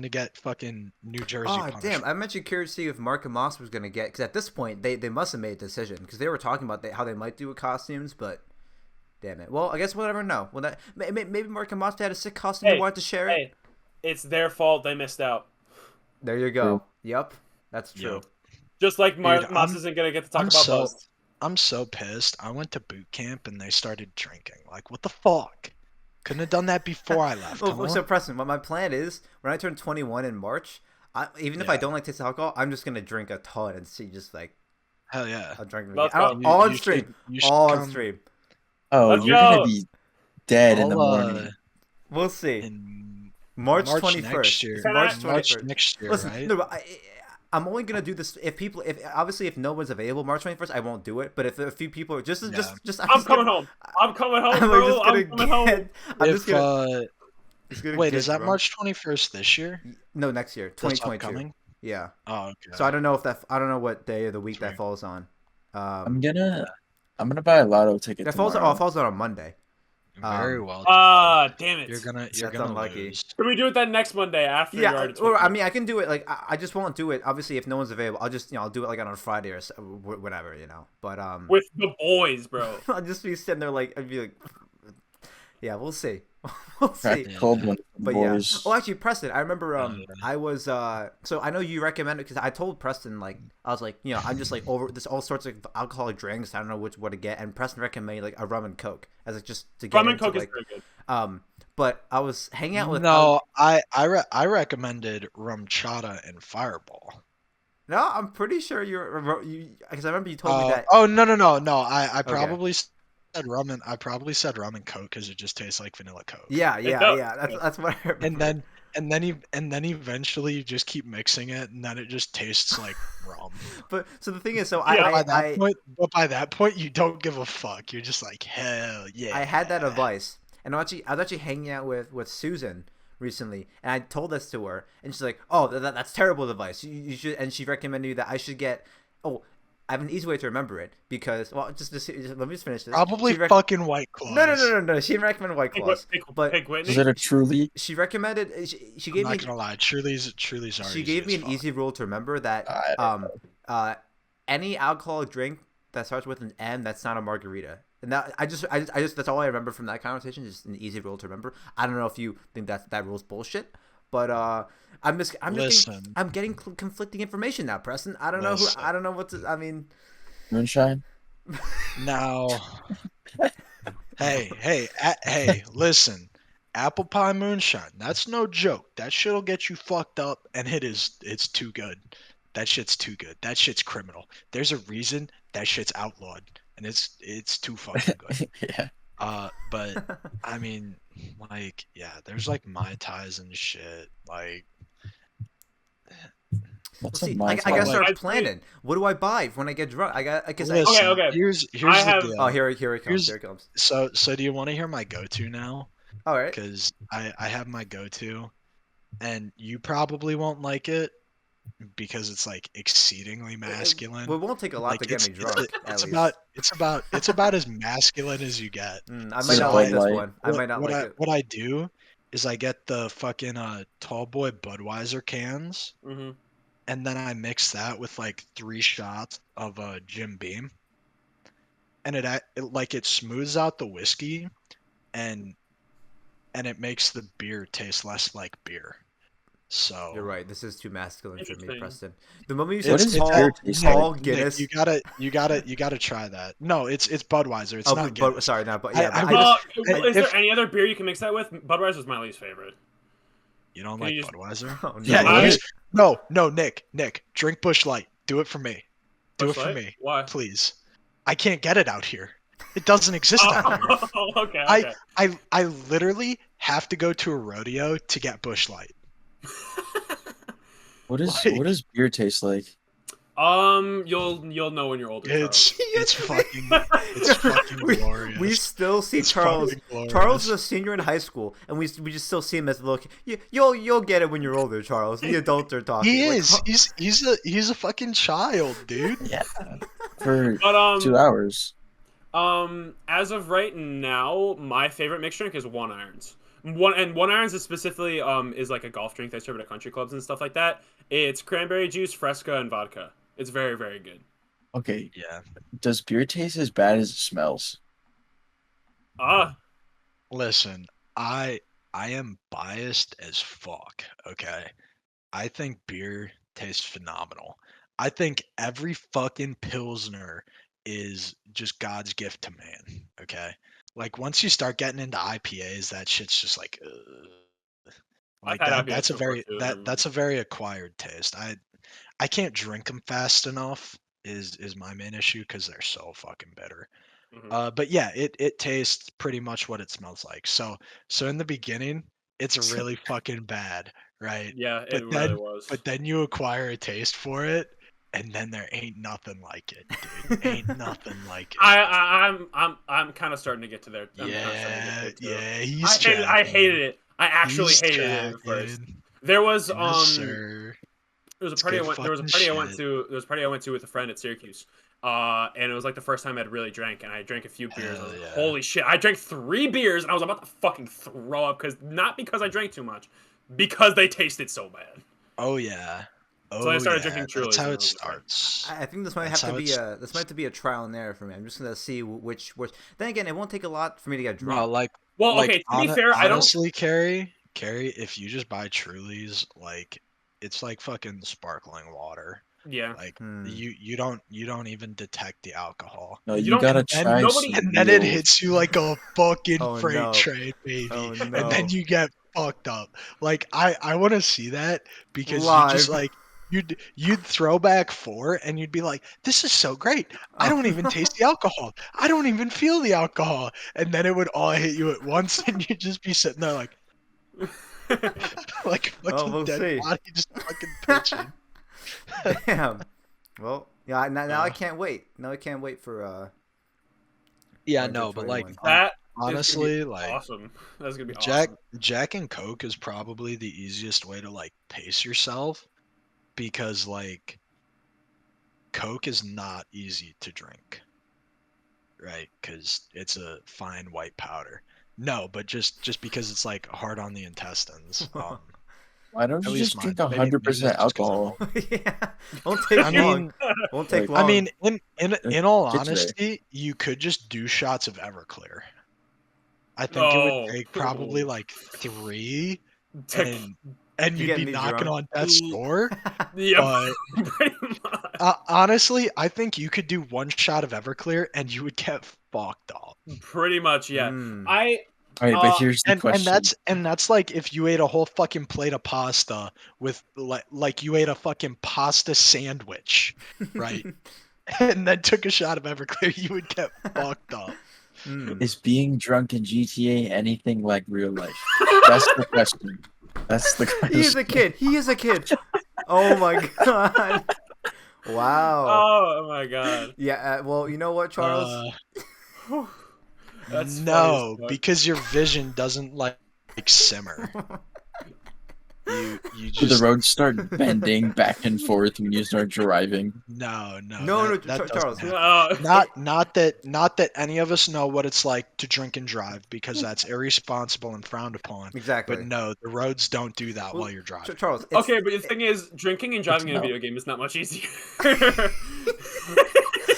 to get fucking New Jersey.
Oh
punished.
damn! I'm actually curious to see if Marc and Moss was gonna get, because at this point they must have made a decision because they were talking about how they might do with costumes, but damn it. Well, I guess we'll never know. Well, maybe Marc and Moss had a sick costume they
Hey,
wanted to share it.
hey, it's their fault they missed out.
There you go. Yep, that's true.
Yep.
Just like
Dude,
Moss
I'm-
isn't gonna get to talk
I'm
about
so-
Buzz.
I'm so pissed. I went to boot camp and they started drinking. Like, what the fuck? Couldn't have done that before I left, huh?
So Preston, what my plan is when I turn 21 in March, even if I
Yeah.
don't like taste alcohol, I'm just gonna drink a ton and see just like
Hell yeah.
I'll drink
Let's
I don't,
go.
all on
You
stream,
you should
all on
come
stream.
Oh,
Let's
you're gonna
go.
be dead in the
I'll,
morning.
We'll see.
in
March
March
21st.
next year.
It's
Can
March
I-
March
21st.
next year,
Listen,
right?
no, but I'm only gonna do this if obviously if no one's available March 21st, I won't do it. But if a few people are just
I'm coming home. I'm coming home,
I'm
bro.
just gonna
I'm coming home.
get. I'm just
If
gonna.
wait,
get
is that
drunk.
March 21st this year?
No, next year,
This
2022.
upcoming?
Yeah.
Oh, okay.
So I don't know if that. I don't know what day of the week that
Sweet.
falls on.
I'm gonna buy a lotto ticket
That falls.
tomorrow.
Oh, it falls on a Monday.
Very well.
Damn it.
You're gonna
That's
gonna
unlucky.
lose.
Can we do it that next Monday after you're
Yeah,
already
or I
21?
mean, I can do it. Like, I just won't do it. Obviously, if no one's available, I'll just I'll do it like on a Friday or whatever, But
With the boys, bro.
I'll just be sitting there like I'd be like, yeah, we'll see, we'll
Crack
see.
the cold one,
But yeah.
boys.
Oh, actually, Preston, I remember
Yeah.
I was so I know you recommended because I told Preston like I was like I'm just like over this all sorts of alcoholic drinks. I don't know what to get, and Preston recommended like a rum and coke as like just to get
Rum and
into
Coke
like
is very good.
But I was hanging out with
No, I recommended rum chata and Fireball.
No, I'm pretty sure you because I remember you told me that.
Oh no. I
Okay.
probably said rum and Coke because it just tastes like vanilla Coke.
Yeah.
does.
That's what I remember.
And then eventually you just keep mixing it, and then it just tastes like rum.
But so the thing is, so
Yeah.
By that point, you don't give a fuck. You're just like, hell yeah.
I had that advice, and I was actually hanging out with Susan recently, and I told this to her, and she's like, "Oh, that's terrible advice. You should." And she recommended that I should get. Oh, I have an easy way to remember it because just let me just finish this.
Probably
She
fucking White Claws.
No. She didn't recommend White Claws, but
Hey, Whitney.
Is it a truly?
she recommended. She
I'm
gave
not
me.
gonna lie, Truly's are
She
easy
gave me
as
an
fuck.
easy rule to remember that
I don't
any alcoholic drink that starts with an M that's not a margarita. And that I just that's all I remember from that conversation. Just an easy rule to remember. I don't know if you think that rule's bullshit, but I'm getting conflicting information now, Preston. I don't know what to. I mean,
Moonshine?
Now, hey, listen. Apple pie moonshine. That's no joke. That shit'll get you fucked up, and it's too good. That shit's too good. That shit's criminal. There's a reason that shit's outlawed, and it's too fucking good.
Yeah.
But I mean, like, yeah, there's like Mai Tais and shit. Like,
What's
see,
a
I gotta
Like-
start planning. What do I buy when I get drunk? Because
listen,
Okay.
here's
I
the
have-
deal.
oh here it comes.
Here's-
Here it comes.
So do you want to hear my go-to now?
All right.
Because I have my go-to, and you probably won't like it because it's like exceedingly masculine.
Well, it won't take a lot
Like,
to get me drunk.
it's
at least.
about as masculine as you get.
I might
So,
not like this
like,
one. I might not like it.
What I do is I get the fucking tall boy Budweiser cans,
Mhm.
and then I mix that with like 3 shots of Jim Beam, and it smooths out the whiskey, and it makes the beer taste less like beer. So
You're right. This is too masculine for me,
Interesting.
Preston. The moment
What
you
is
said
it beer taste
tall
like?
Guinness.
Nick, you gotta try that. No, it's Budweiser. It's not Guinness.
sorry, no, but
I-
yeah,
I
but
would-
Is
if-
there any other beer you can mix that with? Budweiser's my least favorite.
You don't
Can
like
you just-
Budweiser?
Oh, no.
Yeah,
I-
no, Nick, drink Busch Light. Do it for me. Do
Busch
it for
Light?
me,
Why?
please. I can't get it out here. It doesn't exist out here.
Oh, okay.
I literally have to go to a rodeo to get Busch Light.
What
Like-
does beer taste like?
You'll know when you're older.
It's fucking glorious.
We still see
It's
Charles.
fucking glorious.
Charles is a senior in high school, and we just still see him as a little kid. You'll get it when you're older, Charles. The adults are talking.
He
Like,
is. He's a fucking child, dude.
Yeah. For
But
2 hours.
as of right now, my favorite mixed drink is One Irons. One Irons is specifically is like a golf drink they serve at country clubs and stuff like that. It's cranberry juice, Fresca, and vodka. It's very, very good.
Okay.
Yeah.
Does beer taste as bad as it smells?
Listen, I am biased as fuck. Okay. I think beer tastes phenomenal. I think every fucking pilsner is just God's gift to man. Okay, like once you start getting into IPAs, that shit's just like,
I've
like
had
that.
IPAs before too.
That's a very acquired taste. I can't drink them fast enough. Is my main issue because they're so fucking bitter.
Mhm.
But yeah, it tastes pretty much what it smells like. So in the beginning, it's really fucking bad, right?
Yeah, it
But
really
then
was.
but then you acquire a taste for it, and then there ain't nothing like it, dude. Ain't nothing like it.
I'm kind of starting to get to there. I'm kind of starting to get
Yeah,
there too.
yeah, he's
I hated
tracking.
it. I actually
He's
hated it at first.
tracking.
There was
Yes, sir.
there was a
It's
party I
good
went there was a
fucking
party I went
shit.
to there was a party I went to with a friend at Syracuse. And it was like the first time I'd really drank, and I drank a few beers. And I
Hell
was like,
yeah.
holy shit! I drank 3 beers, and I was about to fucking throw up not because I drank too much, because they tasted so bad.
Oh yeah.
So I
Oh
started
yeah.
drinking
That's
Trulies,
how
and
it
I was okay.
starts.
I think this might
That's
have to
how it
be
starts.
a trial and error for me. I'm just gonna see which works. Then again, it won't take a lot for me to get
No,
drunk.
Well, okay. To be fair, I don't.
honestly, Cary, if you just buy Trulies, like it's like fucking sparkling water.
Yeah.
Like
Hmm.
you don't even detect the alcohol.
No,
You
you
don't-
gotta
and
try
nobody-
some
And then it
real.
hits you like a fucking
Oh
freight
no!
train, baby.
Oh
And
no!
then you get fucked up. Like I want to see that because you just
Live.
like you'd throw back 4 and you'd be like, this is so great. I
Oh,
don't even
no.
taste the alcohol. I don't even feel the alcohol. And then it would all hit you at once and you'd just be sitting there like like
Well,
fucking
we'll
dead
see.
body just fucking pitching.
Damn. Well, yeah. Now I
Uh,
can't wait. Now I can't wait for
yeah,
Winter
no, but like
21.
That
honestly,
is gonna be
like
awesome. That's gonna be
Jack
awesome.
Jack and Coke is probably the easiest way to like pace yourself because like Coke is not easy to drink, right? Because it's a fine white powder. No, but just because it's like hard on the intestines.
Why don't
At
you
least
just
mine.
drink
Maybe
100%
that's just because I'm
alcohol?
old.
Yeah. Won't take
I
long.
mean,
Won't take
Like-
long.
I mean, in all
Get to there.
honesty, you could just do shots of Everclear. I think it would
No.
take probably like 3,
Tech-
and
You
you'd
getting
be
me
knocking
drunk?
on death's door.
Yep.
But
Pretty much.
honestly, I think you could do 1 shot of Everclear and you would get fucked up.
Pretty much, yeah.
Mm.
All right, but here's the
And
question.
that's like if you ate a whole fucking plate of pasta with like you ate a fucking pasta sandwich, right? And then took a shot of Everclear, you would get fucked up.
Mm.
Is being drunk in GTA anything like real life? That's the question. That's the question.
He is a kid. He is a kid. Oh my god. Wow.
Oh my god.
Yeah. Well, you know what, Charles?
That's funny
No,
as fuck.
because your vision doesn't like simmer. You
Do the
just
roads start bending back and forth when you start driving?
no
No,
that doesn't
Charles.
happen.
No.
Not that any of us know what it's like to drink and drive because that's irresponsible and frowned upon.
Exactly.
But no, the roads don't do that
Well,
while you're driving.
Charles.
Okay, but the thing is, drinking and driving in a
know.
video game is not much easier.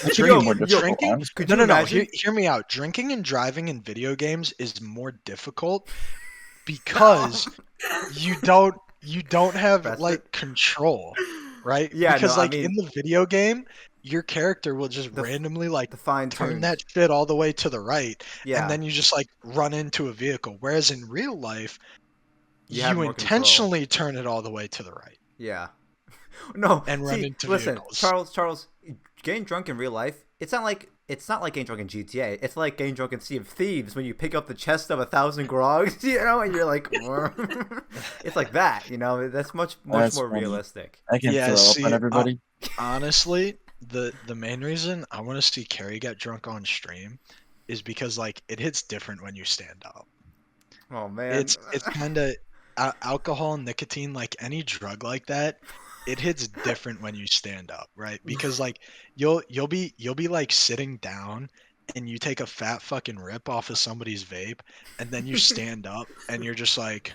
That's
Yo,
really more difficult,
drinking?
honestly.
Could
No,
you
no, no.
imagine?
Hear me out. Drinking and driving in video games is more difficult because you don't have
Preston?
like control, right?
Yeah,
Because
no, I
like in
mean-
the video game, your character will just
The f-
randomly like
The fine
turn
tune.
that shit all the way to the right,
Yeah.
and then you just like run into a vehicle. Whereas in real life,
You have
you
more control.
intentionally turn it all the way to the right.
Yeah. No.
And run
see,
into
listen,
vehicles.
Charles. Getting drunk in real life. It's not like getting drunk in GTA. It's like getting drunk in Sea of Thieves when you pick up the chest of 1,000 grogs, you know, and you're like, it's like that, you know. That's much
That's
more
funny.
realistic.
I can
Yeah,
throw up
see,
on everybody.
Honestly, the main reason I want to see Cary get drunk on stream is because like it hits different when you stand up.
Oh man.
It's kind of alcohol, nicotine, like any drug like that. It hits different when you stand up, right? Because like you'll be like sitting down and you take a fat fucking rip off of somebody's vape, and then you stand up and you're just like,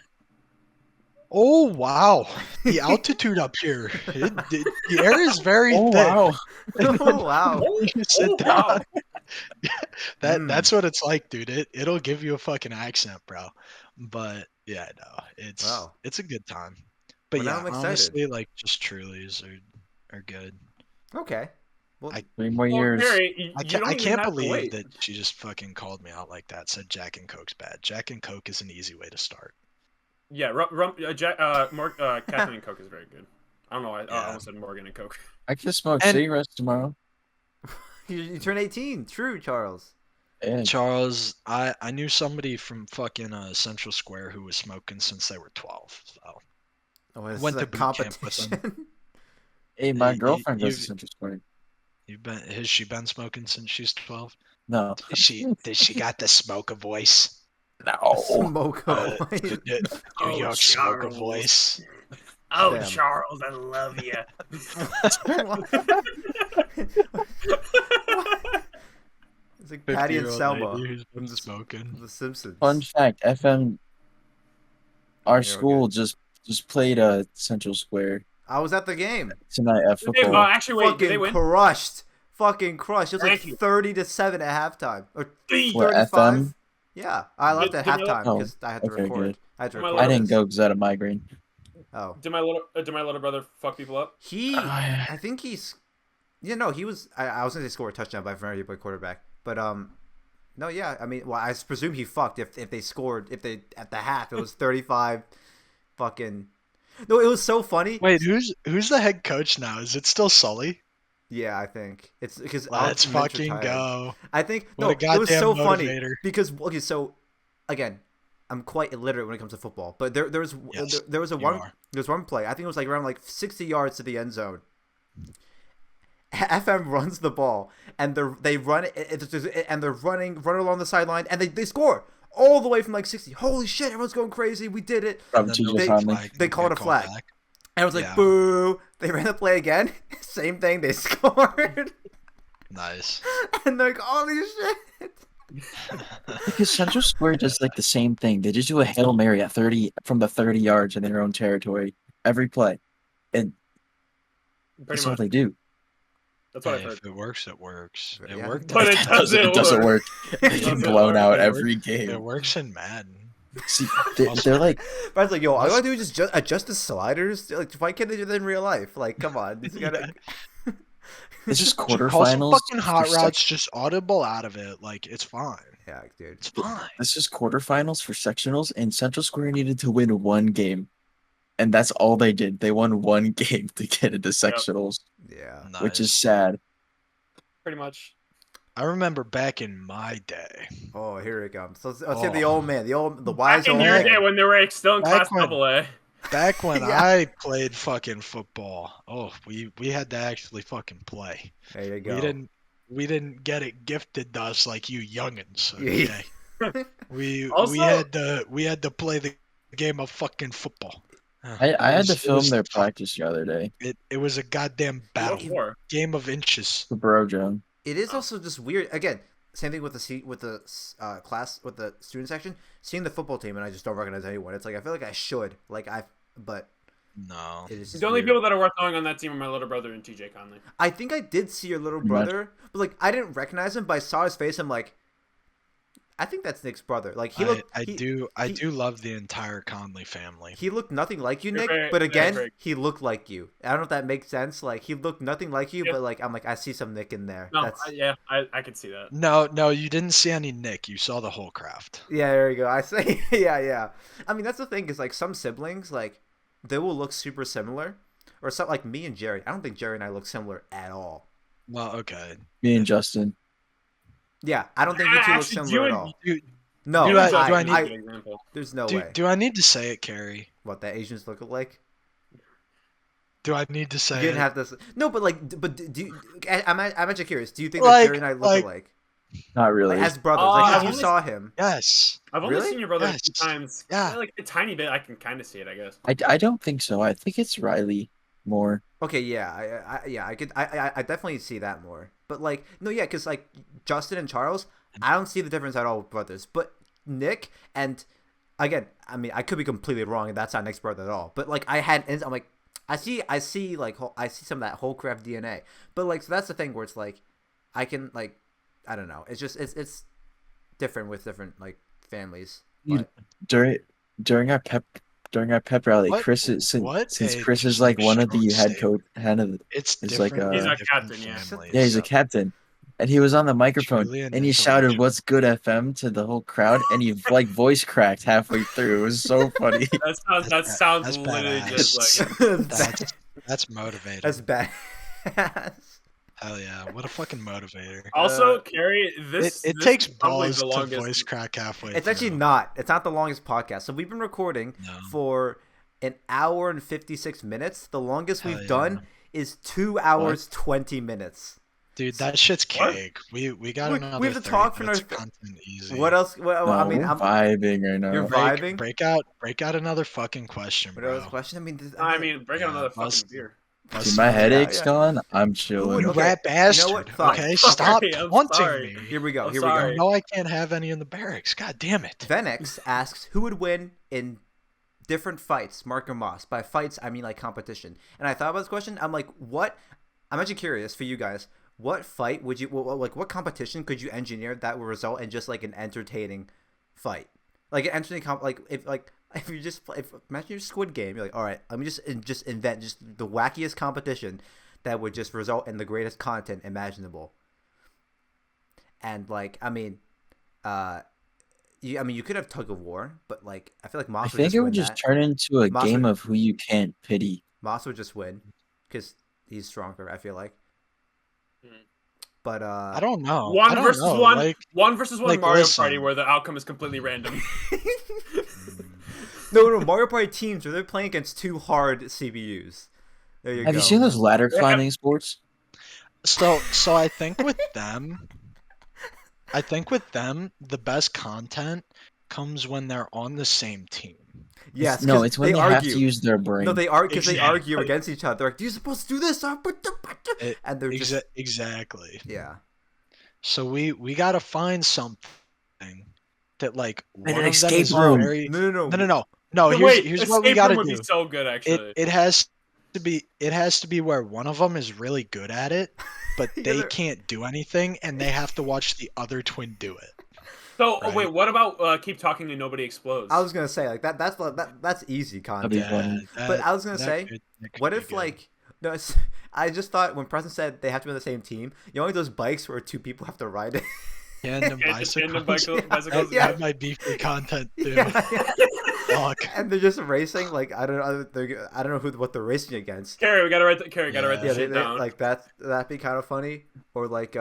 oh wow, the altitude up here, the air is very
Oh
thick.
wow!
And
Oh
then
wow.
you sit
Oh,
down.
wow.
That's what it's like, dude. It'll give you a fucking accent, bro. But yeah, no,
Wow.
it's a good time. But
Well, now
yeah,
I'm excited.
honestly, like just Trulies are good.
Okay. Well,
3 more
Well,
years.
Cary, you
I
don't even
can't
have to
believe
wait.
that she just fucking called me out like that. Said Jack and Coke's bad. Jack and Coke is an easy way to start.
Yeah, Catherine and Coke is very good. I don't know why I almost said Morgan and Coke.
I can smoke
And-
cigarettes tomorrow.
you turn 18. True, Charles.
Yeah.
Charles, I knew somebody from fucking Central Square who was smoking since they were 12. So
Oh, this
Went
is a
to boot camp with
competition.
Hey, my
You-
girlfriend goes
you-
to Central Square.
has she been smoking since she's 12?
No.
Did she got the smoker voice?
No.
Smoke
Uh,
away.
New
Oh,
York smoker
Charles.
voice.
Oh,
Damn.
Charles, I love you.
It's like Patty and
50-year-old
Selma
lady who's
from
been
the,
smoking.
from the Simpsons.
Fun fact: our
You're
school just played Central Square
I was at the game.
tonight at
Did they,
football.
actually, wait, did they
Fucking
win?
crushed. Fucking crushed. It was like
Thank you.
30-7 at halftime. Or
What,
35.
FM?
Yeah, I left at
Did my-
halftime
Oh,
because I had to
okay,
record.
good.
I had to
My
record.
I didn't
this.
go because I had a migraine.
Oh,
Did my little brother fuck people up?
I think he's. Yeah, no, he was. I was gonna say score a touchdown by very good quarterback, but no, yeah. I mean, well, I presume he fucked if they scored at the half it was 35, fucking. No, it was so funny.
Wait, who's the head coach now? Is it still Sully?
Yeah, I think it's because
Let's fucking go.
I think
What a
it was so
goddamn
funny
motivator.
because okay, so again, I'm quite illiterate when it comes to football, but there was
Yes,
there was a
you
one
are.
there's one play. I think it was like around like 60 yards to the end zone. FM runs the ball and they run it and they're running along the sideline and they score all the way from like 60. Holy shit! Everyone's going crazy. We did it.
From
And then
TJ
there was a
Conley.
flag
They
that
called
got
a flag.
back.
And I was like,
Yeah.
boo! They ran the play again. Same thing. They scored.
Nice.
And they're like, holy shit!
Because Central Square does like the same thing. They just do a Hail Mary at 30 from the 30 yards in their own territory every play. And
Pretty
that's all
much.
they do.
That's what I've
Hey,
heard.
if it works, it works. It
Yeah.
worked.
But it doesn't
doesn't
work.
work. They get
Doesn't
blown
work.
out
It
every
It
game.
works in Madden.
See, they're like,
Brad's like, yo, all I gotta do is just adjust the sliders. Like, why can't they do that in real life? Like, come on, you gotta.
it's just
Call some
quarterfinals.
fucking hot
for
routes, just audible out of it. Like, it's fine.
Yeah, dude.
It's fine.
This is quarterfinals for sectionals, and Central Square needed to win one game. And that's all they did. They won one game to get into sectionals,
Yeah.
which is
Nice.
sad.
Pretty much.
I remember back in my day.
Oh, here it comes. So let's hear the
Oh.
old man, the wise
Back in
old
your
man.
day when they were still in
Back
class
when-
double A.
Back when
Yeah.
I played fucking football, we had to actually fucking play.
There you go.
We didn't get it gifted to us like you youngins.
Yeah.
Okay. we
Also-
we had to play the game of fucking football.
I had to
It
film
was
their
tough.
practice the other day.
It was a goddamn battle.
What for?
Game of inches.
The Bro Joan.
It is also just weird. Again, same thing with the class with the student section. Seeing the football team and I just don't recognize anyone. It's like I feel like I should but
No.
it is. Just
The only
weird.
people that are worth knowing on that team are my little brother and TJ Conley.
I think I did see your little
Pretty much.
brother, but like I didn't recognize him. But I saw his face. I'm like, I think that's Nick's brother. Like he looked.
I
he,
do love the entire Conley family.
He looked nothing like you,
You're
Nick.
very-
but
very
again,
correct.
he looked like you. I don't know if that makes sense. Like he looked nothing like you,
Yeah.
but like I'm like I see some Nick in there.
No,
That's
I could see that.
No, you didn't see any Nick. You saw the whole craft.
yeah. There you go. I say yeah. I mean that's the thing is like some siblings like they will look super similar, or something like me and Jerry. I don't think Jerry and I look similar at all.
Well, okay.
Me and Justin.
Yeah, I don't think you two look
Actually,
similar at
you
all.
Do,
No,
do I-
Justin
do I
is a
need-
good example.
there's no
do,
way.
do I need to say it, Cary?
What that Asians look like?
Do I need to say
You didn't
it?
have this. No, but like, but do you, I'm actually curious. Do you think
Like-
that Jerry and I look
like-
alike?
Not really.
Like, as brothers,
Oh,
like if
I've
you
only-
saw him.
Yes.
I've only
Really?
seen your brother a few
Yes.
times.
Yeah.
Like a tiny bit. I can kind of see it, I guess.
I don't think so. I think it's Riley more.
Okay, yeah, I definitely see that more. But like, no, yeah, because like Justin and Charles, I don't see the difference at all with brothers. But Nick and again, I mean, I could be completely wrong, and that's not Nick's brother at all. But like, I'm like, I see like, I see some of that whole craft DNA. But like, so that's the thing where it's like, I can like, I don't know, it's just it's different with different like families.
You-
But,
During our during our pep rally,
What-
Chris is
what
since
a
Chris is
just,
like
like,
one of the
short
head
statement.
coach, head of
It's
It's
different.
like,
with
He's our
different
captain, yeah.
families.
yeah, he's a captain, and he was on the microphone
Truly an
and he shouted,
intellectual.
"What's good, FM?" to the whole crowd, and he like voice cracked halfway through. It was so funny.
That sounds
That's
literally
badass.
just like
That's motivating.
That's bad.
Hell yeah! What a fucking motivator.
Also, Cary, this
It
this
takes
is probably
balls
the
to
longest.
voice crack halfway.
It's actually
through.
not. It's not the longest podcast. So we've been recording
No.
for an hour and 56 minutes. The longest
Hell
we've
yeah.
done is 2 hours 20 minutes.
Dude, that shit's
What?
cake. We got
We-
another
we have to
30
talk for
minutes
another
of content easy.
What else? Well,
No,
I mean,
we're
I'm
vibing right now.
You're vibing?
Break out another fucking question,
What
bro.
else question? I mean,
I mean, break out
Yeah,
another fucking
bust-
beer.
Bust
Dude, my
some-
headache's
yeah.
gone. I'm
Ooh,
chilling.
You
okay.
rat
You know
bastard.
what? Fine.
Okay,
Sorry,
stop
I'm
taunting
sorry.
me.
here we go.
I'm
Here
sorry.
You know I can't have any in the barracks. God damn it.
Venex asks who would win in different fights, Marc or Moss. By fights, I mean like competition. And I thought about this question. I'm like, what? I'm actually curious for you guys. What fight would you like? What competition could you engineer that would result in just like an entertaining fight? Like an entertaining if you just imagine your Squid Game, you're like, all right, let me just invent just the wackiest competition that would just result in the greatest content imaginable. And like, I mean, you could have tug of war, but like, I feel like
I
Moss would
think
just
it
win
would just
that.
turn into a
Moss
game
would-
of who you can't pity.
Moss would just win because he's stronger. I feel like.
Mhm.
But
I don't know.
One
I don't
versus
know.
one.
Like,
One versus one
like,
Mario
listen.
Party where the outcome is completely random.
no, Mario Party teams where they're playing against two hard CPUs. There you go.
Have you seen those ladder
Yeah.
climbing sports?
so I think with them, the best content comes when they're on the same team.
Yes,
No,
'cause
it's when they
argue.
have to use their brain.
No, they argue because they
Exactly.
argue against each other. They're like, "You're supposed to do this," and they're just
Exactly.
yeah.
So we gotta find something that like
An
one of them
escape
is
room.
very
No.
No.
No,
Here's what we
Escape
gotta
Room would
do.
be so good, actually.
It has to be where one of them is really good at it, but
Yeah,
they
they're-
can't do anything, and they have to watch the other twin do it.
So
Right.
wait, what about keep talking and nobody explodes?
I was gonna say like that's easy
That'd be
content.
funny.
But I was gonna
that
say,
that could
what
be
if
good.
like no? I just thought when Preston said they have to be on the same team, you know, like those bikes where two people have to ride it.
tandem
Yeah, just tandem
bicycles?
bicycles.
Yeah.
That might be free content too.
yeah.
Fuck.
And they're just racing. Like I don't know what they're racing against.
Cary, we gotta write. Cary, gotta write
Yeah,
this
Yeah,
shit down.
like that'd be kind of funny. Or like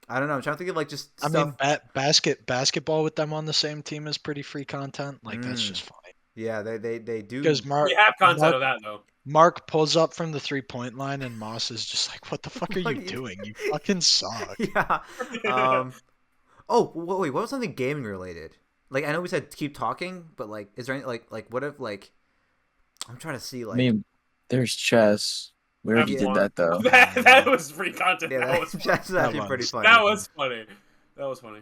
I don't know. I'm trying to think of like just
I
stuff.
mean, basketball with them on the same team is pretty free content. Like that's
Mm.
just funny.
Yeah, they do.
Because
we have content of that though.
Mark pulls up from the 3-point line, and Moss is just like, "What the fuck are
What
you
are you
doing? You fucking suck."
Yeah. Oh wait, what was something gaming related? Like I know we said keep talking, but like, is there any like what if like I'm trying to see like
I mean, there's chess. We already
F1.
did that though.
that was free content.
yeah,
that was
that's actually
That
pretty
was-
funny.
that was funny. That was funny.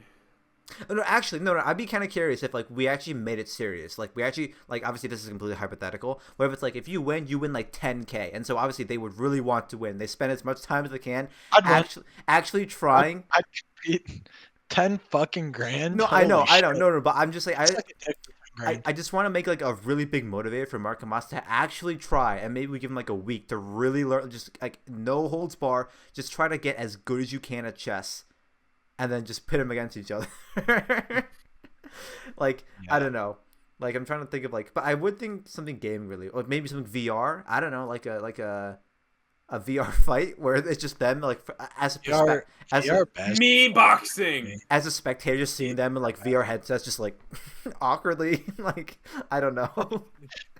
Oh, no, actually, no. I'd be kind of curious if like we actually made it serious. Like we actually like obviously this is completely hypothetical. But if it's like if you win like 10K, and so obviously they would really want to win. They spend as much time as they can
I'd win.
actually trying.
I'd compete 10 fucking grand.
No, I know,
Holy
no, but I'm just like
shit. It's like a dick for 10 grand.
I just want to make like a really big motivator for Marc and Moss to actually try, and maybe we give them like a week to really learn, just like no holds bar, just try to get as good as you can at chess, and then just pit them against each other. Like I don't know, like I'm trying to think of like, but I would think something gaming really, or maybe something VR. I don't know, like a VR fight where it's just them like as a
VR best.
Me boxing.
as a spectator just seeing them in like VR headsets just like awkwardly like I don't know.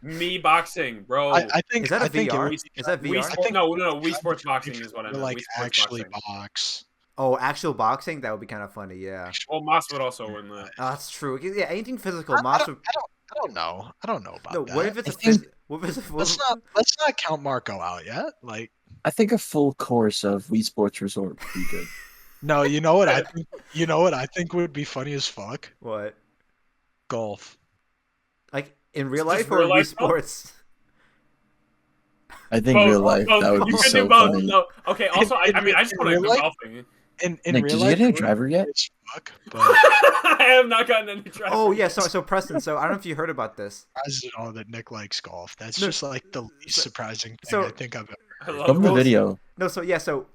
Me boxing, bro.
I think
Is that a
I think it
VR?
would-
Is that
Wii
VR?
Sports, no, Wii Sports boxing is what I
to,
meant.
like
Wii Sports
actually
boxing.
box.
Oh, actual boxing? That would be kind of funny, yeah.
Well, Moss would also win that.
Oh, that's true. Yeah, anything physical.
I
Moss would...
don't know. I don't know about
No,
that.
what if it's
I
a
think-
let's not count Marco out yet. Like,
I think a full course of Wii Sports Resort would be good.
no, you know what I think? You know what I think would be funny as fuck?
What?
Golf.
Like, in real
Just
life or
real
Wii
life, though?
Sports?
I think
Both,
real life
both.
that would
You
be
can
so
do both.
funny.
No. Okay. Also, I mean, I just
in
want to
real
go
life?
golfing.
in
Nick,
real
did you
life,
get a
it
new
would
driver
be
yet?
as fuck, but
I have not gotten any driver.
Oh yeah,
yet.
so Preston. So I don't know if you heard about this.
as it all that Nick likes golf. That's
No,
just like the least
so-
surprising thing
so-
I think I've ever.
I
heard.
love
From the
Well,
video.
No, so yeah, so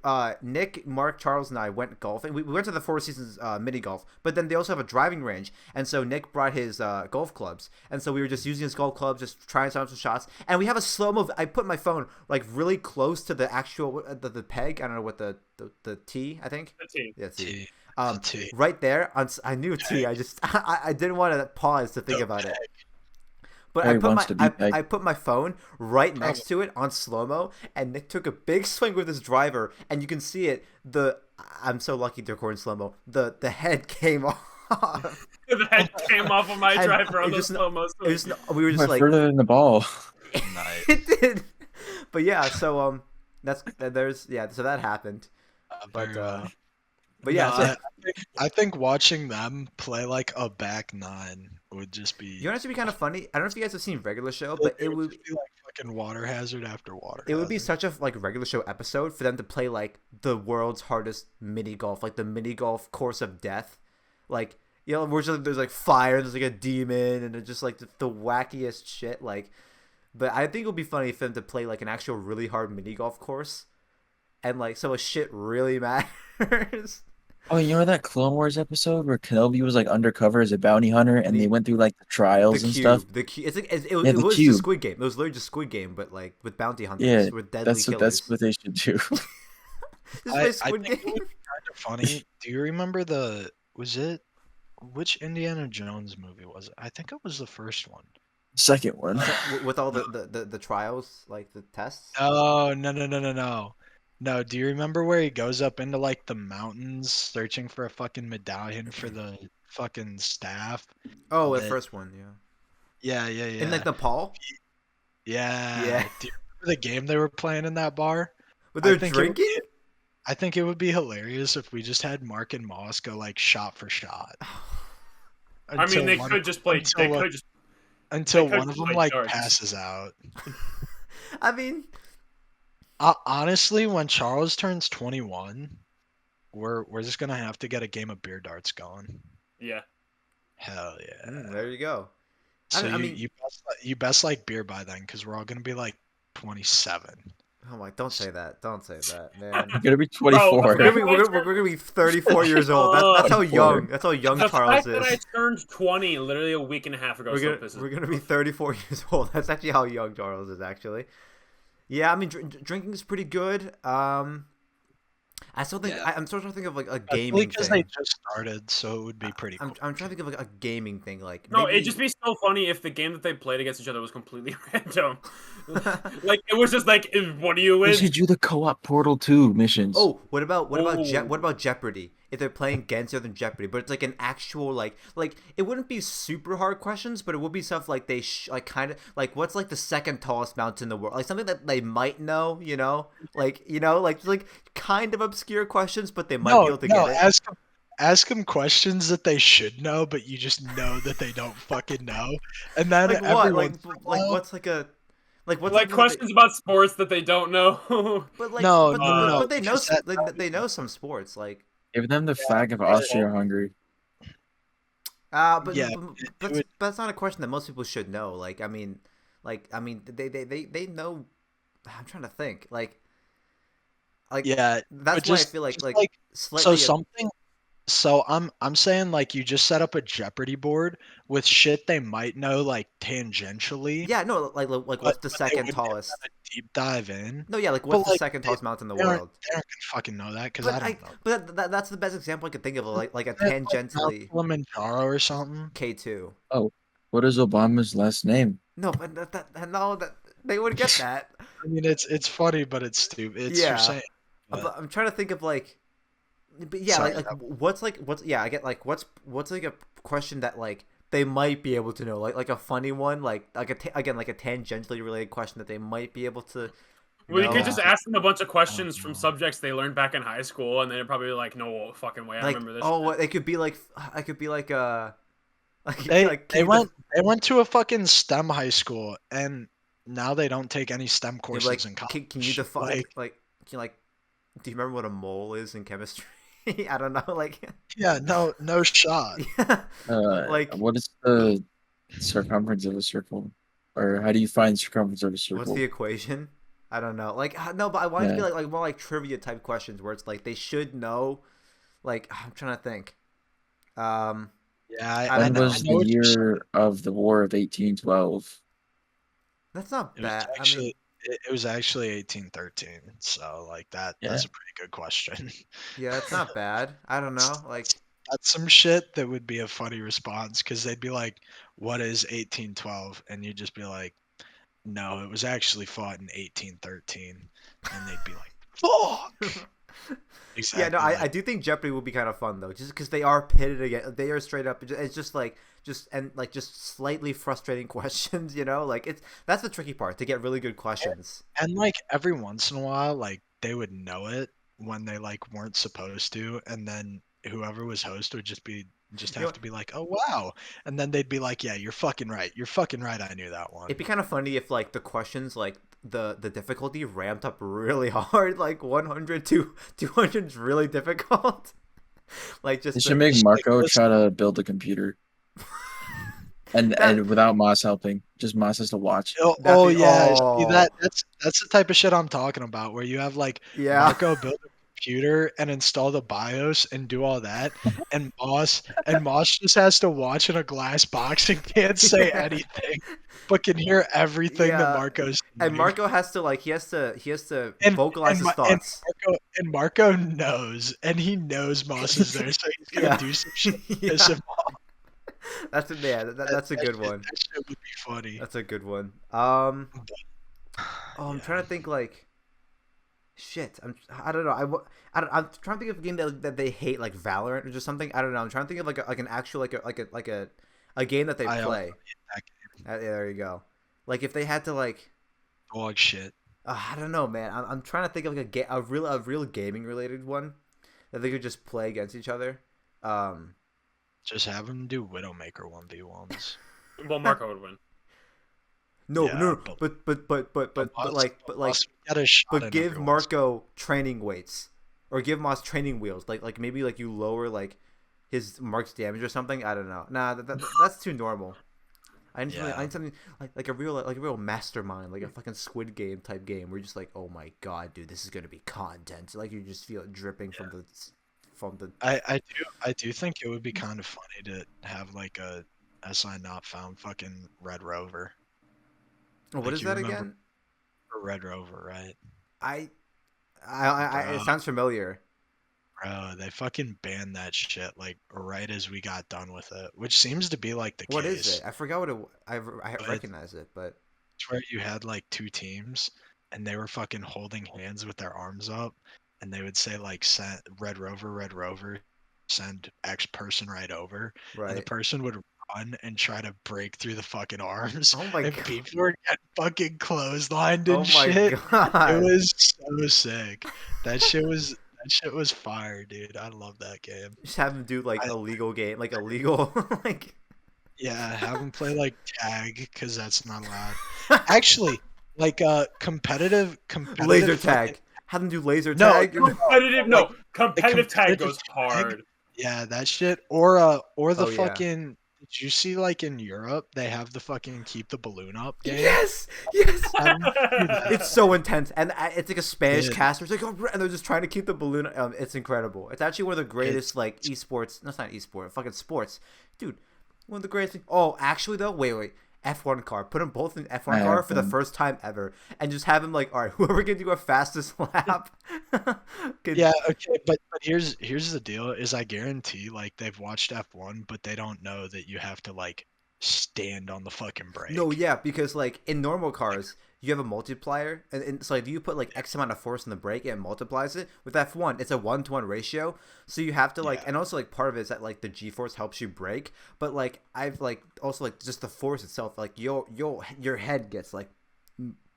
Nick, Mark, Charles, and I went golfing. We went to the Four Seasons mini golf, but then they also have a driving range, and so Nick brought his golf clubs, and so we were just using his golf clubs, just trying some shots, and we have a slow mo. I put my phone like really close to the actual the peg. I don't know what the tee. I think.
The team.
Yeah, tee.
T. T.
Right there. I knew tee. I just I didn't want to pause to think about it. But
Harry wants to be pegged.
I put my phone right next to it on slow mo, and Nick took a big swing with his driver, and you can see it. I'm so lucky to record in slow mo. The head came off.
The head came off of my
And
driver on
it
the
just-
slow mo.
we were just
Went
like
further than the ball.
Nice.
it did. But yeah, so so that happened. But yeah,
No,
so,
I think watching them play like a back nine would just be.
you know what should be kind of funny? I don't know if you guys have seen regular show, but it would
just be like fucking water hazard after water.
It would be
hazard.
such a like regular show episode for them to play like the world's hardest mini golf, like the mini golf course of death, like where just, there's like fire, there's like a demon, and it's just like the wackiest shit. Like, but I think it would be funny for them to play like an actual really hard mini golf course, and like so shit really matters.
Oh, you know that Clone Wars episode where Kenobi was like undercover as a bounty hunter, and they went through like the trials and stuff.
The cube. It's like it
Yeah,
was
the
the
cube.
Squid Game. It was literally just Squid Game, but like with bounty hunters,
Yeah,
with deadly
that's
killers.
what they should do.
Just
I
play Squid
think it
Game.
would be kind of funny. Do you remember which Indiana Jones movie was it? I think it was the first one.
Second one.
With all the trials, like the tests.
Oh, no. No, do you remember where he goes up into like the mountains searching for a fucking medallion for the fucking staff?
Oh, the
that-
first one, yeah.
Yeah.
In like Nepal,
Yeah.
Yeah.
Do you remember the game they were playing in that bar?
but they're
I think it would
drinking.
I think it would be hilarious if we just had Mark and Moss go like shot for shot.
I mean, they
one-
could just play. They
until,
could just.
until
they could
one of
just
them
play
like
darts.
passes out.
I mean,
Honestly, when Charles turns 21, we're just gonna have to get a game of beer darts going.
Yeah.
Hell yeah!
there you go.
So
I mean-
you best like beer by then, because we're all gonna be like 27.
Oh my! Don't say that. Don't say that, man.
You're gonna be 24.
We're gonna be 34 years old. That's how young. That's how young
The
Charles
fact that I
is.
turned 20 literally a week and a half ago still pisses
We're
me
gonna be
off.
34 years old. That's actually how young Charles is. Actually, yeah. I mean, drinking is pretty good. I still think
Yeah.
I'm still trying to think of like a
Especially
gaming
because they
thing.
just started, so it would be pretty cool.
I'm trying to think of like a gaming thing. Like
No,
maybe...
it'd just be so funny if the game that they played against each other was completely random. Like it was just like, what do you
We
win?
should do the co-op Portal 2 missions.
Oh, what about
Oh.
what about Jeopardy? If they're playing against other than Jeopardy, but it's like an actual like it wouldn't be super hard questions, but it would be stuff like they like kind of like what's like the second tallest mountain in the world, like something that they might know, like kind of obscure questions, but they might be able to get it.
Ask them questions that they should know, but you just know that they don't fucking know, and then
Like what?
everyone's
Like what's like a like what's
Like
something that
questions about sports that they don't know.
but like
No,
but they know
because that-
they know some sports like
Give them the flag of Austria-Hungary.
but
Yeah,
but
it would-
that's not a question that most people should know. Like I mean they know. I'm trying to think like
yeah.
that's
but
why
just-
I feel like
just
like slightly
so something. So I'm saying like you just set up a Jeopardy board with shit they might know like tangentially.
yeah no like what's
but
the
they
second
wouldn't
tallest
Deep dive in.
no yeah like
But,
what's the
like,
second tallest mountain in the
They aren't
world
gonna fucking know that because
but
I don't know.
but that's the best example I could think of like a
Is that, like, Mount
tangentially
Kilimanjaro or something.
K2
What is Obama's last name?
no but that they would get that.
I mean, it's funny, but it's stupid. It's
Yeah.
you're saying.
But I'm trying to think of like, but yeah,
Sorry,
like what's yeah, I get like what's like a question that like they might be able to know, like a funny one, like again like a tangentially related question that they might be able to.
Well, you
know.
could just ask them a bunch of questions from subjects they learned back in high school, and they'd probably be like, "No fucking way, I
like
remember this."
oh,
shit."
it could be like I could be like
They
keep
they went to a fucking STEM high school, and now they don't take any STEM
the-
courses
like
in college.
can you define
Like,
like can you, like do you remember what a mole is in chemistry? I don't know, like,
Yeah, no shot.
like,
What is the circumference of a circle? Or how do you find circumference of a
what's the
circle?
equation? I don't know. Like, no, but I want it to be
Yeah.
like more like trivia type questions where it's like they should know. Like, I'm trying to think. Um,
Yeah,
I
When
know
I
was
know
the
what you're saying.
year of the War of 1812?
that's not
It was
bad. I mean,
actually it was actually 1813. So like
Yeah.
that's a pretty good question.
yeah, that's not bad. I don't
That's
know. Like,
that's some shit that would be a funny response because they'd be like, "What is 1812?" And you'd just be like, "No, it was actually fought in 1813." And they'd be like, "Fuck!"
yeah, no,
Exactly
I
like
do think Jeopardy would be kind of fun though, just because they are pitted again. They are straight up. It's just like just slightly frustrating questions. You know, like that's the tricky part to get really good questions.
and like every once in a while, like they would know it when they like weren't supposed to, and then whoever was host would just
You know,
have to be like, "Oh wow," and then they'd be like, "Yeah, you're fucking right. You're fucking right. I knew that
it'd
one."
be kind of funny if like the questions like the difficulty ramped up really hard, like 100 to 200 is really difficult. Like
They
just
should
the
make
Just like,
Marco
listen,
try to build a computer.
that
And without Moss helping. Just Moss has to watch.
oh,
that'd
oh
be
yeah, see
oh
that's the type of shit I'm talking about, where you have like
yeah.
Marco build a computer and install the BIOS and do all that, and Moss just has to watch in a glass box and can't say
Yeah.
anything, but can hear everything that
Yeah.
Marco's
And
saying.
Marco has to like he has to
And
vocalize
and
his
Ma- and
thoughts.
Marco knows, and he knows Moss is there, so he's gonna
Yeah.
do some shit to piss
Yeah.
him off.
That's a good one.
That shit would be funny.
That's a good one. Oh, I'm
Yeah.
trying to think like shit. I don't know. I'm trying to think of a game that they hate like Valorant or just something. I don't know. I'm trying to think of like an actual a game that they
I also
play.
hate that game.
Yeah, there you go. Like if they had to like
Dog shit.
I don't know, man. I'm trying to think of like a real gaming related one that they could just play against each other. Um,
Just have him do Widowmaker 1v1s.
Well, Marco would win.
no,
Yeah,
no,
but
but
get a shot in
give
every once.
Marco training weights or give Moss training wheels. Like maybe like you lower like his Mark's damage or something. I don't know. Nah, that's too normal. I need something like a real mastermind, like a fucking Squid Game type game where you're just like, oh my god, dude, this is gonna be content. Like you just feel it dripping from the.
I do think it would be kind of funny to have like a SI not found fucking Red Rover.
Oh, what
Like
is
you
that
remember
again?
Red Rover, right?
I, it
Bro,
sounds familiar.
bro, they fucking banned that shit like right as we got done with it, which seems to be like the
What is
case.
it? I forgot what it. I
But
recognize it, but
it's where you had like two teams and they were fucking holding hands with their arms up and they would say like send Red Rover, send X person right over. And the
right.
person would run and try to break through the fucking arms
Oh my
and
god.
people were getting fucking clotheslined
Oh
and
my
shit. It
god.
was so sick. That shit was fire, dude. I love that game.
Just have him do like
I,
illegal game, like illegal, like
yeah, have them play like tag because that's not allowed. Actually, like competitive
laser
fucking
tag. Have him do laser
no,
tag.
no, no,
Competitive,
like
no,
the
competitive tag
competitive
goes
tag.
hard.
Yeah, that shit. Or the
Oh yeah.
fucking. Did you see like in Europe they have the fucking keep the balloon up game?
Yes, yes.
Have 'em do that.
It's so intense, and it's like a Spanish
Dude,
caster. It's like, oh, and they're just trying to keep the balloon. It's incredible. It's actually one of the greatest like esports. No, it's not esport. Fucking sports, dude. One of the greatest. Oh, actually though, wait. F1 car. Put them both in F1
I
car
have
for the
them.
first time ever, and just have him like, all right, whoever can do a fastest lap. can...
yeah, okay, but here's the deal: is I guarantee like they've watched F1, but they don't know that you have to like stand on the fucking
No,
brake.
yeah, because like in normal cars, you have a multiplier, and so like you put like X amount of force in the brake, and it multiplies it. With F1, it's a 1-to-1 ratio, so you have to like,
Yeah,
and also like part of it is that like the G force helps you brake, but like I've like also like just the force itself, like your head gets like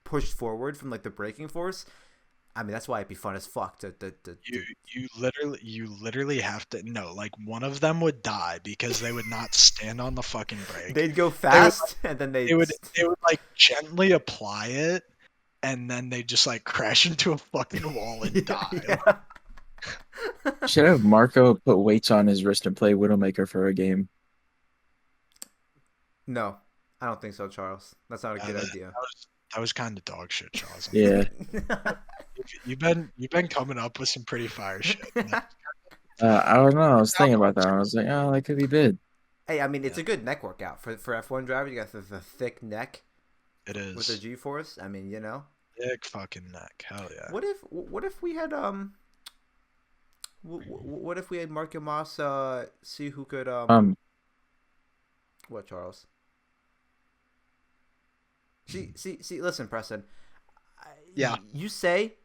pushed forward from like the braking force. I mean that's why it'd be fun as fuck
you literally have to no, like one of them would die because they would not stand on the fucking brake.
they'd go
They would
fast and then
they would they would like gently apply it and then they just like crash into a fucking wall and
yeah,
die.
yeah.
Should have Marco put weights on his wrist and play Widowmaker for a game.
No, I don't think so, Charles. That's not a good idea.
That was kind of dog shit, Charles.
Yeah.
You've been coming up with some pretty fire shit.
I don't know. I was thinking about that. I was like, oh, that could be bid.
Hey, I mean, it's a good neck workout for F1 drivers. You got the thick neck.
It is
with the G-force. I mean,
thick fucking neck. Hell yeah.
What if we had what if we had Marc and Moss see who could what, Charles? See. Listen, Preston.
Yeah.
You say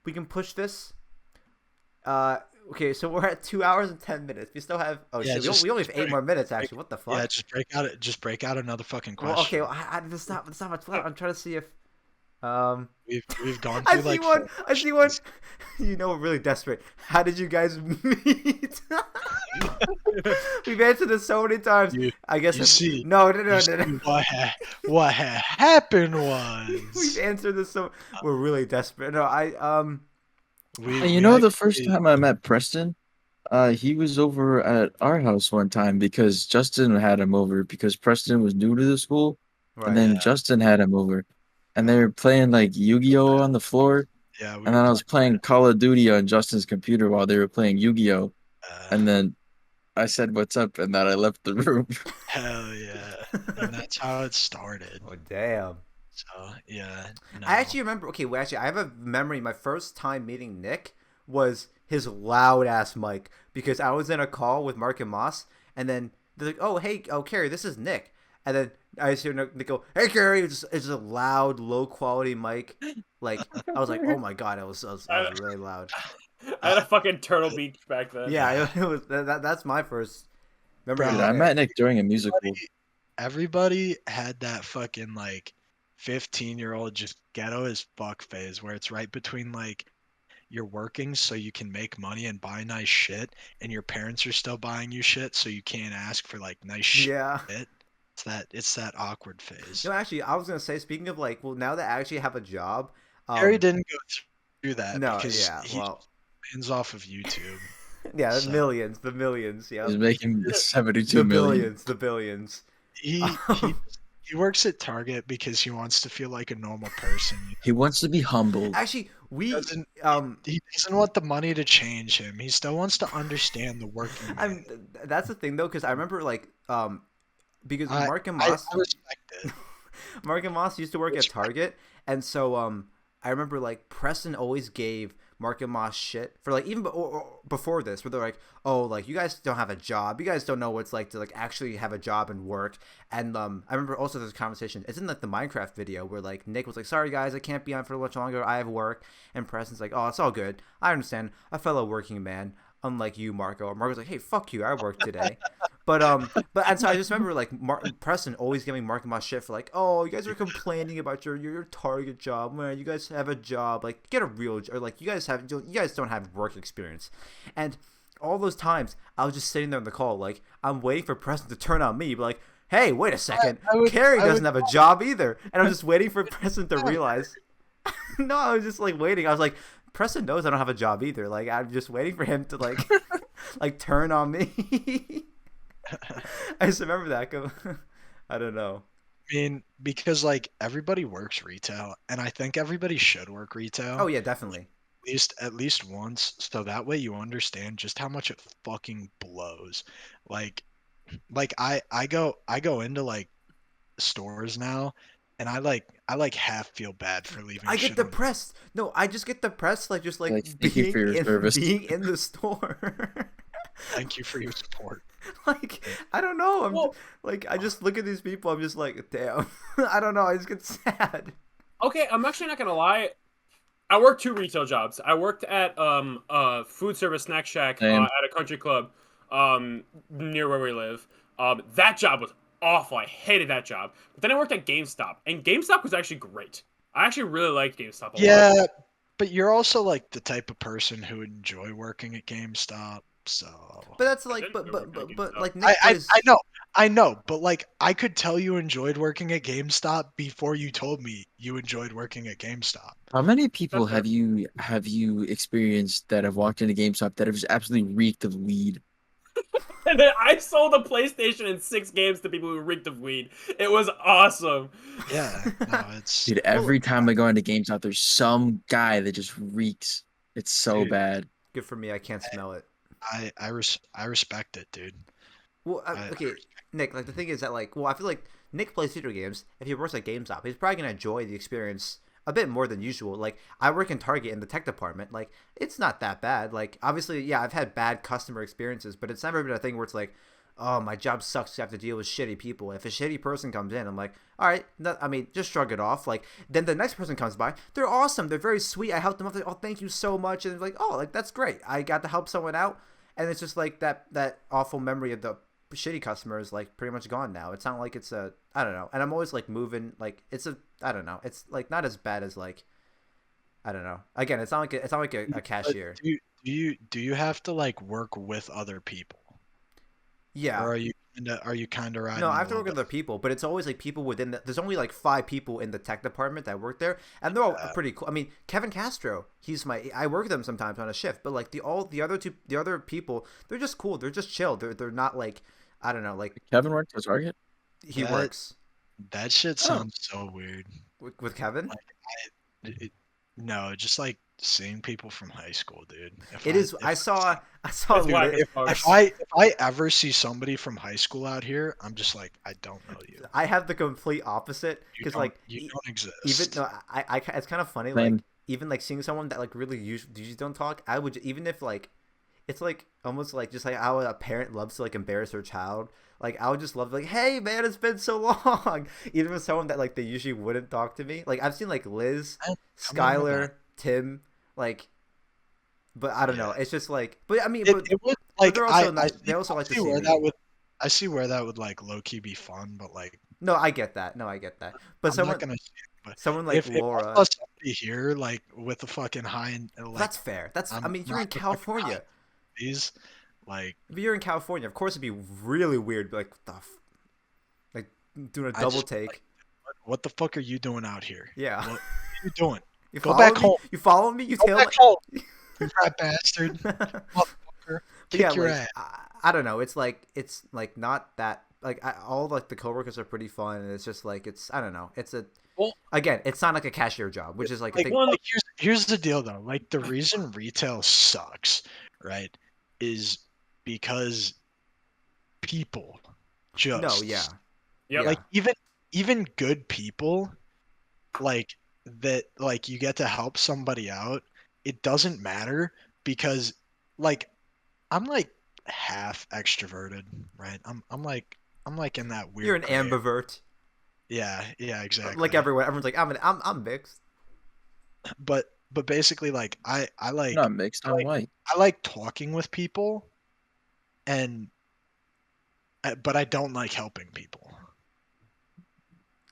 we can push this. Okay, so we're at 2 hours and 10 minutes. We still have. Oh shit, we only have 8 more minutes. Actually, what the fuck?
Yeah, just break out another fucking question.
Well, okay, there's not much left. I'm trying to see if.
We've gone through like.
I see one. We're really desperate. How did you guys meet? We've answered this so many times. I guess. No.
What happened was.
We've answered this so. We're really desperate. No,
the first time I met Preston, he was over at our house one time because Justin had him over because Preston was new to the school, right, and then Justin had him over. And they were playing like Yu-Gi-Oh on the floor.
Yeah.
And then I was playing Call of Duty on Justin's computer while they were playing Yu-Gi-Oh. And then I said, "What's up?" And then I left the room.
Hell yeah. And that's how it started.
Oh, damn.
So, yeah. No.
I actually remember. Okay, I have a memory. My first time meeting Nick was his loud ass mic because I was in a call with Marc and Moss, and then they're like, "Oh, hey, Cary, this is Nick," and then I just hear Nick go, "Hey, Cary," it's a loud, low quality mic. Like I was like, "Oh my god," it was really loud.
I had a fucking Turtle Beach back then.
Yeah, it was. That's my first memory.
Dude, I met Nick during a musical.
Everybody had that fucking like 15-year-old just ghetto as fuck phase where it's right between like you're working so you can make money and buy nice shit, and your parents are still buying you shit so you can't ask for like nice shit.
Yeah.
It's that awkward phase.
No, actually, I was gonna say, speaking of like, well, now that I actually have a job,
Cary didn't go through that.
No,
because
he
hands off of YouTube.
Yeah, so. the millions. Yeah,
he's making 72 million.
The billions.
He works at Target because he wants to feel like a normal person.
He wants to be humbled.
Actually,
he doesn't want the money to change him. He still wants to understand the working.
That's the thing though, because I remember like because Marc and Moss,
I respect it.
Marc and Moss used to work at Target, and so I remember like Preston always gave Marc and Moss shit for like even before this, where they're like, "Oh, like you guys don't have a job, you guys don't know what it's like to like actually have a job and work." And I remember also this conversation. It's in like the Minecraft video where like Nick was like, "Sorry guys, I can't be on for much longer. I have work." And Preston's like, "Oh, it's all good. I understand. A fellow working man, unlike you, Marco." Or Marco's like, "Hey, fuck you. I work today." But and so I just remember like Preston always giving Marc and Moss shit for like, "Oh, you guys are complaining about your Target job. Man, you guys have a job. Like, get a real or like you guys don't have work experience." And all those times I was just sitting there in the call like I'm waiting for Preston to turn on me, but like, "Hey, wait a second, Cary doesn't have a job either," and I'm just waiting for Preston to realize. No, I was just like waiting. I was like, Preston knows I don't have a job either. Like I'm just waiting for him to like like turn on me. I just remember that. I don't know.
I mean, because like everybody works retail, and I think everybody should work retail.
Oh yeah, definitely.
At least once, so that way you understand just how much it fucking blows. Like I go into like stores now, and I half feel bad for leaving.
I get depressed. No, I just get depressed like just like being in the store.
Thank you for your support.
Like I don't know. I just look at these people. I'm just like, damn. I don't know. I just get sad.
Okay, I'm actually not gonna lie. I worked 2 retail jobs. I worked at food service snack shack at a country club near where we live. That job was awful. I hated that job. But then I worked at GameStop, and GameStop was actually great. I actually really liked GameStop a lot.
Yeah, but you're also like the type of person who would enjoy working at GameStop. So.
But that's like,
didn't work at
but
GameStop.
like Nick plays.
I know, but like I could tell you enjoyed working at GameStop before you told me you enjoyed working at GameStop.
How many people
That's
have you experienced that have walked into GameStop that have just absolutely reeked of weed?
And then I sold a PlayStation and 6 games to people who reeked of weed. It was awesome.
Yeah, no, it's
Dude, every time I go into GameStop, there's some guy that just reeks. It's so
Dude.
bad.
Good for me. I can't smell it.
I respect it, dude.
Well, okay, Nick. Like the thing is that like, well, I feel like Nick plays video games. If he works at GameStop, he's probably gonna enjoy the experience a bit more than usual. Like I work in Target in the tech department. Like it's not that bad. Like obviously, yeah, I've had bad customer experiences, but it's never been a thing where it's like, oh, my job sucks. I have to deal with shitty people. If a shitty person comes in, I'm like, all right, I mean, just shrug it off. Like then the next person comes by, they're awesome. They're very sweet. I helped them out. Like, oh, thank you so much. And it's like, oh, like that's great. I got to help someone out. And it's just like that awful memory of the shitty customer is like pretty much gone now. It's not like it's a, I don't know. And I'm always like moving, like it's a, I don't know. It's like not as bad as like, I don't know. Again, it's not like a cashier.
Do you have to like work with other people?
Yeah.
Or are you kind of riding?
No, I have to work with other people, but it's always like people within there's only like 5 people in the tech department that work there, and they're all pretty cool. I mean, Kevin Castro, I work with him sometimes on a shift, but like the other people, they're just cool. They're just chill. They're not like, I don't know, like
Kevin works at Target?
he works.
That shit sounds so weird.
With Kevin?
No, just like seeing people from high school, dude.
I saw
That's why
Luda-
If I ever see somebody from high school out here, I'm just like, I don't know you.
I have the complete opposite because like
you don't exist.
even no, I it's kind of funny
Same.
like even like seeing someone that like really usually don't talk. I would even if like it's like almost like just like how a parent loves to like embarrass their child. Like I would just love like, hey man, it's been so long. Even with someone that like they usually wouldn't talk to me. Like I've seen like Liz, Skylar, Tim, like, but I don't know. It's just like, but I mean,
it would like
they're also nice. They also like to see
where
me.
that would. I see where that would like low key be fun, but like
No, I get that. No, I get that. But
I'm
someone,
not gonna. But
someone like
if
Laura,
I saw somebody here like with a fucking high, like
that's fair. That's I
I'm
mean, you're in
not the fucking
California.
these, like
If you're in California, of course it'd be really weird. Like, what the like doing a
I
double
just,
take.
like, what the fuck are you doing out here?
Yeah.
What are you doing?
You
Go
follow
back
me?
home.
You follow me? You
Go
tail
back home, you rat bastard. Motherfucker. Kick
Yeah,
your
like
ass.
I don't know. It's like not that like all like the coworkers are pretty fun, and it's just like it's I don't know. It's a
Well-
again, it's not like a cashier job, which is like,
Like,
a thing.
like, here's the deal though. Like the reason retail sucks, right, is because people just
No, yeah,
Yep.
Yeah.
like even good people like that like you get to help somebody out, it doesn't matter because like I'm like half extroverted, right? I'm like in that weird
you're an
gray area.
ambivert,
Yeah, exactly.
like everyone. Everyone's like I'm mixed.
but basically like I like
Not mixed, I'm white.
I like talking with people and but I don't like helping people.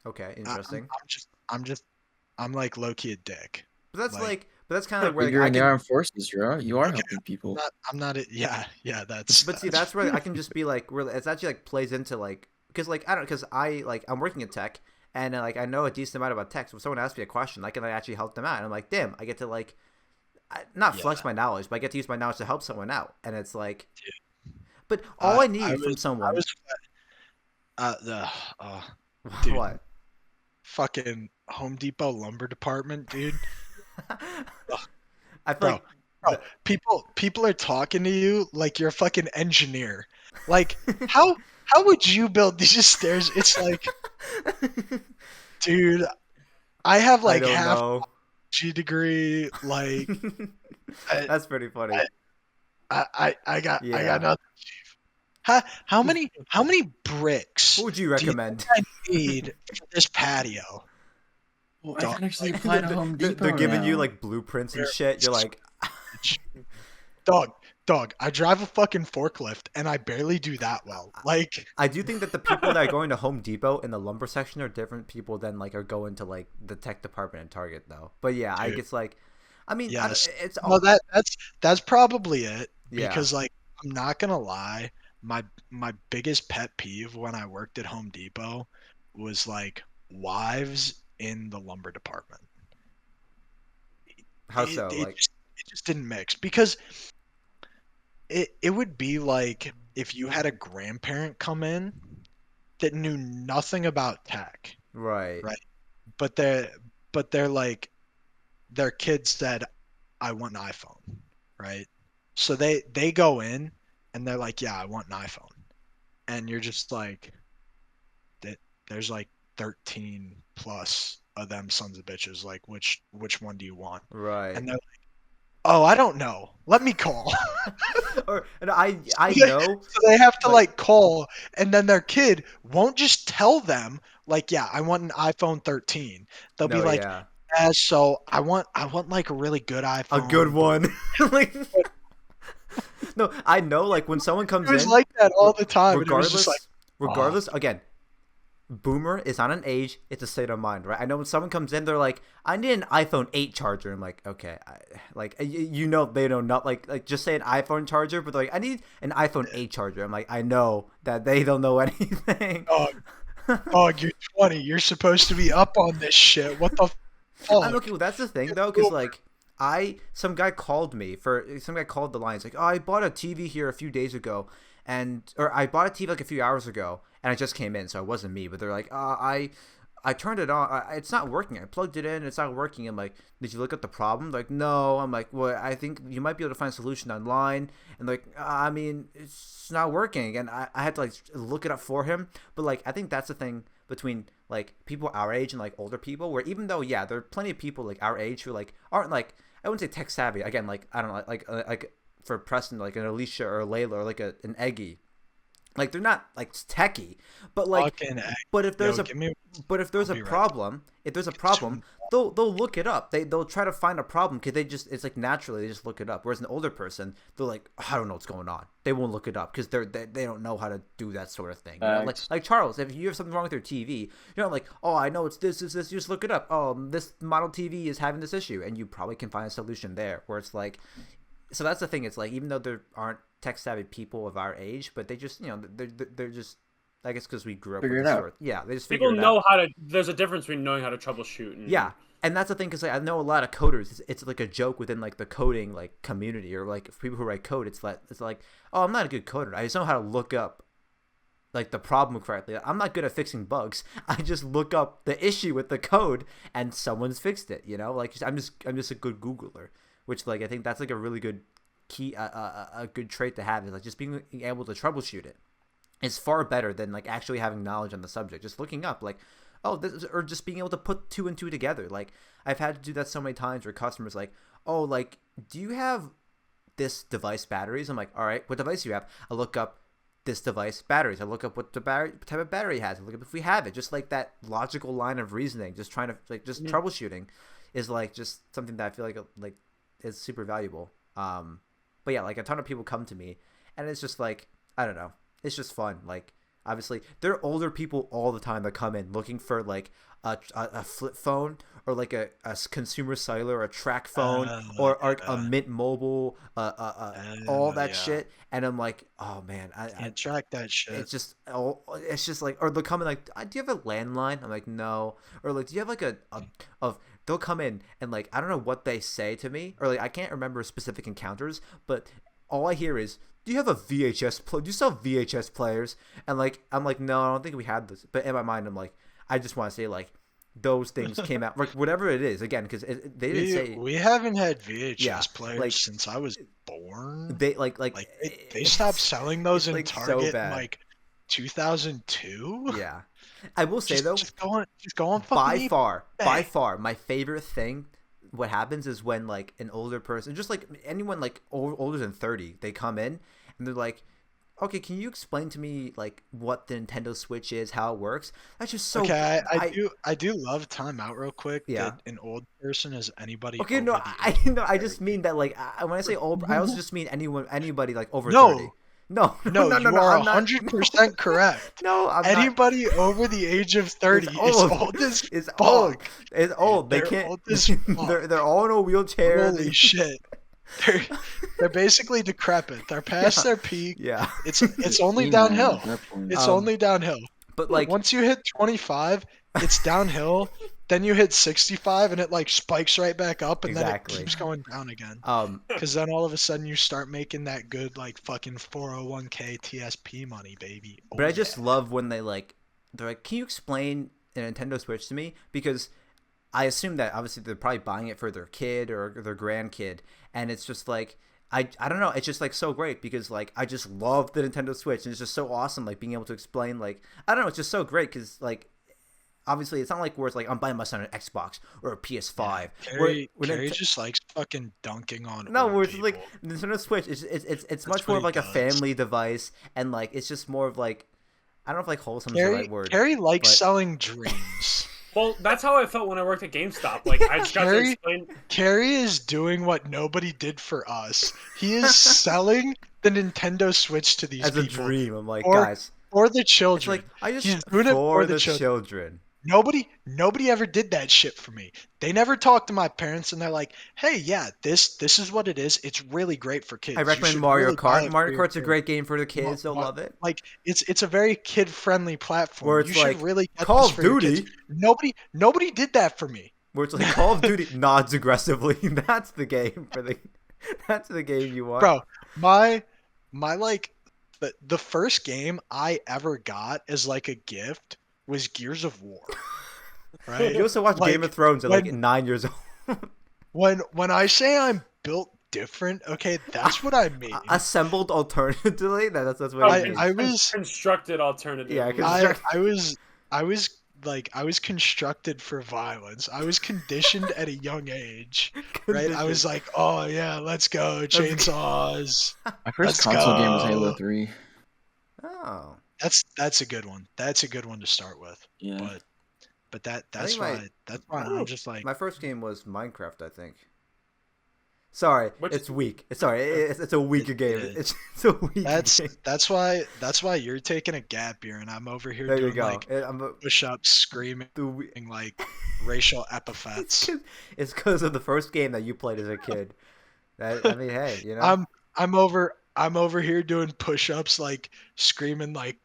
Okay,
I-
interesting.
I'm like low key a dick.
But that's
like-
but that's kind of where
But
like,
you're
I
in the
can.
armed forces, you are
Okay,
helping people.
I'm not yeah, that's
But see, that's where I can just be like, really, it's actually like plays into like, because like I don't, because I like I'm working in tech and like I know a decent amount about tech. So if someone asks me a question, I can like, actually help them out. And I'm like, damn, I get to like, not flex my knowledge, but I get to use my knowledge to help someone out. And it's like, but all I need from someone,
Dude.
what?
fucking Home Depot lumber department, dude.
I feel
Bro,
like
Bro, people are talking to you like you're a fucking engineer. Like how would you build these stairs? It's like, dude, I have like
I don't
half
know.
G degree. Like
That's pretty funny.
I got
Yeah.
nothing. How many bricks
What would you recommend?
I need for this patio?
Well, I can actually apply to Home Depot
They're giving you
now.
like blueprints and shit. You're like,
Dog, I drive a fucking forklift and I barely do that well. Like,
I do think that the people that are going to Home Depot in the lumber section are different people than like are going to like the tech department and Target though. But yeah, I
Dude.
guess like, I mean,
Yes.
it's
well, that's probably it.
Yeah.
Because like I'm not gonna lie. My biggest pet peeve when I worked at Home Depot was like wives in the lumber department.
How so?
It just didn't mix because it would be like if you had a grandparent come in that knew nothing about tech,
right.
right? But they're like their kid said, "I want an iPhone," right? So they go in and they're like, "Yeah, I want an iPhone," and you're just like, that there's like 13 plus of them sons of bitches. Like, which one do you want?
Right.
And they're like, "Oh, I don't know. Let me call."
And I know.
So they have to like call, and then their kid won't just tell them like, "Yeah, I want an iPhone 13." They'll be
No,
like,
yeah.
"Yeah, so I want like a really good
A
iPhone."
good one. Like, no, I know. Like when someone comes
It was
in,
like that all the time, and it was just
regardless.
like,
Again, boomer is not an age; it's a state of mind, right? I know when someone comes in, they're like, "I need an iPhone 8 charger." I'm like, okay, you know, they know not like just say an iPhone charger, but they're like, I need an iPhone 8 charger. I'm like, I know that they don't know anything.
"Dog, you're 20. You're supposed to be up on this shit. What the fuck?"
I'm okay. Well, that's the thing though, because like some guy called the line. It's like, oh, I bought a TV here a few days ago, or I bought a TV like a few hours ago, and I just came in, so it wasn't me. But they're like, I turned it on. It's not working. I plugged it in. It's not working. I'm like, did you look at the problem? They're like, no. I'm like, well, I think you might be able to find a solution online. And like, I mean, it's not working. And I had to like look it up for him. But like, I think that's the thing between like people our age and like older people, where even though there are plenty of people like our age who like aren't like, I wouldn't say tech savvy. Again, like I don't know, like for Preston, like an Alicia or a Layla or like an Eggy. Like they're not like techie, but like, but if there's a problem, they'll look it up. They'll try to find a problem because it's like naturally they just look it up. Whereas an older person, they're like, oh, I don't know what's going on. They won't look it up because they don't know how to do that sort of thing. You know? Like Charles, if you have something wrong with your TV, you're not like, oh, I know it's this. You just look it up. Oh, this model TV is having this issue, and you probably can find a solution there. Where it's like, so that's the thing. It's like even though there aren't tech savvy people of our age, but they just they're just, I guess because we grew up
Figure
with
it
this
out.
sort. Yeah, they just
People
figure it
know
out.
how to. There's a difference between knowing how to troubleshoot.
Yeah, and that's the thing because like, I know a lot of coders. It's like a joke within like the coding like community or like people who write code. It's like, oh, I'm not a good coder. I just know how to look up like the problem correctly. I'm not good at fixing bugs. I just look up the issue with the code and someone's fixed it. You know, like I'm just a good Googler, which like I think that's like a really good key, a good trait to have, is like just being able to troubleshoot it is far better than like actually having knowledge on the subject. Just looking up like, oh, this, or just being able to put two and two together. Like I've had to do that so many times where customers like, oh, like, do you have this device batteries? I'm like, all right, what device do you have? I look up this device batteries. I look up what the type of battery it has. I look up if we have it. Just like that logical line of reasoning, just trying to like just troubleshooting is like just something that I feel like is super valuable. But yeah, like a ton of people come to me and it's just like, I don't know, it's just fun. Like obviously there are older people all the time that come in looking for like a flip phone or like a consumer cellular or a track phone or a Mint Mobile, all that shit. And I'm like, oh man, I
can't track that shit.
It's just like, or they'll come in like, do you have a landline? I'm like, no. Or like, do you have like they'll come in and like, I don't know what they say to me, or like I can't remember specific encounters, but all I hear is, do you have a VHS do you sell VHS players? And like I'm like, no, I don't think we had this. But in my mind I'm like, I just want to say like those things came out, like whatever it is, again, because they didn't say
we haven't had VHS players like, since I was born.
They
they stopped selling those in
like
Target
so
in like 2002.
Yeah, I will say though,
just go on
by far my favorite thing, what happens is when like an older person, just like anyone like older than 30, they come in and they're like, okay, can you explain to me like what the Nintendo Switch is, how it works? That's just so
okay. I do love time out real quick.
Yeah,
that an old person is anybody.
Okay, no, I just mean that like when I say old, I also just mean anybody like over 30. No,
you are 100% correct.
No, I'm
anybody over the age of 30 is old as fuck.
It's old. They can't.
Old as fuck.
They're all in a wheelchair.
Holy shit! they're basically decrepit. They're past their peak.
Yeah.
It's only
Senile
downhill.
at that point.
It's only downhill.
But like,
Once you hit 25, it's downhill. Then you hit 65, and it like spikes right back up, and
Exactly.
then it keeps going down again.
um,
Because then all of a sudden you start making that good like fucking 401k TSP money, baby. Oh,
but I just love when they're like, can you explain a Nintendo Switch to me? Because I assume that obviously they're probably buying it for their kid or their grandkid, and it's just like I don't know, it's just like so great because like I just love the Nintendo Switch and it's just so awesome like being able to explain like I don't know, it's just so great because like obviously it's not like where it's like I'm buying my son an Xbox or a PS5.
Cary just likes fucking dunking on.
No,
old
where it's
people.
like Nintendo Switch it's much
That's
more
what
of like
he
a
does.
family device and like it's just more of like I don't know if like wholesome is the
Cary,
right word.
Cary likes
but-
selling dreams.
Well, that's how I felt when I worked at GameStop. Like I just got to
Cary-
explain.
Cary is doing what nobody did for us. He is selling the Nintendo Switch to these
as a
people
dream. I'm like,
Or-
guys,
for the
it's
children.
like I just
He's doing it
for
for the
the
children.
children.
Nobody ever did that shit for me. They never talked to my parents, and they're like, "Hey, yeah, this is what it is. It's really great for kids.
I
You
recommend
should
Mario
really buy
Kart.
it for
Mario
your
Kart's a
kid."
great game for the kids. They'll
Ma-
love it.
Like it's a very kid friendly platform.
Where it's
you should
like,
really get
Call
this
of
for your kids.
Duty.
Nobody did that for me.
Where it's like Call of Duty nods aggressively. That's the game for the. That's the game you want,
Bro, my like the first game I ever got as like a gift was Gears of War. Right?
You also watch
Like,
Game of Thrones at like
when-
9 years old.
When I say I'm built different, okay, that's what I mean.
Assembled alternatively. That's what
Oh,
it means.
I was
constructed alternative.
Yeah,
I was constructed for violence. I was conditioned at a young age, right? I was like, oh yeah, let's go, chainsaws.
My first
Let's
console game was
go.
Halo 3.
Oh,
That's a good one. That's a good one to start with.
Yeah.
But that's
think
why I'm just like
my first game was Minecraft, I think. Sorry,
Which-
it's weak. Sorry, it's a weaker game.
is.
It's a weak game.
that's why you're taking a gap year and I'm over here
There you
doing
go.
like
I'm a,
push-ups, screaming
the,
like racial epithets.
it's because of the first game that you played as a kid. I mean, hey, you know.
I'm over here doing push-ups, like screaming like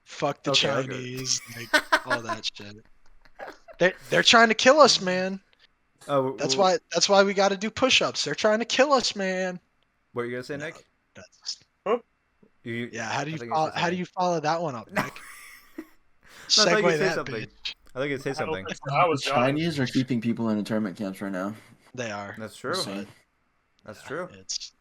"fuck the
Okay, okay.
Chinese," like all that shit. They're trying to kill us, man.
Oh,
That's why we got to do push-ups. They're trying to kill us, man.
What are you gonna say,
No,
Nick?
That's,
Yeah.
how do
I
you
think
follow,
it's the
how do
same.
you follow that one up, Nick?
I thought you
Segue
could say
that
something.
bitch.
I think it'd say
I don't
something.
think so. I
The
was young.
Chinese are keeping people in internment camps right now.
They are.
That's true.
Insane.
That's true.
It's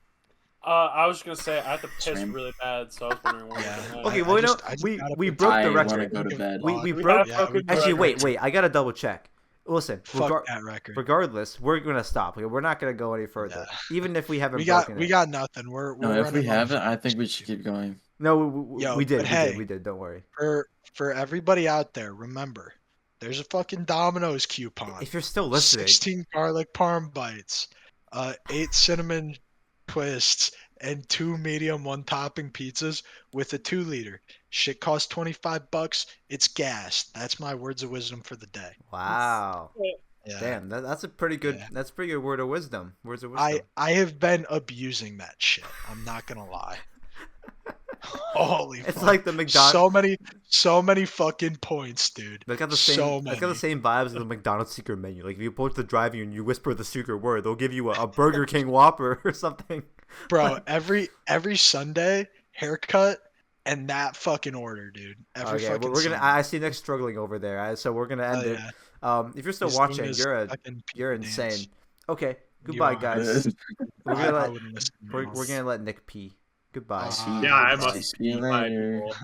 I was just gonna say I had to piss
Same.
really bad, so I was wondering what.
Yeah.
was going on.
Okay,
I
well, you know,
just gotta
we
put
broke
I
the
want
record.
to go to bed.
We
We
broke.
had a broken
Actually,
record.
wait. I gotta double check. Listen,
fuck that record.
regardless, we're gonna stop. We're not gonna go any further, even if we haven't
We got
broken
we
it.
got nothing. We're
No, if we
running
haven't,
off.
I think we should keep going.
No,
Yo,
we did.
but hey,
We did. Don't worry.
For everybody out there, remember, there's a fucking Domino's coupon.
If you're still listening,
16 garlic parm bites, 8 cinnamon twists, and 2 medium 1 topping pizzas with a 2-liter. Shit costs $25. It's gas. That's my words of wisdom for the day.
wow,
Yeah.
damn, that's a pretty good.
Yeah.
That's a pretty good word of wisdom. Words of wisdom.
I have been abusing that shit. I'm not gonna lie. Holy
It's
fuck.
like the McDonald's.
So many fucking points, dude.
They got the same.
So
They got the
many.
same vibes as the McDonald's secret menu. Like if you approach the drive-thru and you whisper the secret word, they'll give you a Burger King Whopper or something.
Bro, every Sunday haircut and that fucking order, dude. Every
Okay,
fucking
well, we're gonna.
Sunday.
I see Nick struggling over there, so we're gonna end
Oh,
it.
yeah.
If you're still
His name
watching,
is fucking
you're
Pete
insane.
Dance.
Okay, goodbye,
are.
guys. We're
I
gonna let
wouldn't listen to
we're
him.
gonna let Nick pee. Goodbye.
Uh,
Yeah, I
Bye.
must.
See you
Bye,
later.
people.